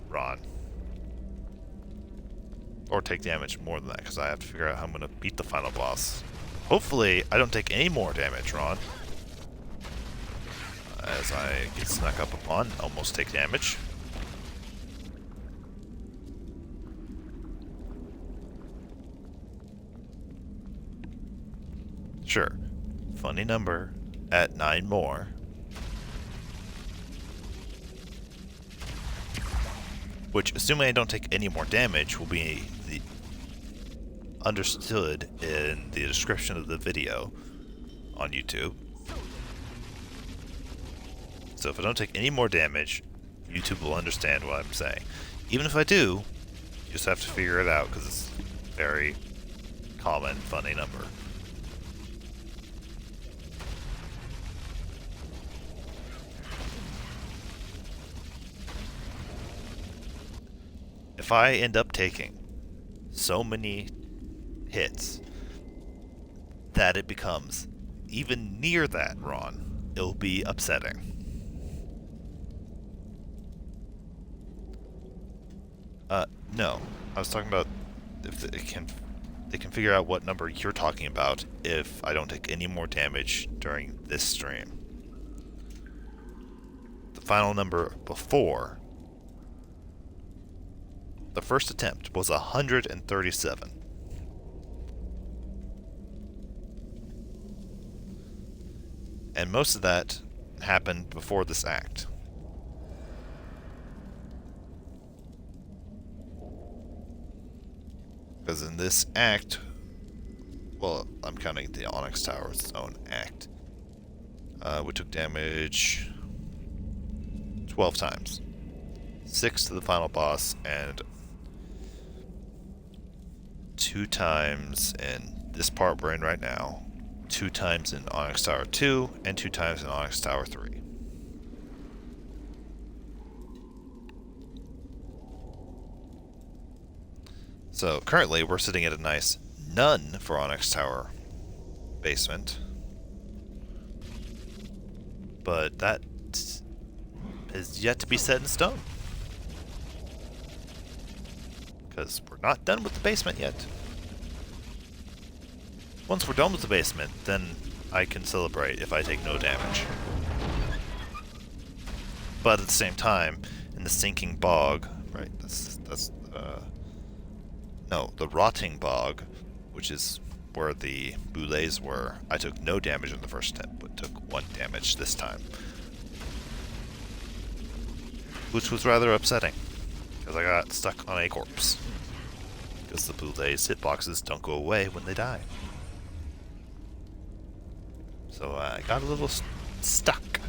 Ron. Or take damage more than that, because I have to figure out how I'm going to beat the final boss. Hopefully, I don't take any more damage, Ron. As I get snuck up upon, almost take damage. Sure. Funny number at 9 more. Which, assuming I don't take any more damage, will be understood in the description of the video on YouTube. So if I don't take any more damage, YouTube will understand what I'm saying. Even if I do, you just have to figure it out, because it's a very common, funny number. If I end up taking so many hits that it becomes even near that, Ron, it'll be upsetting. No. I was talking about if they can figure out what number you're talking about if I don't take any more damage during this stream. The final number before the first attempt was 137. And most of that happened before this act. Because in this act, well, I'm counting the Onyx Tower as its own act. We took damage 12 times. 6 to the final boss, and 2 times in this part we're in right now, 2 times in Onyx Tower 2, and 2 times in Onyx Tower 3. So currently we're sitting at a nice none for Onyx Tower basement. But that is yet to be set in stone. Because we're not done with the basement yet. Once we're done with the basement, then I can celebrate if I take no damage. But at the same time, in the sinking bog, right, no, the rotting bog, which is where the boulets were, I took no damage in the first attempt, but took 1 damage this time. Which was rather upsetting, because I got stuck on a corpse. Because the boulets hitboxes don't go away when they die. So I got a little stuck.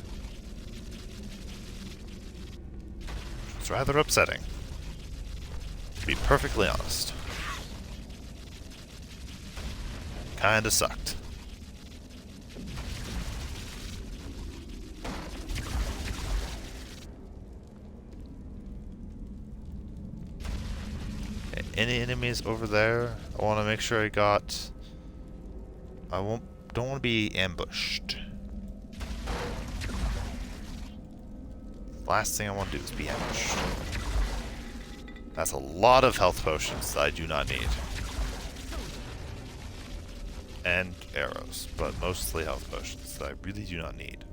It's rather upsetting, to be perfectly honest. Kinda sucked. Okay, any enemies over there? I want to make sure I got... don't want to be ambushed. Last thing I want to do is be ambushed. That's a lot of health potions that I do not need. And arrows, but mostly health potions that I really do not need.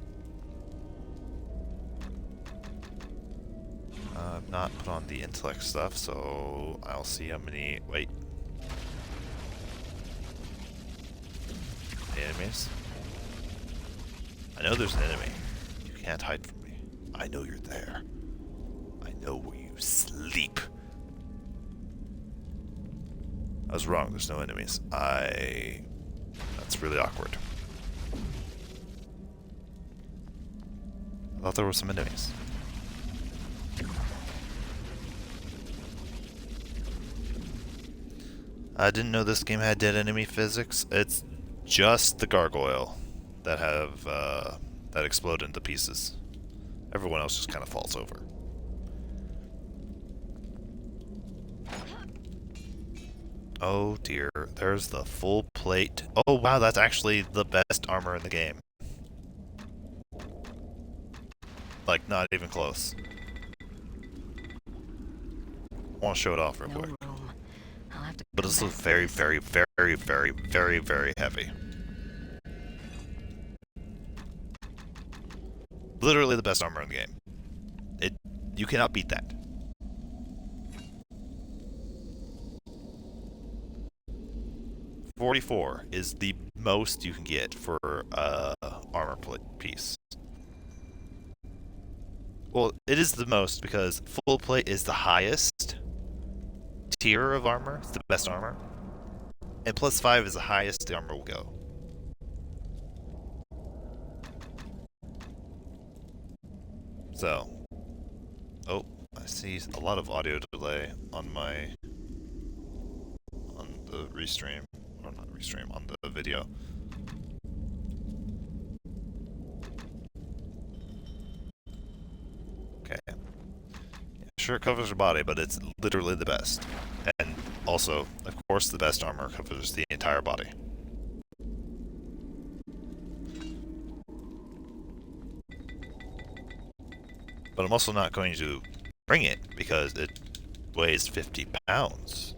I've not put on the intellect stuff, so I'll see how many... Wait. Enemies? I know there's an enemy. You can't hide from me. I know you're there. I know where you sleep. I was wrong, there's no enemies. That's really awkward. I thought there were some enemies. I didn't know this game had dead enemy physics. It's just the gargoyle that have that explode into pieces. Everyone else just kind of falls over. Oh dear, there's the full plate. Oh wow, that's actually the best armor in the game. Like, not even close. I want to show it off real quick. But it's still very, very, very, very, very, very heavy. Literally the best armor in the game. You cannot beat that. $44 is the most you can get for armor piece. Well, it is the most because full plate is the highest tier of armor. It's the best armor. And +5 is the highest the armor will go. So, oh, I see a lot of audio delay on the restream, or not restream, on the video. Okay. Yeah, sure, it covers your body, but it's literally the best. And also, of course, the best armor covers the entire body. But I'm also not going to bring it because it weighs 50 pounds.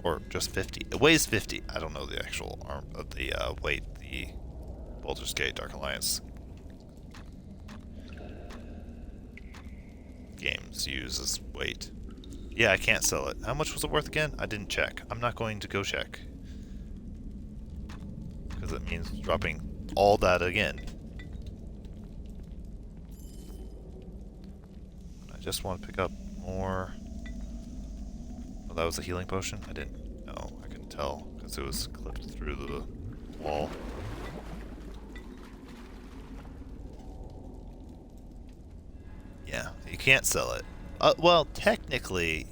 Or just 50. It weighs 50. I don't know the actual weight the Baldur's Gate Dark Alliance games use as weight. Yeah, I can't sell it. How much was it worth again? I didn't check. I'm not going to go check. because it means dropping all that again. I just want to pick up more. Oh, that was a healing potion? I didn't know. I couldn't tell because it was clipped through the wall. Yeah, you can't sell it. Well, technically,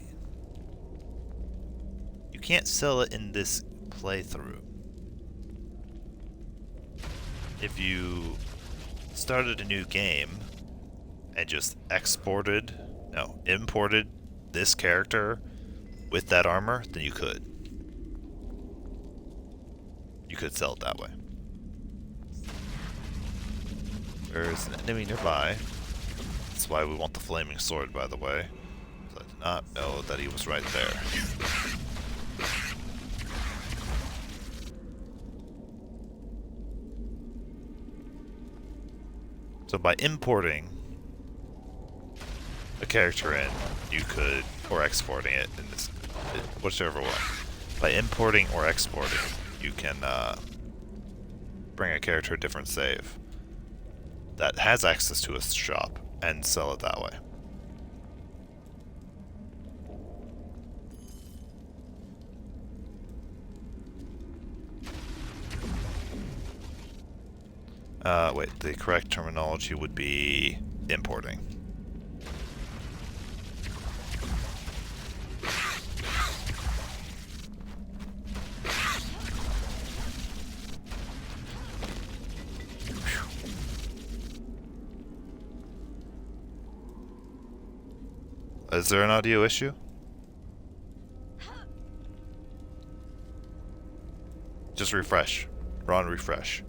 you can't sell it in this playthrough. If you started a new game and just imported this character with that armor, then you could. You could sell it that way. There's an enemy nearby. That's why we want the flaming sword, by the way. I did not know that he was right there. So by importing a character in, you could, or exporting it, in this, whichever one. By importing or exporting, you can bring a character to a different save that has access to a shop and sell it that way. Wait, the correct terminology would be importing. Is there an audio issue? Just refresh. Ron, refresh.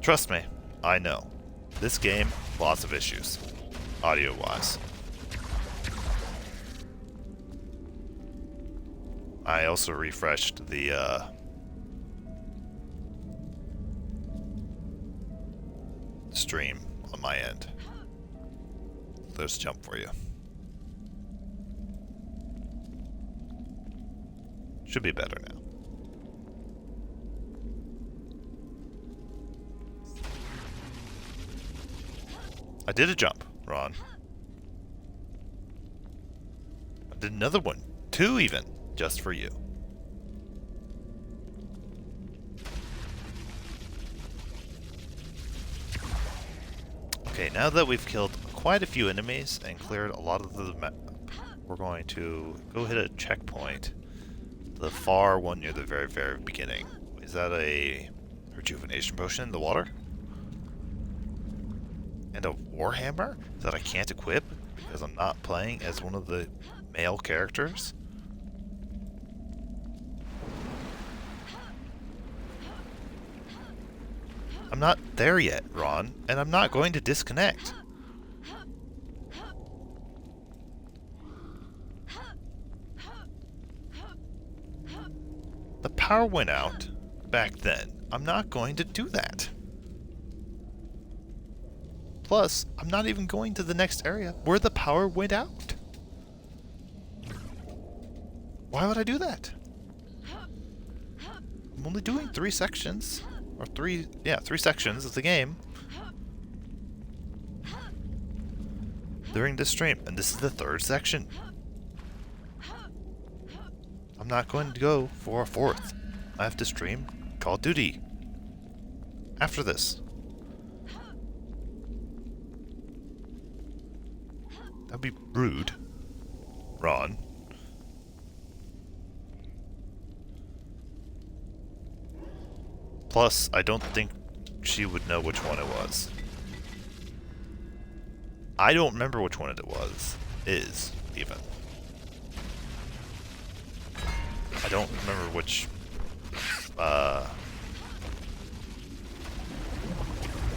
Trust me, I know. This game, lots of issues, audio-wise. I also refreshed the stream on my end. There's a jump for you. Should be better now. I did a jump, Ron. I did another one. 2 even. Just for you. Okay, now that we've killed quite a few enemies and cleared a lot of the map, we're going to go hit a checkpoint. The far one near the very, very beginning. Is that a rejuvenation potion in the water? And a warhammer that I can't equip because I'm not playing as one of the male characters? I'm not there yet, Ron, and I'm not going to disconnect. The power went out back then. I'm not going to do that. Plus, I'm not even going to the next area where the power went out. Why would I do that? I'm only doing 3 sections. Or 3 sections of the game. During this stream. And this is the 3rd section. I'm not going to go for a 4th. I have to stream Call of Duty. After this. That'd be rude, Ron. Plus, I don't think she would know which one it was. I don't remember which one it was. Is, even. I don't remember which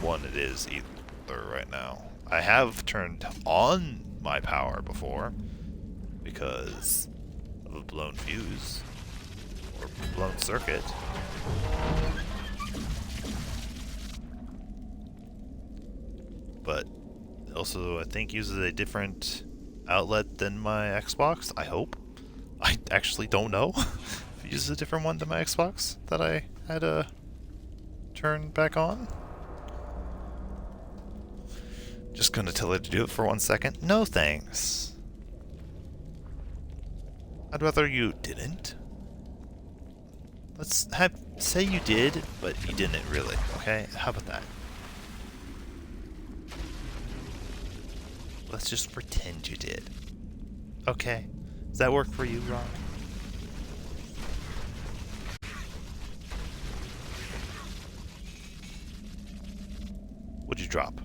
one it is either right now. I have turned on my power before because of a blown fuse or blown circuit. But also I think uses a different outlet than my Xbox, I hope. I actually don't know if it uses a different one than my Xbox that I had to turn back on. Just gonna tell it to do it for 1 second. No thanks. I'd rather you didn't. Let's say you did, but you didn't really, okay? How about that? Let's just pretend you did. Okay. Does that work for you, Ron? What'd you drop?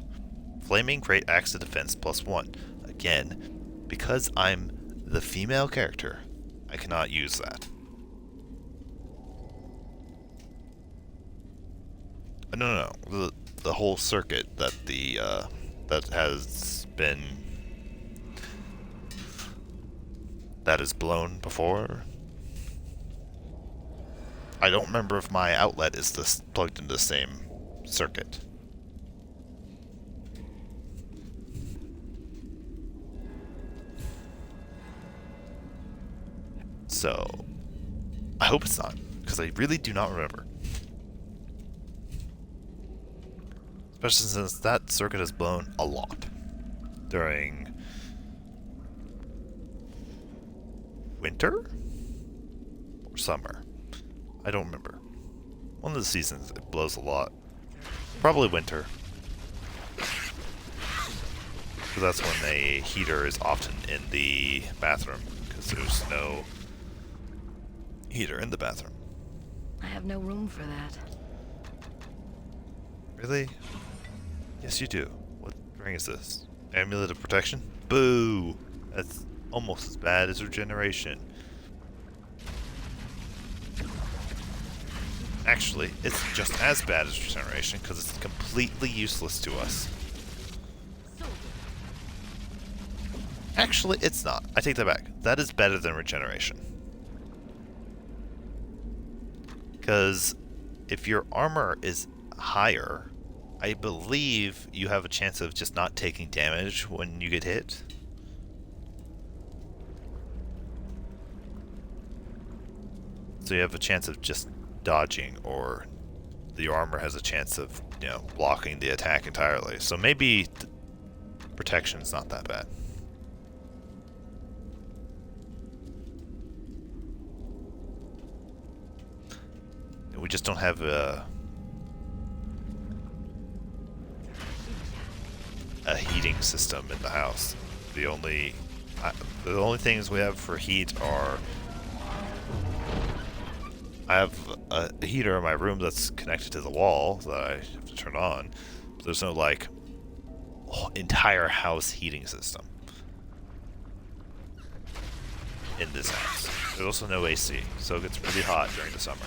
Flaming Great Axe of Defense +1. Again, because I'm the female character, I cannot use that. No. The whole circuit that that is blown before. I don't remember if my outlet is plugged into the same circuit. So, I hope it's not, because I really do not remember. Especially since that circuit has blown a lot during winter or summer. I don't remember. One of the seasons it blows a lot. Probably winter. Because that's when a heater is often in the bathroom, because there's no heater in the bathroom. I have no room for that. Really? Yes, you do. What ring is this? Amulet of Protection? Boo! That's almost as bad as Regeneration. Actually, it's just as bad as Regeneration because it's completely useless to us. Actually, it's not. I take that back. That is better than Regeneration. Because if your armor is higher, I believe you have a chance of just not taking damage when you get hit. So you have a chance of just dodging, or the armor has a chance of, blocking the attack entirely. So maybe protection's not that bad. We just don't have a heating system in the house. The only things we have for heat are, I have a heater in my room that's connected to the wall that I have to turn on. But there's no entire house heating system in this house. There's also no AC, so it gets really hot during the summer.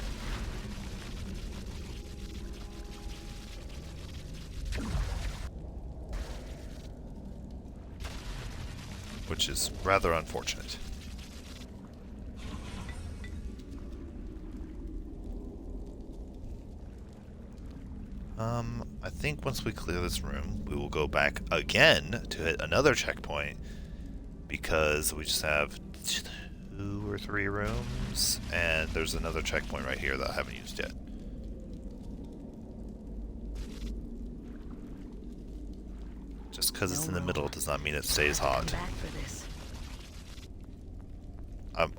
Which is rather unfortunate. I think once we clear this room, we will go back again to hit another checkpoint, because we just have 2 or 3 rooms, and there's another checkpoint right here that I haven't used yet. Just because it's in the middle does not mean it stays hot.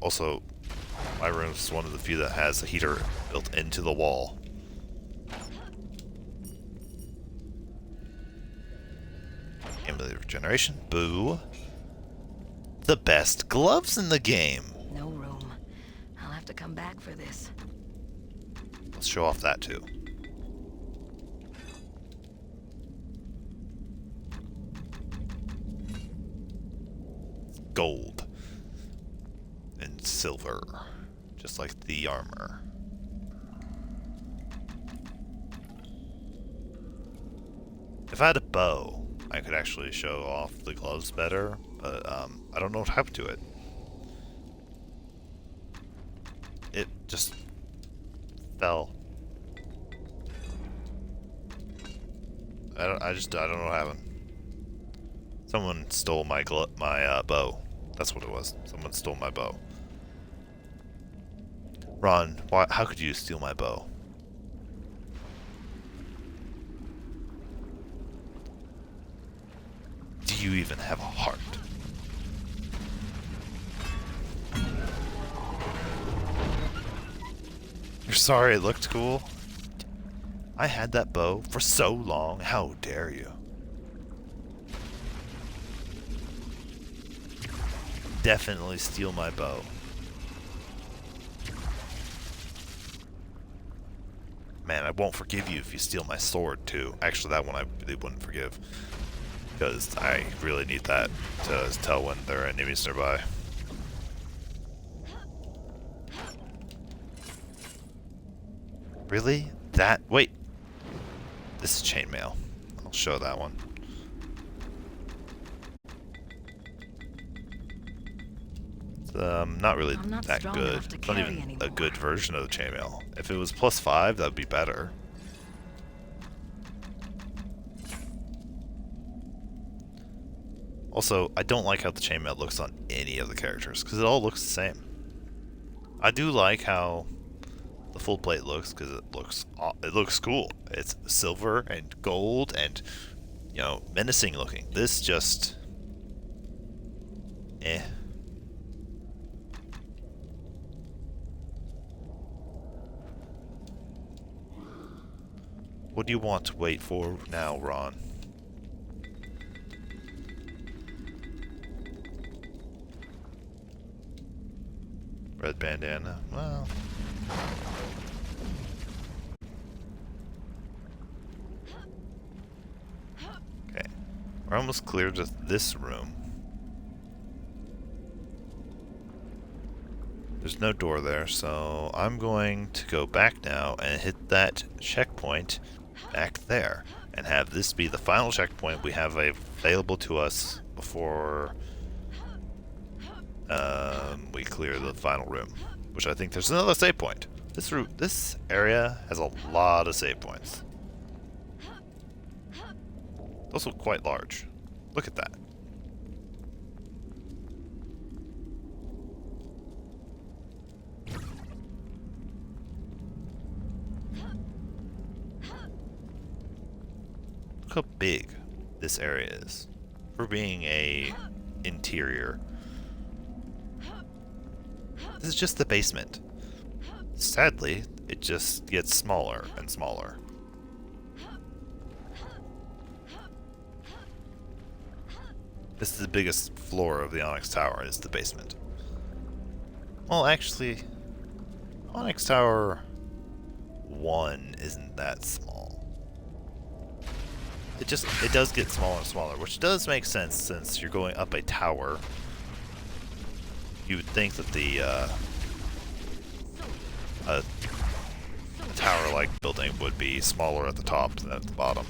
Also, my room is one of the few that has a heater built into the wall. Amulet of Regeneration. Boo. The best gloves in the game. No room. I'll have to come back for this. Let's show off that too. Gold and silver, just like the armor. If I had a bow, I could actually show off the gloves better, but I don't know what happened to it. It just fell. I don't know what happened. Someone stole my bow. That's what it was. Someone stole my bow. Ron, how could you steal my bow? Do you even have a heart? You're sorry it looked cool? I had that bow for so long. How dare you? Definitely steal my bow. Man, I won't forgive you if you steal my sword, too. Actually, that one I really wouldn't forgive. Because I really need that to tell when there are enemies nearby. Really? That? Wait. This is chainmail. I'll show that one. It's not really that good. It's not even a good version of the chainmail. If it was +5, that would be better. Also, I don't like how the chainmail looks on any of the characters, because it all looks the same. I do like how the full plate looks, because it looks cool. It's silver and gold and, you know, menacing looking. This just... eh. What do you want to wait for now, Ron? Red bandana. Well... okay. We're almost cleared just this room. There's no door there, so I'm going to go back now and hit that checkpoint back there. And have this be the final checkpoint we have available to us before we clear the final room. Which I think there's another save point. This area has a lot of save points. It's also quite large. Look at that. Look how big this area is for being a interior. This is just the basement. Sadly, it just gets smaller and smaller. This is the biggest floor of the Onyx Tower, is the basement. Well, actually, Onyx Tower 1 isn't that small. It does get smaller and smaller, which does make sense since you're going up a tower. You would think that the a tower-like building would be smaller at the top than at the bottom.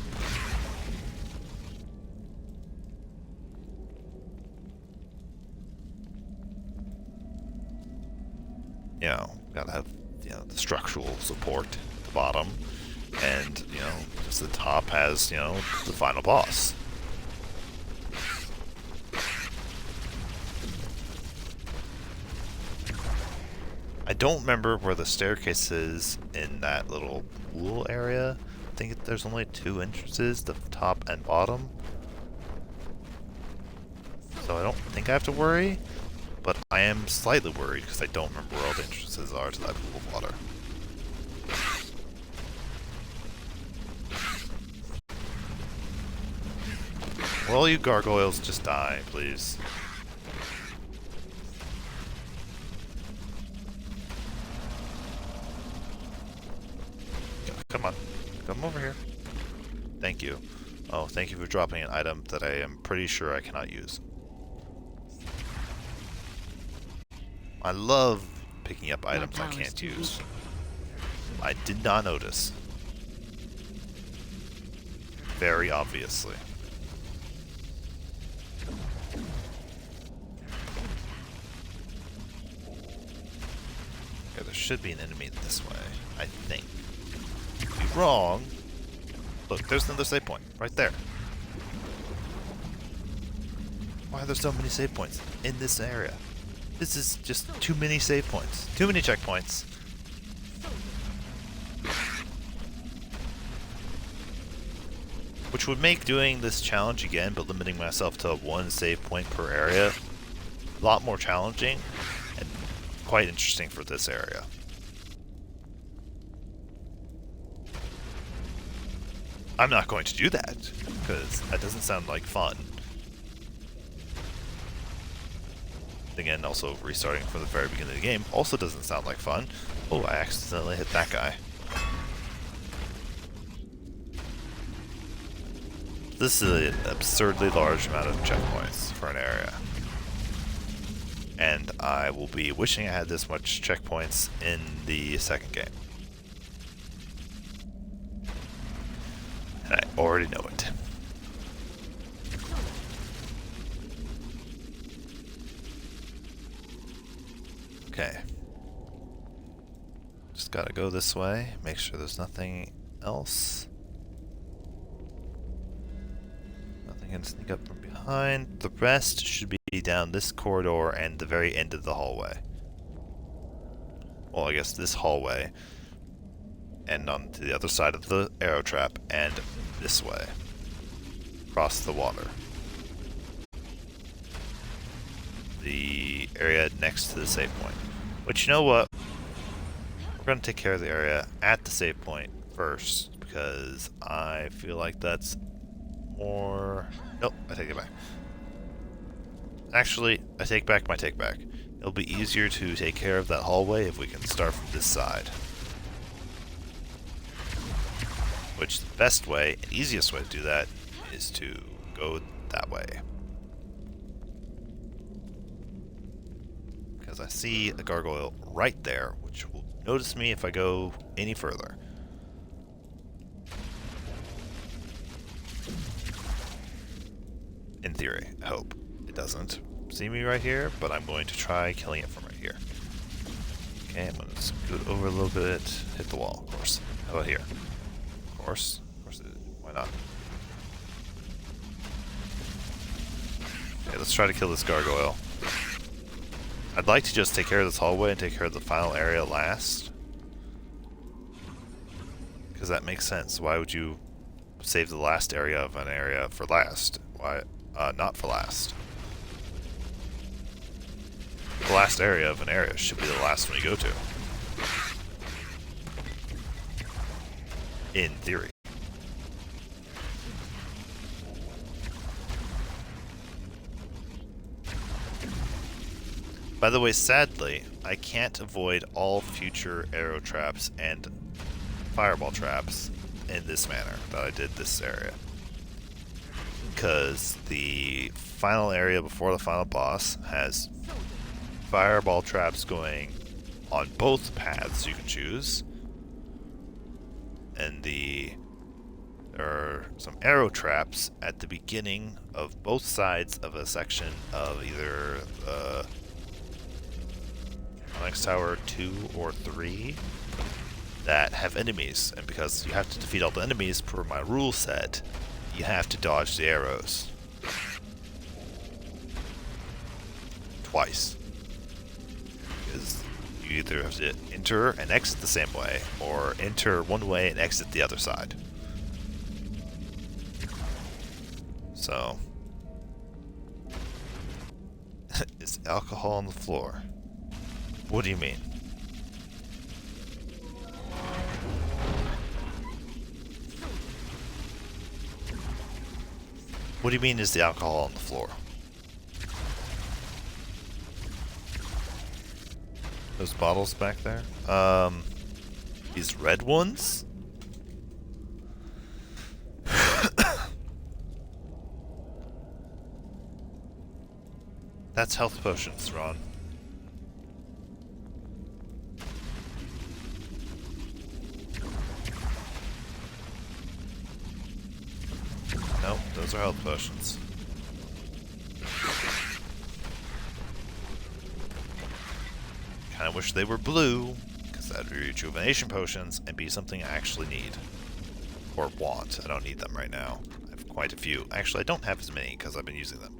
You know, gotta have, you know, the structural support at the bottom, and, you know, just the top has, you know, the final boss. I don't remember where the staircase is in that little pool area. I think there's only 2 entrances, the top and bottom. So I don't think I have to worry, but I am slightly worried because I don't remember where all the entrances are to that pool of water. Will you gargoyles just die, please? Come on. Come over here. Thank you. Oh, thank you for dropping an item that I am pretty sure I cannot use. I love picking up items I can't use. I did not notice. Very obviously. Okay, there should be an enemy this way, I think. Could be wrong. Look, there's another save point right there. Why are there so many save points in this area? This is just too many save points. Too many checkpoints. Which would make doing this challenge again, but limiting myself to one save point per area, a lot more challenging and quite interesting for this area. I'm not going to do that, because that doesn't sound like fun. Again, also restarting from the very beginning of the game also doesn't sound like fun. Oh, I accidentally hit that guy. This is an absurdly large amount of checkpoints for an area. And I will be wishing I had this much checkpoints in the second game. And I already know it. Okay. Just gotta go this way, make sure there's nothing else. Nothing can sneak up from behind. The rest should be down this corridor and the very end of the hallway. Well, I guess this hallway. And on to the other side of the arrow trap, and this way. Across the water. The area next to the save point. But you know what? We're going to take care of the area at the save point first, because I feel like that's more... Nope, I take it back. Actually, I take back my take back. It'll be easier to take care of that hallway if we can start from this side. Which the best way and easiest way to do that is to go that way. Because I see a gargoyle right there, which will notice me if I go any further. In theory, I hope. It doesn't see me right here, but I'm going to try killing it from right here. Okay, I'm going to scoot over a little bit, hit the wall, of course. How about here? Of course, why not? Okay, let's try to kill this gargoyle. I'd like to just take care of this hallway and take care of the final area last. Because that makes sense. Why would you save the last area of an area for last? Why, not for last? The last area of an area should be the last one you go to. In theory. By the way, sadly, I can't avoid all future arrow traps and fireball traps in this manner that I did this area. Because the final area before the final boss has fireball traps going on both paths you can choose. And there are some arrow traps at the beginning of both sides of a section of either Onyx Tower 2 or 3 that have enemies, and because you have to defeat all the enemies per my rule set, you have to dodge the arrows. Twice. Because you either have to enter and exit the same way, or enter one way and exit the other side. So... is alcohol on the floor? What do you mean? What do you mean is the alcohol on the floor? Those bottles back there? These red ones? That's health potions, Ron. Nope, those are health potions. Kinda wish they were blue, because that'd be rejuvenation potions and be something I actually need. Or want. I don't need them right now. I have quite a few. Actually, I don't have as many because I've been using them.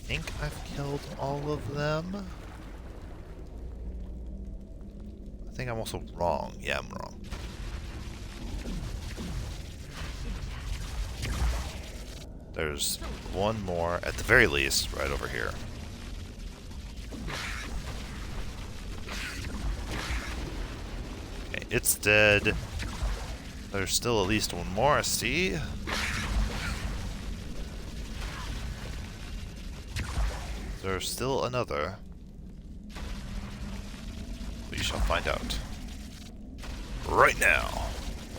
think I've killed all of them. I think I'm also wrong. Yeah, I'm wrong. There's one more, at the very least, right over here. Okay, it's dead. There's still at least one more, I see. There's still another. We shall find out. Right now.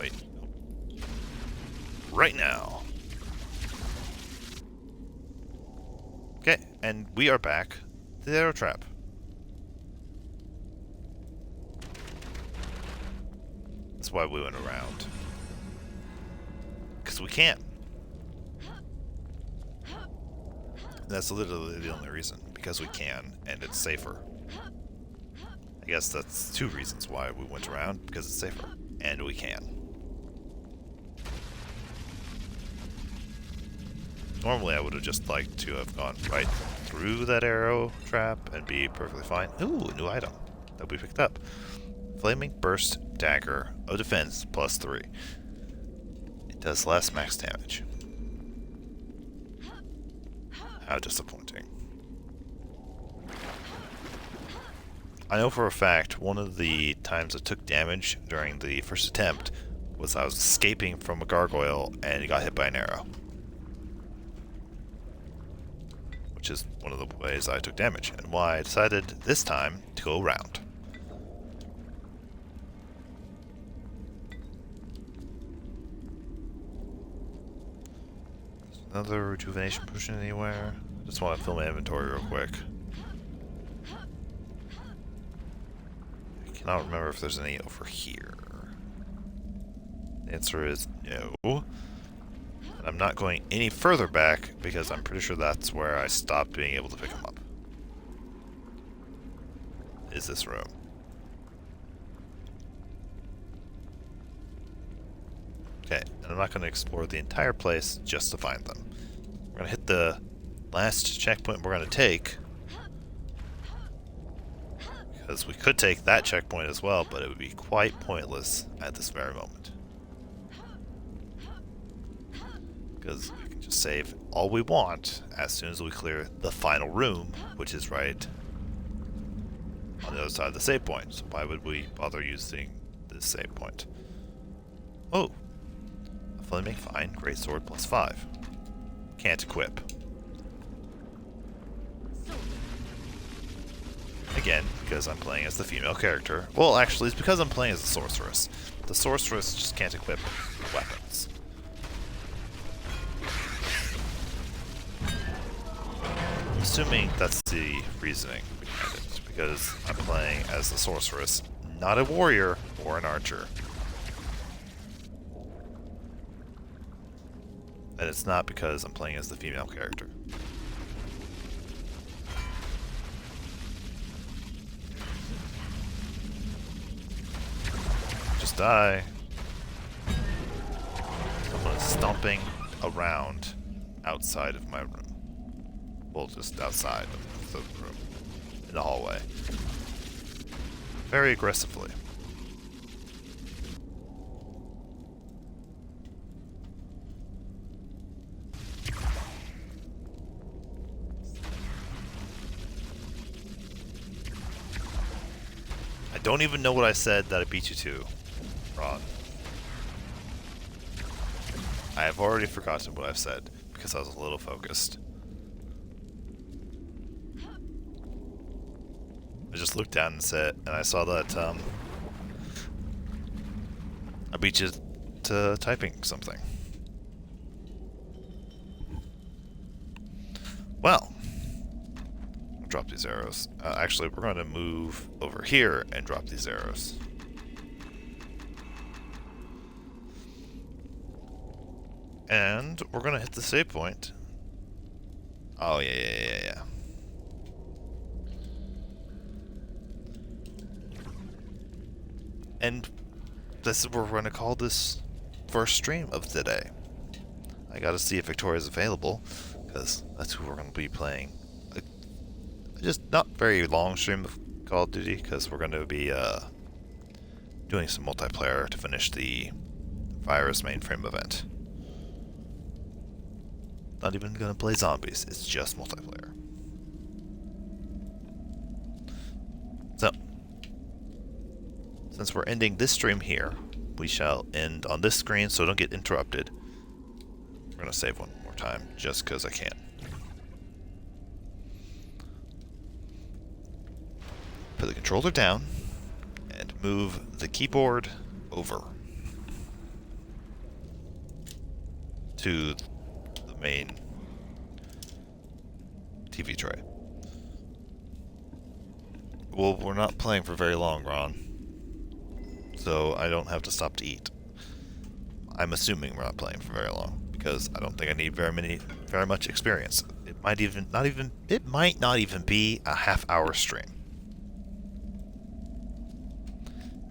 Wait. Right now. Okay, and we are back to the arrow trap. That's why we went around. Because we can. That's literally the only reason. Because we can, and it's safer. I guess that's two reasons why we went around. Because it's safer, and we can. Normally I would have just liked to have gone right through that arrow trap and be perfectly fine. Ooh, a new item that we picked up. Flaming Burst Dagger of Defense +3. It does less max damage. How disappointing. I know for a fact one of the times I took damage during the first attempt was I was escaping from a gargoyle and got hit by an arrow. Which is one of the ways I took damage, and why I decided this time to go around. Another rejuvenation potion anywhere? I just want to fill my inventory real quick. I cannot remember if there's any over here. The answer is no. I'm not going any further back because I'm pretty sure that's where I stopped being able to pick them up. Is this room. Okay, and I'm not going to explore the entire place just to find them. We're going to hit the last checkpoint we're going to take. Because we could take that checkpoint as well, but it would be quite pointless at this very moment. Because we can just save all we want as soon as we clear the final room, which is right on the other side of the save point. So why would we bother using this save point? Oh! A Flaming Fine Greatsword +5. Can't equip. Again, because I'm playing as the female character. Well, actually, it's because I'm playing as a sorceress. The sorceress just can't equip weapons. I'm assuming that's the reasoning behind it, because I'm playing as the sorceress, not a warrior or an archer. And it's not because I'm playing as the female character. Just die. Someone is stomping around outside of my room. Well, just outside of the room. In the hallway. Very aggressively. I don't even know what I said that I beat you to, Ron. I have already forgotten what I've said because I was a little focused. I just looked down and said, and I saw that I beat you to typing something. Well, I'll drop these arrows. Actually, we're going to move over here and drop these arrows. And we're going to hit the save point. Oh, yeah. And this is what we're going to call this first stream of today. I gotta see if Victoria's available, because that's who we're going to be playing just not very long stream of Call of Duty because we're going to be doing some multiplayer to finish the virus mainframe event. Not even going to play zombies, it's just multiplayer. So, since we're ending this stream here, we shall end on this screen so don't get interrupted. We're going to save one more time just because I can. Put the controller down and move the keyboard over to the main TV tray. Well, we're not playing for very long, Ron, so I don't have to stop to eat. I'm assuming we're not playing for very long because I don't think I need very much experience. It might not even be a half-hour stream.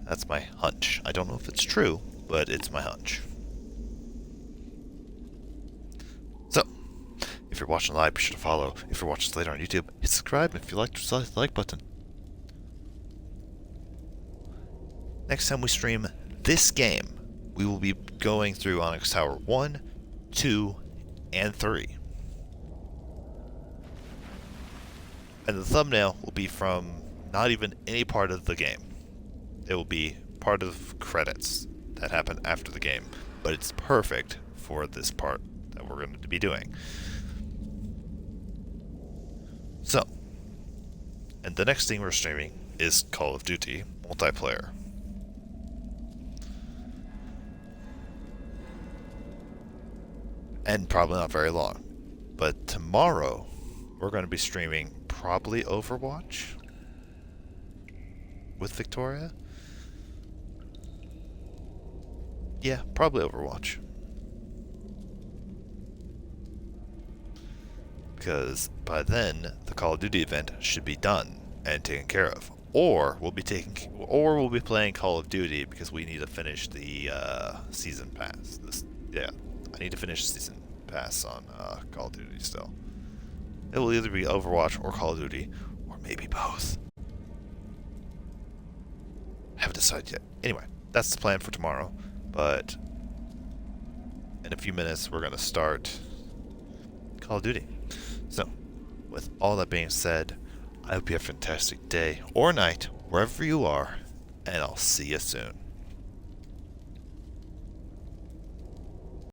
That's my hunch. I don't know if it's true, but it's my hunch. So, if you're watching live, be sure to follow. If you're watching us later on YouTube, hit subscribe. If you like, just hit the like button. Next time we stream this game, we will be going through Onyx Tower 1, 2, and 3. And the thumbnail will be from not even any part of the game. It will be part of credits that happen after the game, but it's perfect for this part that we're going to be doing. So, and the next thing we're streaming is Call of Duty multiplayer. And probably not very long. But tomorrow, we're going to be streaming probably Overwatch with Victoria. Yeah, probably Overwatch. Because by then, the Call of Duty event should be done and taken care of. Or we'll be playing Call of Duty because we need to finish the season pass. I need to finish the season pass on Call of Duty still. It will either be Overwatch or Call of Duty, or maybe both. Haven't decided yet. Anyway, that's the plan for tomorrow. But in a few minutes, we're going to start Call of Duty. So, with all that being said, I hope you have a fantastic day or night, wherever you are, and I'll see you soon.